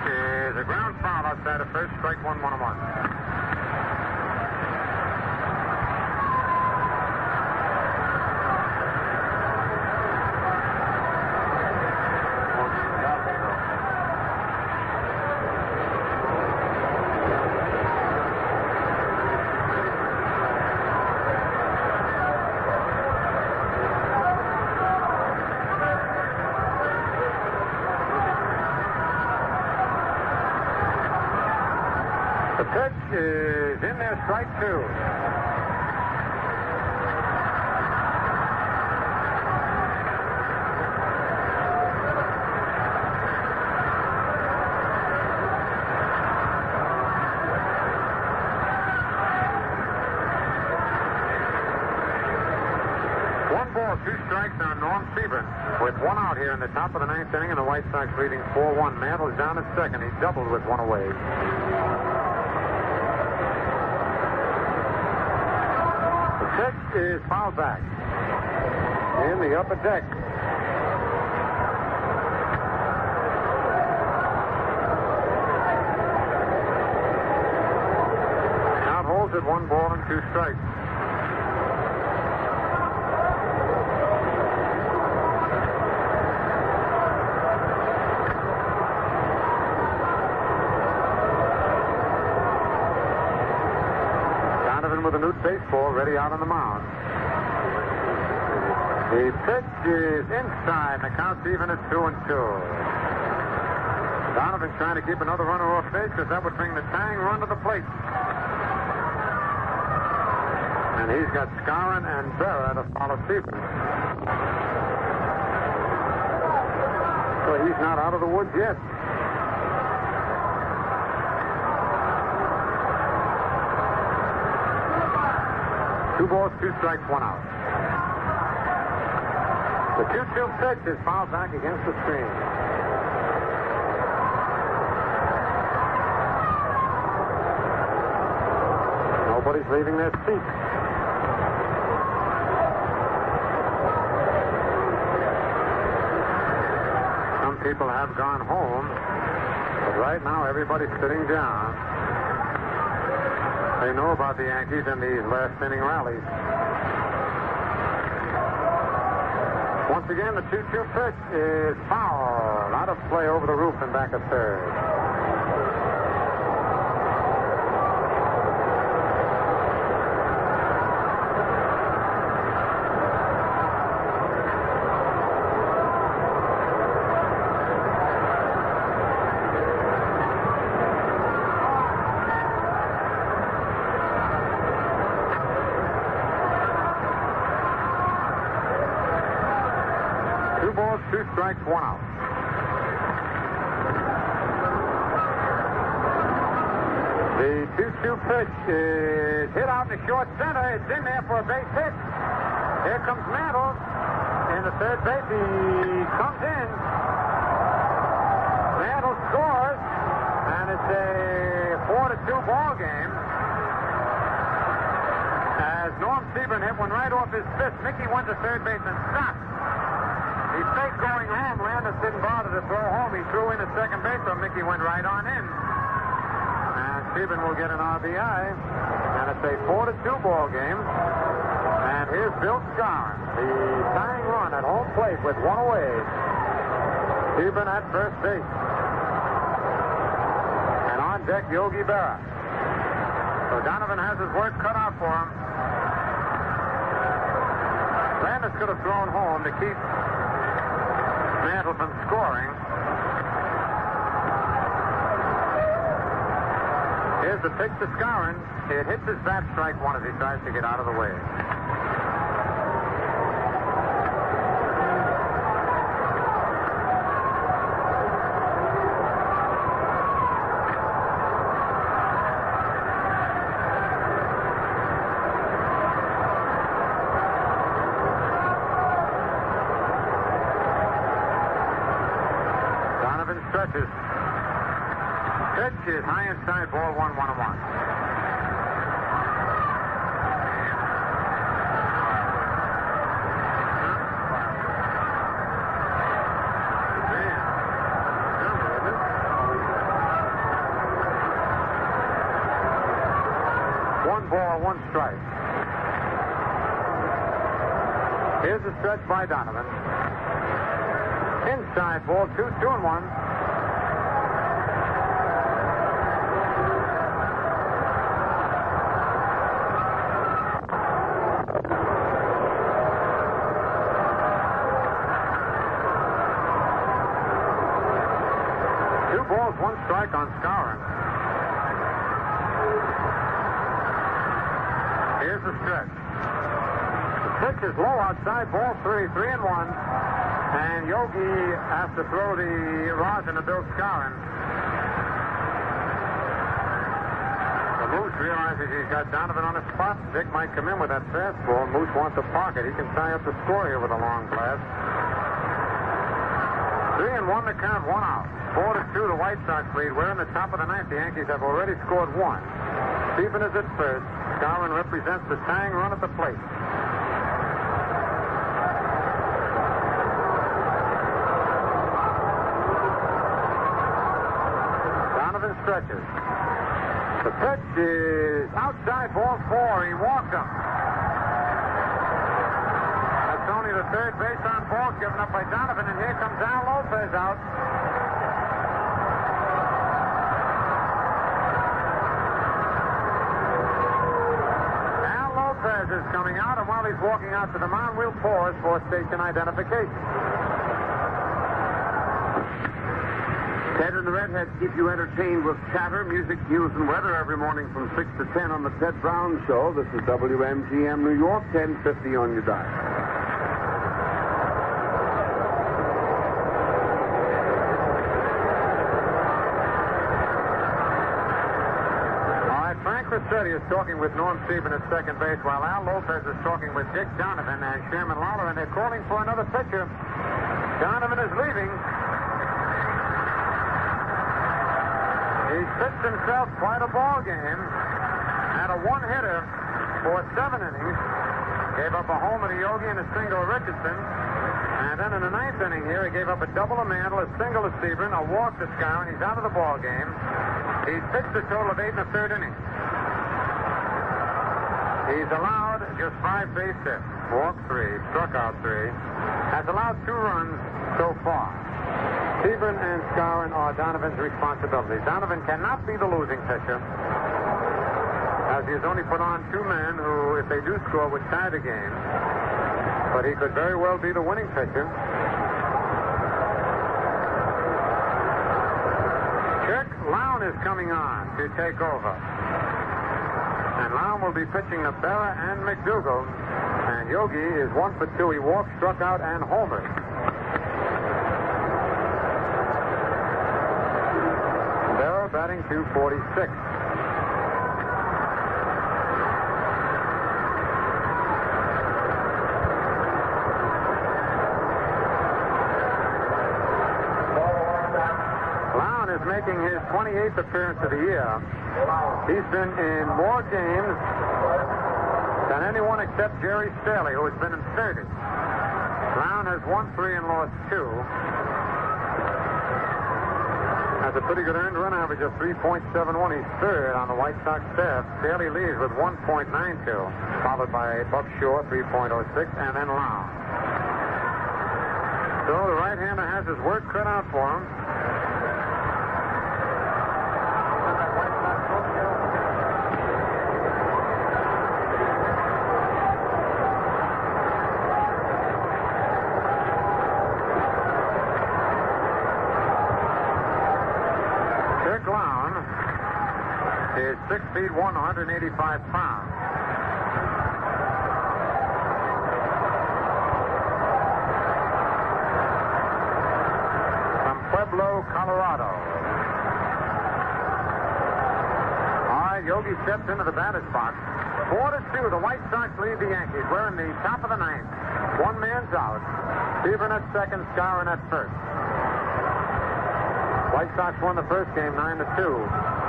Is a ground foul outside of first, strike 1-1-1. The pitch is in there, strike two. One ball, two strikes on Norm Sebring with one out here in the top of the ninth inning, and the White Sox leading 4-1. Mantle's down at second. He doubled with one away. Pitch is fouled back in the upper deck. Count holds at 1 ball and 2 strikes. Donovan with a new baseball ready out on the mound. The pitch is inside, and the count's even at 2-2. Donovan trying to keep another runner off base because that would bring the tying run to the plate. And he's got Skowron and Berra to follow Sebring. So he's not out of the woods yet. Two balls, 2 strikes, 1 out. The 2-2 pitch is fouled back against the screen. Nobody's leaving their seat. Some people have gone home, but right now everybody's sitting down. They know about the Yankees and these last inning rallies. Once again, the 2-2 pitch is fouled. Out of play over the roof and back at third. Two strikes, 1 out. The 2-2 pitch is hit out in the short center. It's in there for a base hit. Here comes Mantle in the third base. He comes in. Mantle scores, and it's a 4-2 ball game. As Norm Sebring hit one right off his fist, Mickey went to third base and stopped. He faked going home. Landis didn't bother to throw home. He threw in at second base, so Mickey went right on in. And Sebring will get an RBI. And it's a 4-2 ball game. And here's Bill Skowron, the tying run at home plate with one away. Sebring at first base. And on deck, Yogi Berra. So Donovan has his work cut out for him. Landis could have thrown home to keep Mantle from scoring. Here's the pitch to Skowron. It hits his bat, strike one as he tries to get out of the way. Donovan stretches. Pitch is high inside, ball 1-1-1. One ball, one strike. Here's the stretch by Donovan. Inside ball, 2-1. One strike on Skowron. Here's the stretch. The pitch is low outside, ball 3-1. And Yogi has to throw the rosin to Bill Skowron. The Moose realizes he's got Donovan on the spot. Dick might come in with that fastball. Moose wants to park it. He can tie up the score here with a long blast. 3-1 to count, one out. 4-2, the White Sox lead. We're in the top of the ninth. The Yankees have already scored one. Stephen is at first. Skowron represents the tying run at the plate. Donovan stretches. The pitch is outside, ball 4. He walked him. That's only the third base on ball given up by Donovan, and here comes Al Lopez out. Is coming out, and while he's walking out to the mound, we'll pause for station identification. Ted and the Redheads keep you entertained with chatter, music, news, and weather every morning from 6 to 10 on the Ted Brown Show. This is WMGM New York, 1050 on your dial. Rossetti is talking with Norm Stephen at second base, while Al Lopez is talking with Dick Donovan and Sherman Lawler, and they're calling for another pitcher. Donovan is leaving. He's pitched himself quite a ball game. Had a one-hitter for 7 innings. Gave up a homer to Yogi and a single to Richardson. And then in the 9th inning here, he gave up a double to Mantle, a single to Sebring, a walk to Skowron. He's out of the ball game. He's pitched a total of 8 1/3 innings. He's allowed just 5 base hits, walked 3, struck out 3, has allowed 2 runs so far. Sebring and Skowron are Donovan's responsibility. Donovan cannot be the losing pitcher, as he has only put on 2 men who, if they do score, would tie the game. But he could very well be the winning pitcher. Kirk Lown is coming on to take over. And Lown will be pitching to Berra and McDougal. And Yogi is 1 for 2. He walked, struck out, and homered. Berra batting .246. Lown is making his 28th appearance of the year. He's been in more games than anyone except Jerry Staley, who has been in 30. Lown has won 3 and lost 2. Has a pretty good earned run average of 3.71. He's third on the White Sox staff. Staley leads with 1.92, followed by Buck Shore, 3.06, and then Lown. So the right-hander has his work cut out for him. 6 feet 185 pounds. From Pueblo, Colorado. All right, Yogi steps into the batter's box. 4-2, the White Sox lead the Yankees. We're in the top of the ninth. One man's out. Stephen at second, Skowron at first. White Sox won the first game 9-2.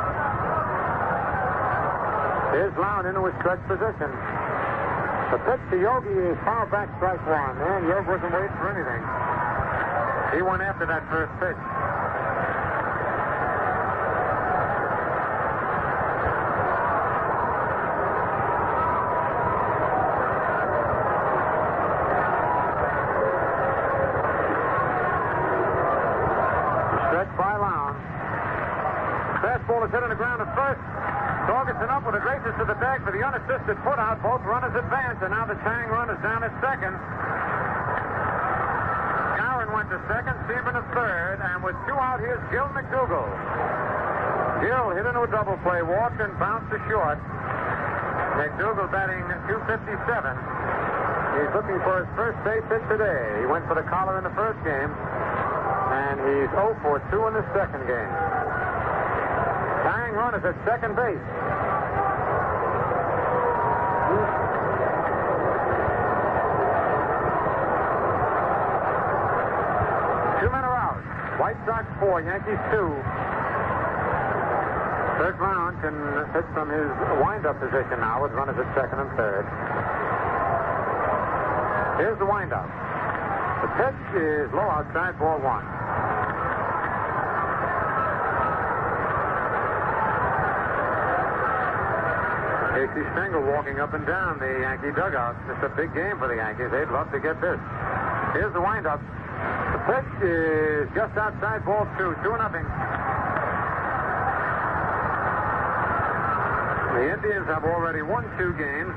Here's Lown into his stretch position. The pitch to Yogi is foul back, strike one. And Yogi wasn't waiting for anything. He went after that first pitch. Fastball is hit on the ground at first. Torgerson up with a gracious to the bag for the unassisted put-out. Both runners advance, and now the tying run is down at second. Skowron went to second, Stephen at third, and with 2 out, here's Gil McDougall. Gil hit into a double play, walked and bounced to short. McDougall batting .257. He's looking for his first base hit today. He went for the collar in the first game, and he's 0 for 2 in the second game. Tying run is at second base. Two men are out. White Sox 4, Yankees 2. Third round can hit from his wind-up position now with runners at second and third. Here's the wind-up. The pitch is low outside, ball one. Casey Stengel walking up and down the Yankee dugout. It's a big game for the Yankees. They'd love to get this. Here's the windup. The pitch is just outside, ball two. 2-0. The Indians have already won 2 games.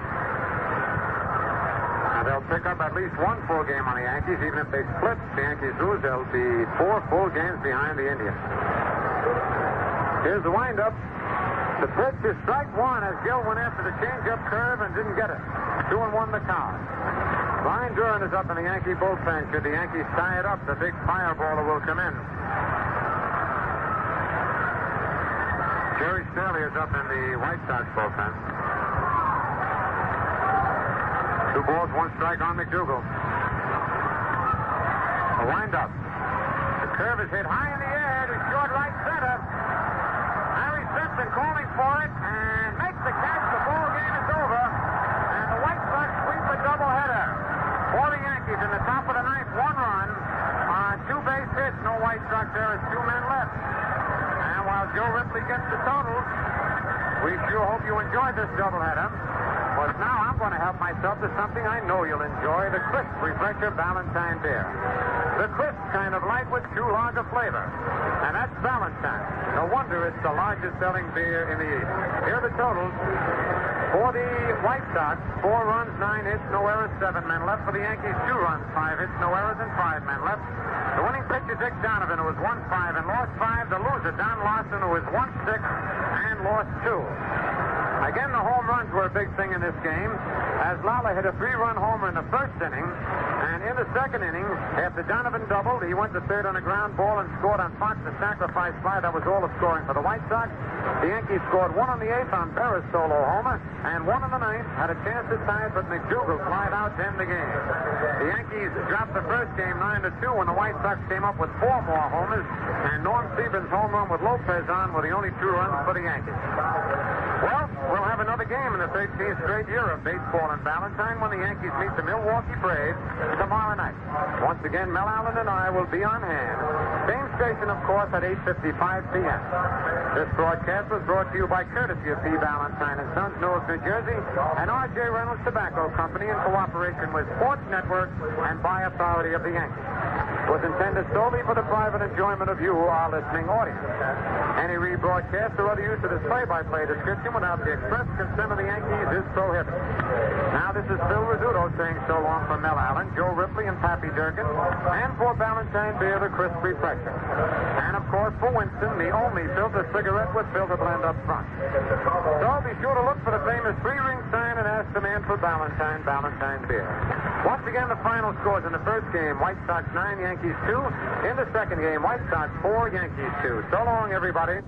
And they'll pick up at least 1 full game on the Yankees. Even if they split, the Yankees lose, they'll be 4 full games behind the Indians. Here's the windup. The pitch is strike one as Gil went after the changeup curve and didn't get it. 2-1 the count. Brian Duran is up in the Yankee bullpen. Should the Yankees tie it up, the big fireballer will come in. Jerry Staley is up in the White Sox bullpen. 2 balls, 1 strike on McDougall. A windup. The curve is hit high in the air to short right center. Simpson calling for it and makes the catch. The ball game is over, and the White Sox sweep a doubleheader for the Yankees in the top of the ninth. 1 run on 2 base hits. No White Sox there. It's 2 men left. And while Joe Ripley gets the totals, we sure hope you enjoyed this doubleheader. But now I'm going to help myself to something I know you'll enjoy: the Crisp Refresher Valentine beer. The crisp kind of light with true lager flavor. And that's Valentine. No wonder it's the largest selling beer in the East. Here are the totals. For the White Sox, 4 runs, 9 hits, no errors, 7 men left. For the Yankees, 2 runs, 5 hits, no errors, and 5 men left. The winning pitcher, Dick Donovan, who was 1-5 and lost 5. The loser, Don Larson, who was 1-6 and lost 2. Again, the home runs were a big thing in this game, as Lala hit a 3-run homer in the first inning, and in the second inning, after Donovan doubled, he went to third on a ground ball and scored on Fox the sacrifice fly. That was all the scoring for the White Sox. The Yankees scored 1 on the 8th on Berra's solo homer, and 1 on the 9th, had a chance to tie it, but McDougall flied out to end the game. The Yankees dropped the first game 9-2 when the White Sox came up with 4 more homers, and Norm Stevens' home run with Lopez on were the only 2 runs for the Yankees. Well, we'll have another game in the 13th straight year of baseball in Valentine when the Yankees meet the Milwaukee Braves tomorrow night. Once again, Mel Allen and I will be on hand. Same station, of course, at 8:55 p.m. This broadcast was brought to you by courtesy of P. Valentine and Sons, Newark, New Jersey, and R.J. Reynolds Tobacco Company in cooperation with Sports Network and by authority of the Yankees. was intended solely for the private enjoyment of you, our listening audience. Any rebroadcast or other use of this play-by-play description without the express consent of the Yankees is prohibited. Now, this is Phil Rizzuto saying so long for Mel Allen, Joe Ripley, and Pappy Durkin, and for Ballantine Beer, the crisp refresher. And, of course, for Winston, the only filter cigarette with filter blend up front. So be sure to look for the famous three-ring sign and ask the man for Ballantine Beer. Once again, the final scores in the first game, White Sox 9, Yankees 2. In the second game, White Sox 4, Yankees 2. So long, everybody.